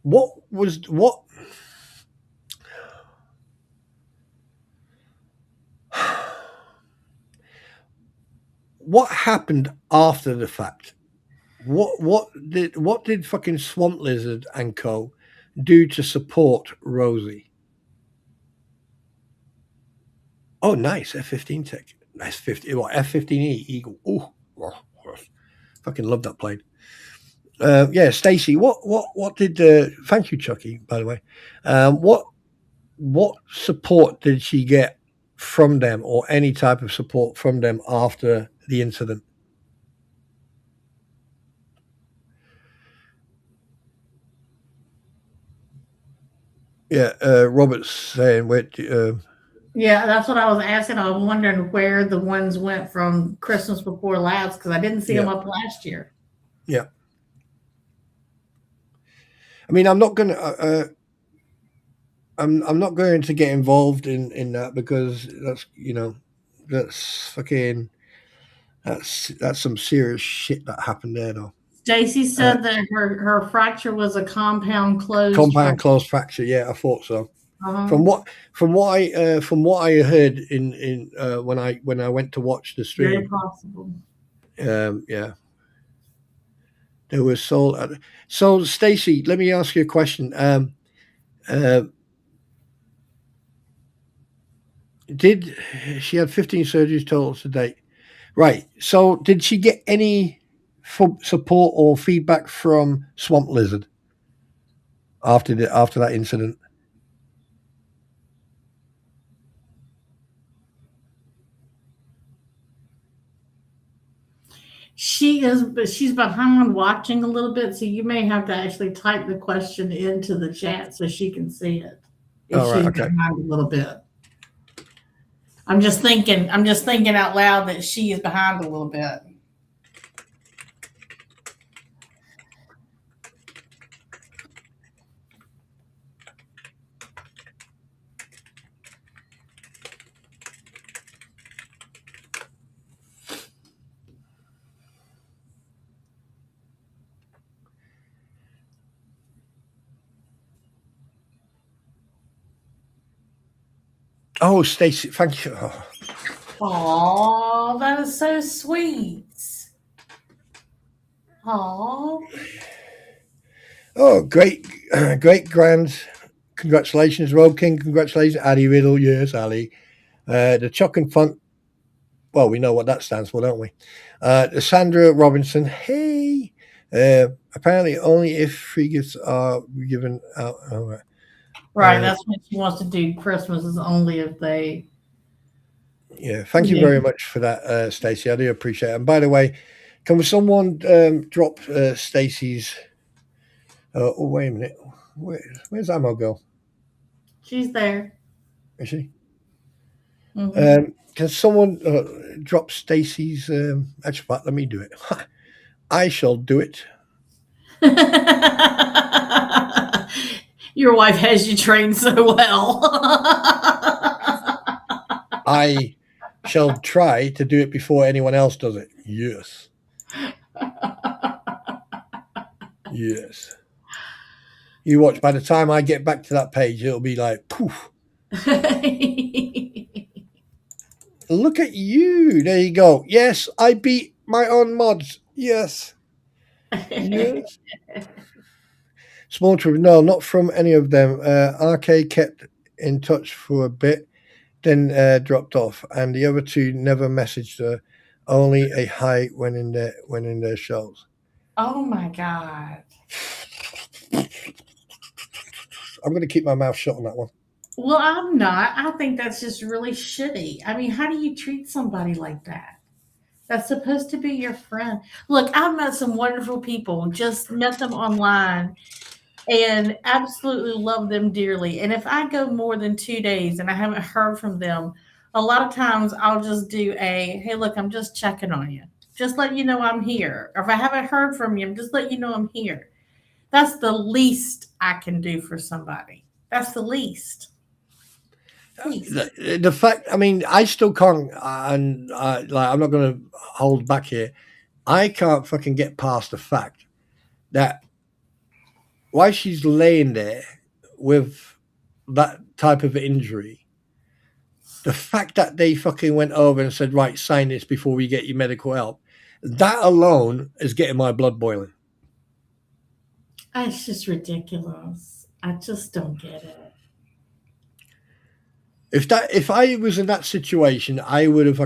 S2: What? What happened after the fact? What did fucking Swamp Lizard and co do to support Rosie? Oh, nice F-15 tech. Nice F-15E Eagle. Oh, fucking love that plane. Yeah, Stacey, what did? Thank you, Chucky. By the way, what support did she get from them, or any type of support from them after the incident? Yeah, Robert's saying where.
S3: Yeah, that's what I was asking. I was wondering where the ones went from Christmas Before Last, because I didn't see them up last year.
S2: Yeah. I mean, I'm not going to. I'm not going to get involved in that, because that's fucking. That's some serious shit that happened there, though.
S3: Stacy said that her fracture was a compound closed
S2: fracture. Yeah, I thought so. Uh-huh. From what I heard in when I went to watch the stream.
S3: Very possible.
S2: Yeah. There was sold. So, Stacey, let me ask you a question. Uh, did she had 15 surgeries total to date? Right. So, did she get any support or feedback from Swamp Lizard after that incident?
S3: She is, but she's behind watching a little bit, so you may have to actually type the question into the chat so she can see it. If
S2: Oh, right.
S3: she's
S2: Okay.
S3: behind a little bit. I'm just thinking out loud that she is behind a little bit.
S2: Oh, Stacey, thank you.
S3: Oh, that is so sweet. Oh,
S2: Oh, great, great, grand. Congratulations, Road King. Congratulations, Ali Riddle. Yes, Ali. The Chuck and Fun. Well, we know what that stands for, don't we? The Sandra Robinson. Hey. Apparently, only if free gifts are given out. Oh, right.
S3: right. That's what she wants to do. Christmas is only if they.
S2: Yeah. Thank you very much for that, Stacey. I do appreciate it. And by the way, can someone drop Stacey's? Oh, wait a minute. Where's Ammo go?
S3: She's there.
S2: Is she?
S3: Mm-hmm.
S2: Can someone drop Stacey's? Actually, let me do it. I shall do it.
S3: Your wife has you trained so well.
S2: I shall try to do it before anyone else does it. Yes. Yes. You watch. By the time I get back to that page, it'll be like poof. Look at you. There you go. Yes, I beat my own mods. Yes. Yes. Small trip. No, not from any of them. RK kept in touch for a bit, then dropped off, and the other two never messaged her. Only a hi when in their shows.
S3: Oh my god.
S2: I'm going to keep my mouth shut on that one.
S3: Well, I'm not. I think that's just really shitty. I mean, how do you treat somebody like that? That's supposed to be your friend. Look, I've met some wonderful people, just met them online and absolutely love them dearly. And if I go more than 2 days and I haven't heard from them, a lot of times I'll just do hey, look, I'm just checking on you. Just let you know I'm here. Or if I haven't heard from you, just let you know I'm here. That's the least I can do for somebody. That's the least.
S2: The fact, I mean, I still can't, and like, I'm not going to hold back here. I can't fucking get past the fact that while she's laying there with that type of injury, the fact that they fucking went over and said, right, sign this before we get you medical help, that alone is getting my blood boiling.
S3: It's just ridiculous. I just don't get it.
S2: If I was in that situation, I would have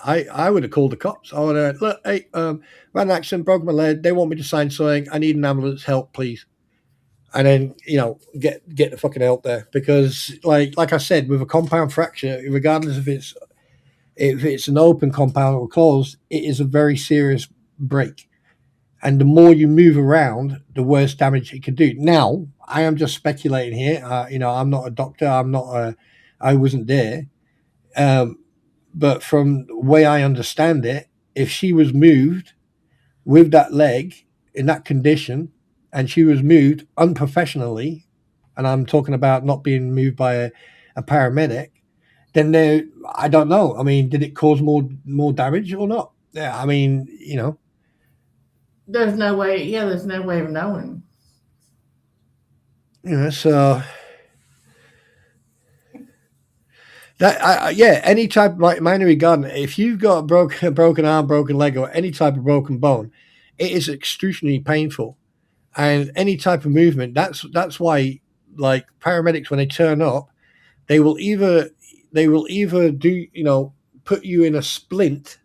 S2: I would have called the cops. I would have, look, hey, ran an accident, broke my leg. They want me to sign something. I need an ambulance help, please. And then, get the fucking help there, because like I said, with a compound fracture, regardless if it's an open compound or closed, it is a very serious break. And the more you move around, the worse damage it can do. Now, I am just speculating here. I'm not a doctor. I wasn't there. But from the way I understand it, if she was moved with that leg in that condition, and she was moved unprofessionally, and I'm talking about not being moved by a paramedic, then I don't know. I mean, did it cause more damage or not? Yeah, I mean,
S3: There's no way. Yeah, there's no way of knowing.
S2: So that any type of minor regarding, if you've got a broken arm, broken leg, or any type of broken bone, it is extremely painful. And any type of movement, that's why, like, paramedics, when they turn up, they will either do, put you in a splint,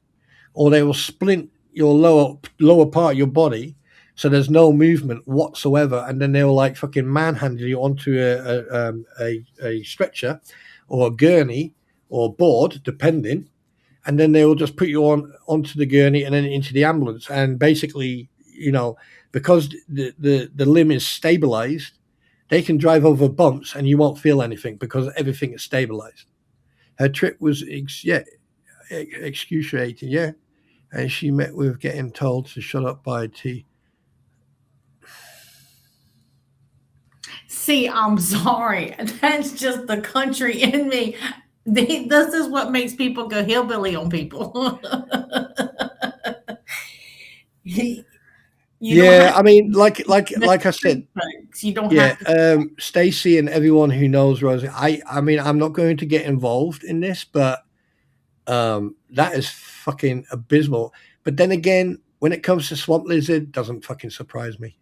S2: or they will splint your lower part of your body, so there's no movement whatsoever, and then they'll like fucking manhandle you onto a stretcher or a gurney or board, depending, and then they will just put you onto the gurney and then into the ambulance, and basically, because the limb is stabilized, they can drive over bumps and you won't feel anything because everything is stabilized. Her trip was excruciating, yeah, and she met with getting told to shut up by T.
S3: See, I'm sorry. That's just the country in me. This is what makes people go hillbilly on people. You don't
S2: Yeah,
S3: have
S2: I mean, like
S3: to
S2: I said,
S3: folks. You don't
S2: yeah.
S3: have to.
S2: Stacy and everyone who knows Rosie, I mean, I'm not going to get involved in this, but that is fucking abysmal. But then again, when it comes to swamp lizard, doesn't fucking surprise me.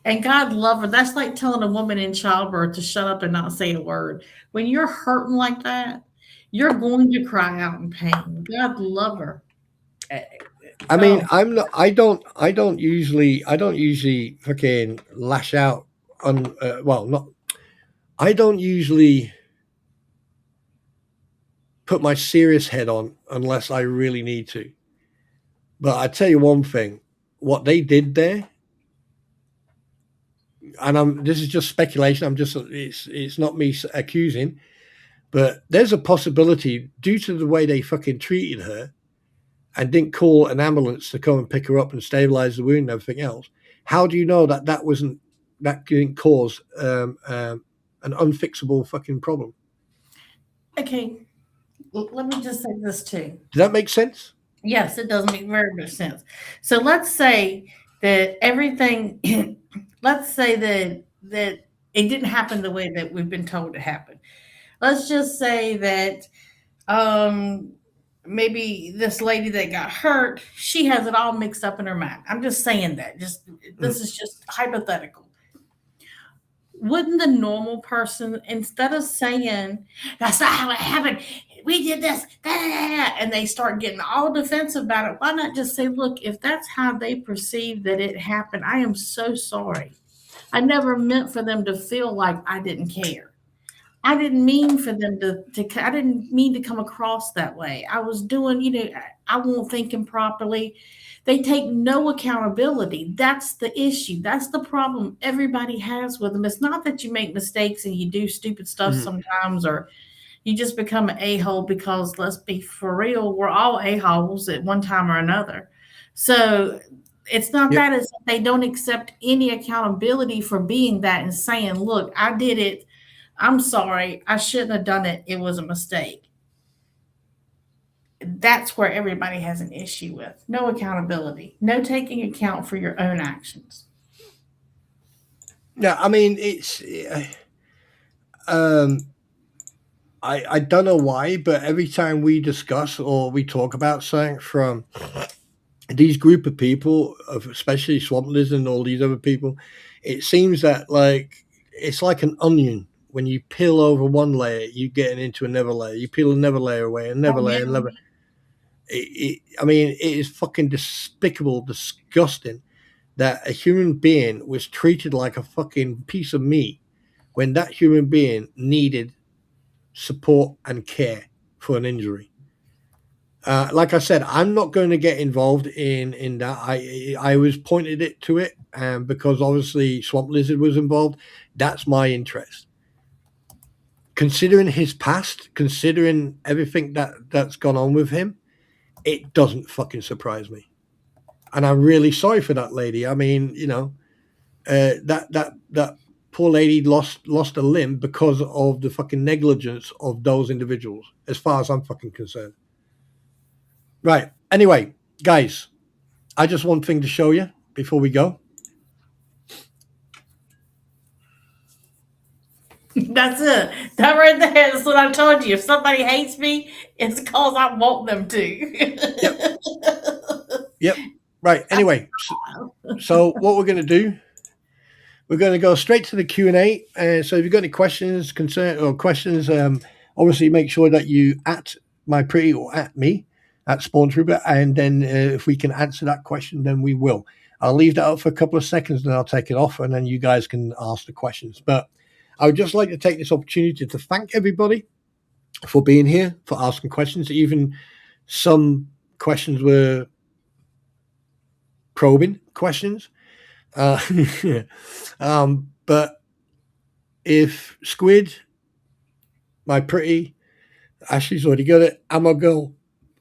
S3: And God love her. That's like telling a woman in childbirth to shut up and not say a word. When you're hurting like that, you're going to cry out in pain. God love her.
S2: I mean,
S3: Oh,
S2: I'm not. I don't usually. I don't usually fucking lash out on. Well, not. I don't usually put my serious head on unless I really need to. But I tell you one thing: what they did there, and this is just speculation. It's not me accusing, but there's a possibility, due to the way they fucking treated her and didn't call an ambulance to come and pick her up and stabilize the wound and everything else. How do you know that that didn't cause an unfixable fucking problem?
S3: okay. Let me just say this too.
S2: Does that make sense?
S3: Yes, it does make very much sense. So let's say that everything, let's say that it didn't happen the way that we've been told it happened. Let's just say that um maybe this lady that got hurt, she has it all mixed up in her mind. I'm just saying that. Just
S2: Mm.
S3: this is just hypothetical. Wouldn't the normal person, instead of saying that's not how it happened, we did this, da, da, da, and they start getting all defensive about it, why not just say, look, if that's how they perceive that it happened, I am so sorry. I never meant for them to feel like I didn't care. I didn't mean for them I didn't mean to come across that way. I was doing, I wasn't thinking properly. They take no accountability. That's the issue. That's the problem everybody has with them. It's not that you make mistakes and you do stupid stuff
S2: Mhm.
S3: sometimes, or you just become an a-hole, because let's be for real, we're all a-holes at one time or another. So it's not
S2: Yep.
S3: that, it's that they don't accept any accountability for being that and saying, look, I did it. I'm sorry. I shouldn't have done it. It was a mistake. That's where everybody has an issue with. No accountability, no taking account for your own actions.
S2: Yeah, I mean, it's. Um, I don't know why, but every time we discuss or we talk about something from these group of people, of especially Swamp Liz and all these other people, it seems that like it's like an onion. When you peel over one layer, you get into another layer. You peel another layer away, another
S3: Oh, yeah.
S2: layer, another. I mean, it is fucking despicable, disgusting that a human being was treated like a fucking piece of meat when that human being needed support and care for an injury. Like I said, I'm not going to get involved in that. I was pointed it to it, because obviously Swamp Lizard was involved. That's my interest. Considering his past, considering everything that's gone on with him, it doesn't fucking surprise me. And I'm really sorry for that lady. I mean, that poor lady lost a limb because of the fucking negligence of those individuals, as far as I'm fucking concerned. Right. Anyway, guys, I just one thing to show you before we go.
S3: That's it. That right there is what I told you. If somebody hates me, it's because I want them to.
S2: Yep. Yep. Right. Anyway, so what we're going to do, we're going to go straight to the Q&A. And so if you've got any questions, questions, obviously make sure that you at MyPretty or at me at Spawn Trooper. And then if we can answer that question, then we will. I'll leave that up for a couple of seconds, and I'll take it off, and then you guys can ask the questions. But I would just like to take this opportunity to thank everybody for being here, for asking questions. Even some questions were probing questions. But if Squid, MyPretty, Ashley's already got it, Ammo Girl,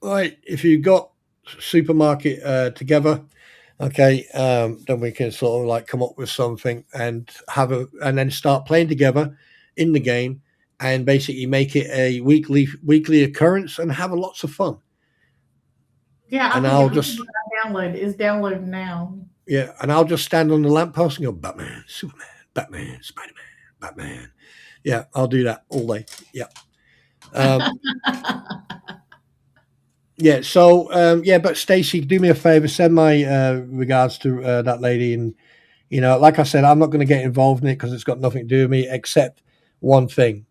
S2: right, if you got Supermarket together, okay, then we can sort of like come up with something and then start playing together in the game and basically make it a weekly occurrence and have lots of fun.
S3: Yeah,
S2: and I'll just
S3: download. It's downloaded now.
S2: Yeah, and I'll just stand on the lamppost and go, Batman, Superman, Batman, Spider-Man, Batman. Yeah, I'll do that all day. Yeah. Yeah, so, but Stacey, do me a favor, send my regards to that lady. And, like I said, I'm not going to get involved in it because it's got nothing to do with me, except one thing.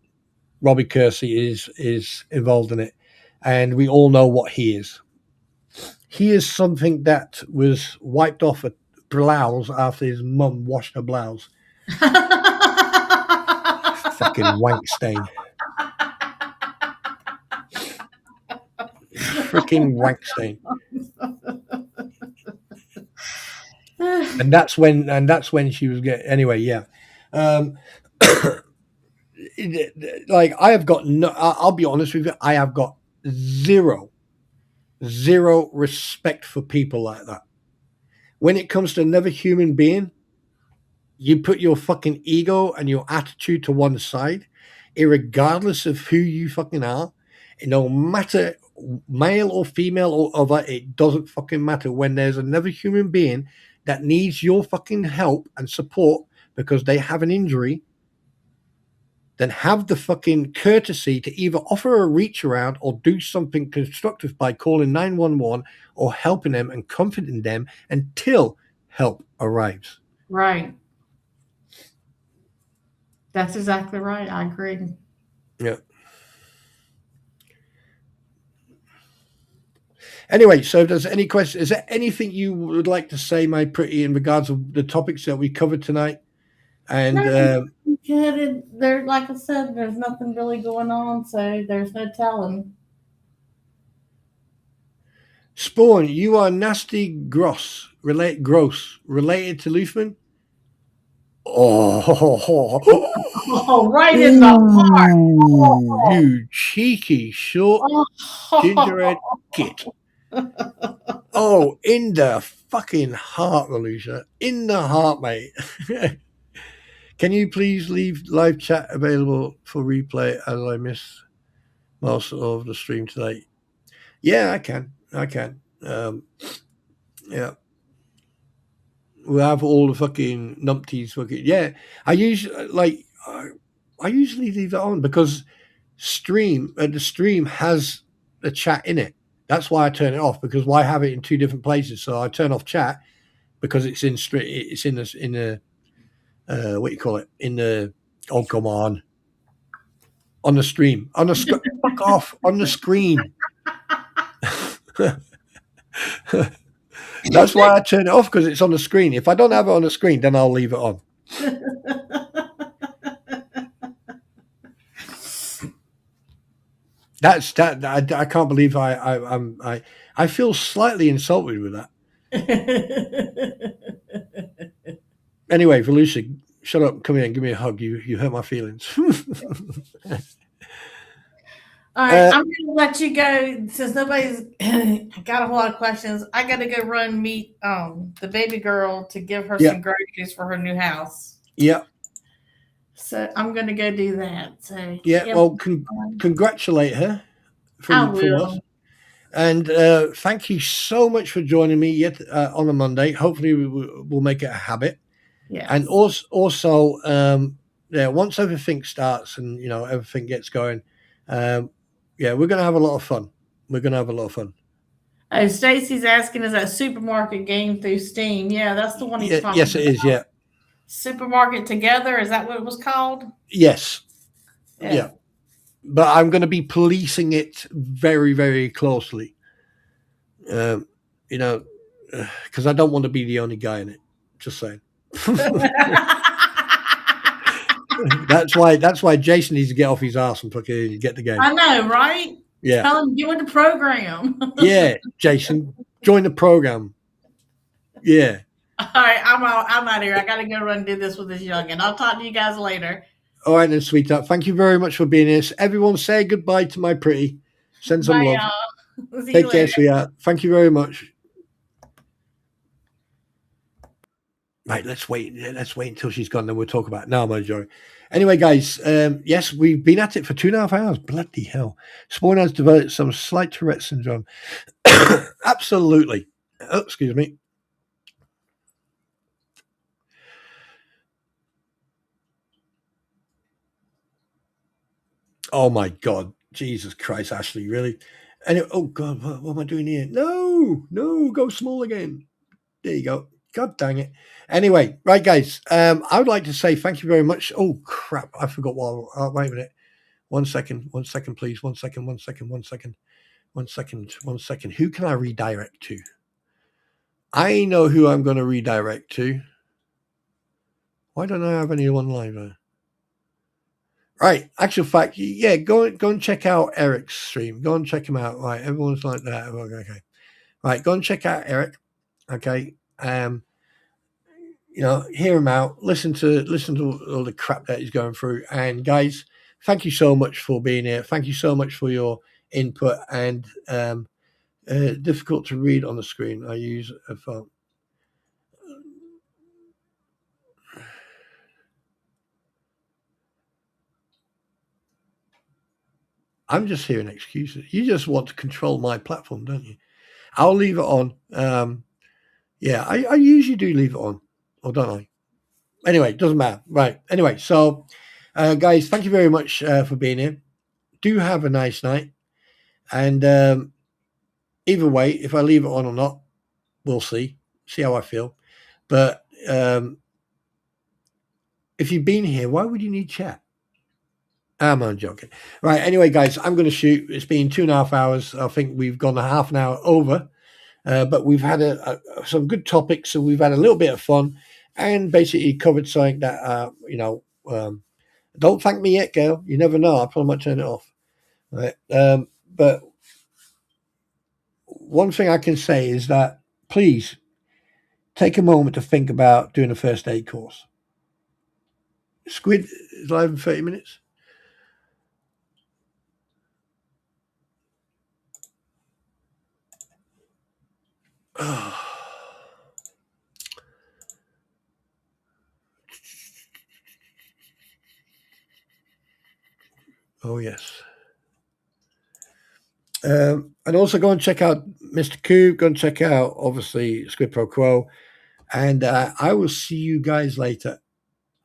S2: Robbie Kersey is involved in it. And we all know what he is. He is something that was wiped off a blouse after his mum washed her blouse. Fucking wank stain. Freaking wank stain. And that's when she was getting, anyway, yeah. Like I have got I'll be honest with you, I have got zero respect for people like that. When it comes to another human being, you put your fucking ego and your attitude to one side, irregardless of who you fucking are. No matter male or female or other, it doesn't fucking matter. When there's another human being that needs your fucking help and support because they have an injury, then have the fucking courtesy to either offer a reach around or do something constructive by calling 911 or helping them and comforting them until help arrives.
S3: Right. That's exactly right. I agree.
S2: Yeah. Anyway, so if there's any question, is there anything you would like to say, MyPretty, in regards to the topics that we covered tonight? And
S3: there, like I said, there's nothing really going on, so there's no telling.
S2: Spawn, you are nasty gross related to Luthman.
S3: Oh, right in the heart.
S2: You cheeky short gingerbread kid. Oh, in the fucking heart, Volusia. In the heart, mate. Can you please leave live chat available for replay as I miss most of the stream today? Yeah, I can. Yeah. We'll have all the fucking numpties. Yeah. I usually leave it on because the stream has a chat in it. That's why I turn it off, because why have it in two different places? So I turn off chat because it's in the what do you call it? In the, oh, come on the stream. On the screen. Fuck off. On the screen. That's why I turn it off, because it's on the screen. If I don't have it on the screen, then I'll leave it on. That's that. I can't believe I feel slightly insulted with that. Anyway, Volusia, shut up, come here and give me a hug. You hurt my feelings.
S3: All right, I'm going to let you go since nobody's got a whole lot of questions. I got to go run meet the baby girl to give her some groceries for her new house.
S2: Yeah.
S3: So I'm going to go do that. So
S2: well, congratulate her from us. And thank you so much for joining me yet on a Monday. Hopefully we'll make it a habit.
S3: Yeah.
S2: And also, once everything starts and everything gets going, we're going to have a lot of fun.
S3: Oh, Stacy's asking, is that supermarket game through Steam? Yeah, that's the one he's talking
S2: Yes, it
S3: about.
S2: is. Yeah.
S3: Supermarket Together, is that what it was called?
S2: Yes. Yeah. But I'm going to be policing it very, very closely. You know, because I don't want to be the only guy in it. Just saying. That's why Jason needs to get off his ass and fucking get the game.
S3: I know, right?
S2: Yeah.
S3: Tell him, get with the program.
S2: Yeah, Jason, join the program. Yeah.
S3: All right, I'm out of here. I got to go run and do this with this youngin'. I'll talk to you guys later.
S2: All right then, sweetheart. Thank you very much for being here. Everyone say goodbye to my pretty. Send some
S3: Bye,
S2: love.
S3: y'all. See
S2: Take
S3: you
S2: care,
S3: later.
S2: sweetheart. Thank you very much. Right, let's wait until she's gone, then we'll talk about it. No, I'm only joking. Anyway, guys, yes, we've been at it for 2.5 hours. Bloody hell. Spawn has developed some slight Tourette syndrome. Absolutely. Oh, excuse me. Oh my God. Jesus Christ, Ashley, really? Anyway, oh God, what am I doing here? No, go small again. There you go. God dang it. Anyway, right, guys, I would like to say thank you very much. Oh, crap. I forgot what. Wait a minute. 1 second, please. 1 second. Who can I redirect to? I know who I'm going to redirect to. Why don't I have anyone live? Right, actual fact, yeah, go and check out Eric's stream. Go and check him out. Right, everyone's like that. Okay. Right, go and check out Eric. Okay. You know, hear him out, listen to all the crap that he's going through. And guys, thank you so much for being here. Thank you so much for your input. And difficult to read on the screen. I use a phone. I'm just hearing excuses. You just want to control my platform, don't you? I'll leave it on. Yeah, I usually do leave it on, or don't I? Anyway, doesn't matter. Right. Anyway, so guys, thank you very much for being here. Do have a nice night. And either way, if I leave it on or not, we'll see. See how I feel. But if you've been here, why would you need chat? I'm only joking. Right. Anyway, guys, I'm going to shoot. It's been 2.5 hours. I think we've gone a half an hour over. But we've had some good topics. So we've had a little bit of fun and basically covered something that, don't thank me yet, girl. You never know. I'll probably might turn it off. Right. But one thing I can say is that please take a moment to think about doing a first aid course. Squid is live in 30 minutes. Oh, yes. And also go and check out Mr. Coop. Go and check out, obviously, Squid Pro Quo. And I will see you guys later.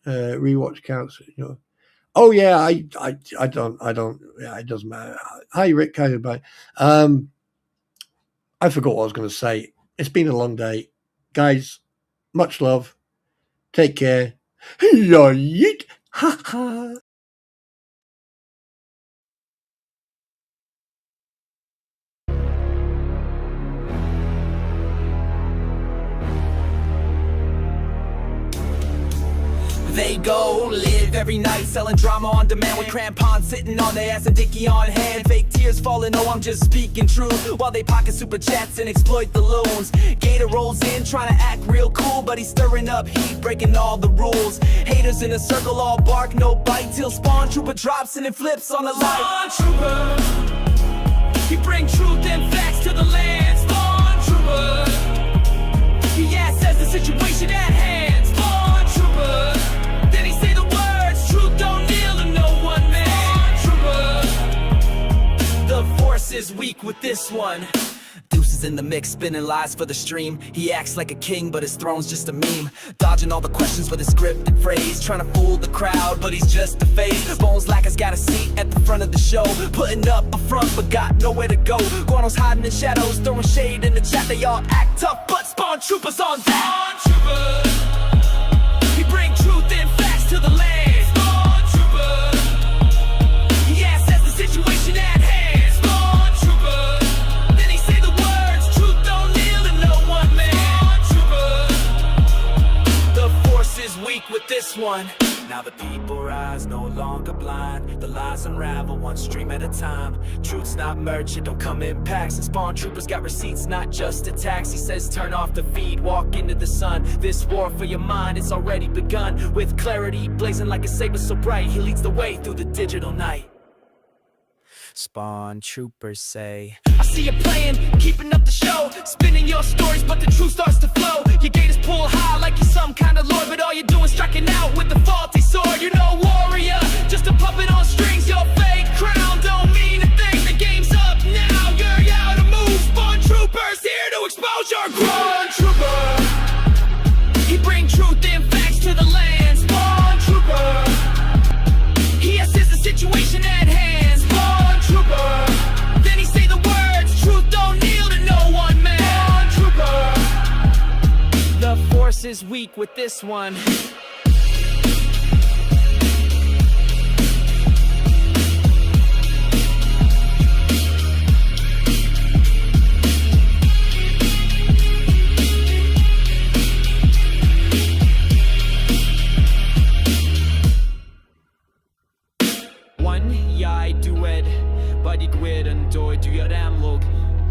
S2: Rewatch counts. You know. Oh, yeah, I don't. Yeah, it doesn't matter. Hi, Rick. Hi, everybody. I forgot what I was going to say. It's been a long day. Guys, much love. Take care. Yeet. Ha ha.
S1: They go live every night selling drama on demand with Krampons sitting on their ass and dicky on hand. Fake tears falling, oh I'm just speaking true, while they pocket super chats and exploit the loons. Gator rolls in trying to act real cool, but he's stirring up heat, breaking all the rules. Haters in a circle, all bark, no bite, till Spawn Trooper drops and it flips on the light. Spawn Trooper, he bring truth and facts to the land. Spawn Trooper, he says the situation at hand. Spawn Trooper, is weak with this one. Deuces in the mix, spinning lies for the stream. He acts like a king, but his throne's just a meme. Dodging all the questions with a scripted phrase, trying to fool the crowd, but he's just a face. Bones Lacker's got a seat at the front of the show, putting up a front, but got nowhere to go. Guano's hiding in shadows, throwing shade in the chat. They all act tough, but Spawn Troopers on that. Spawn Troopers, we bring truth and facts to the land. Spawn Troopers, he assesses the situation at hand. Spawn Troopers, then he say the words, truth don't kneel to no one man. Spawn Troopers, the force is weak with this one. Now the people rise, no longer blind. The lies unravel one stream at a time. Truth's not merch, it don't come in packs. And Spawn Troopers got receipts, not just attacks. He says turn off the feed, walk into the sun. This war for your mind, it's already begun. With clarity, blazing like a saber so bright. He leads the way through the digital night. Spawn Troopers say, I see you playing, keeping up the show, spinning your stories, but the truth starts to flow. Your gators pull high like you're some kind of lord, but all you're doing striking out with the faulty sword. You're no warrior, just a puppet on strings. Your fake crown don't mean a thing. The game's up now, you're out of move. Spawn Troopers here to expose your Spawn Trooper, he bring truth and facts to the land. Spawn Trooper, he assesses the situation at hand. Spawn Trooper, then he say the words, truth don't kneel to no one man. Spawn Trooper, the force is weak with this one.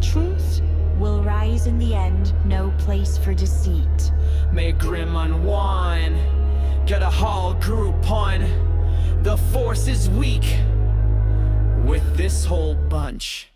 S4: Truth will rise in the end, no place for deceit.
S1: May grim unwind, get a whole group on. The force is weak with this whole bunch.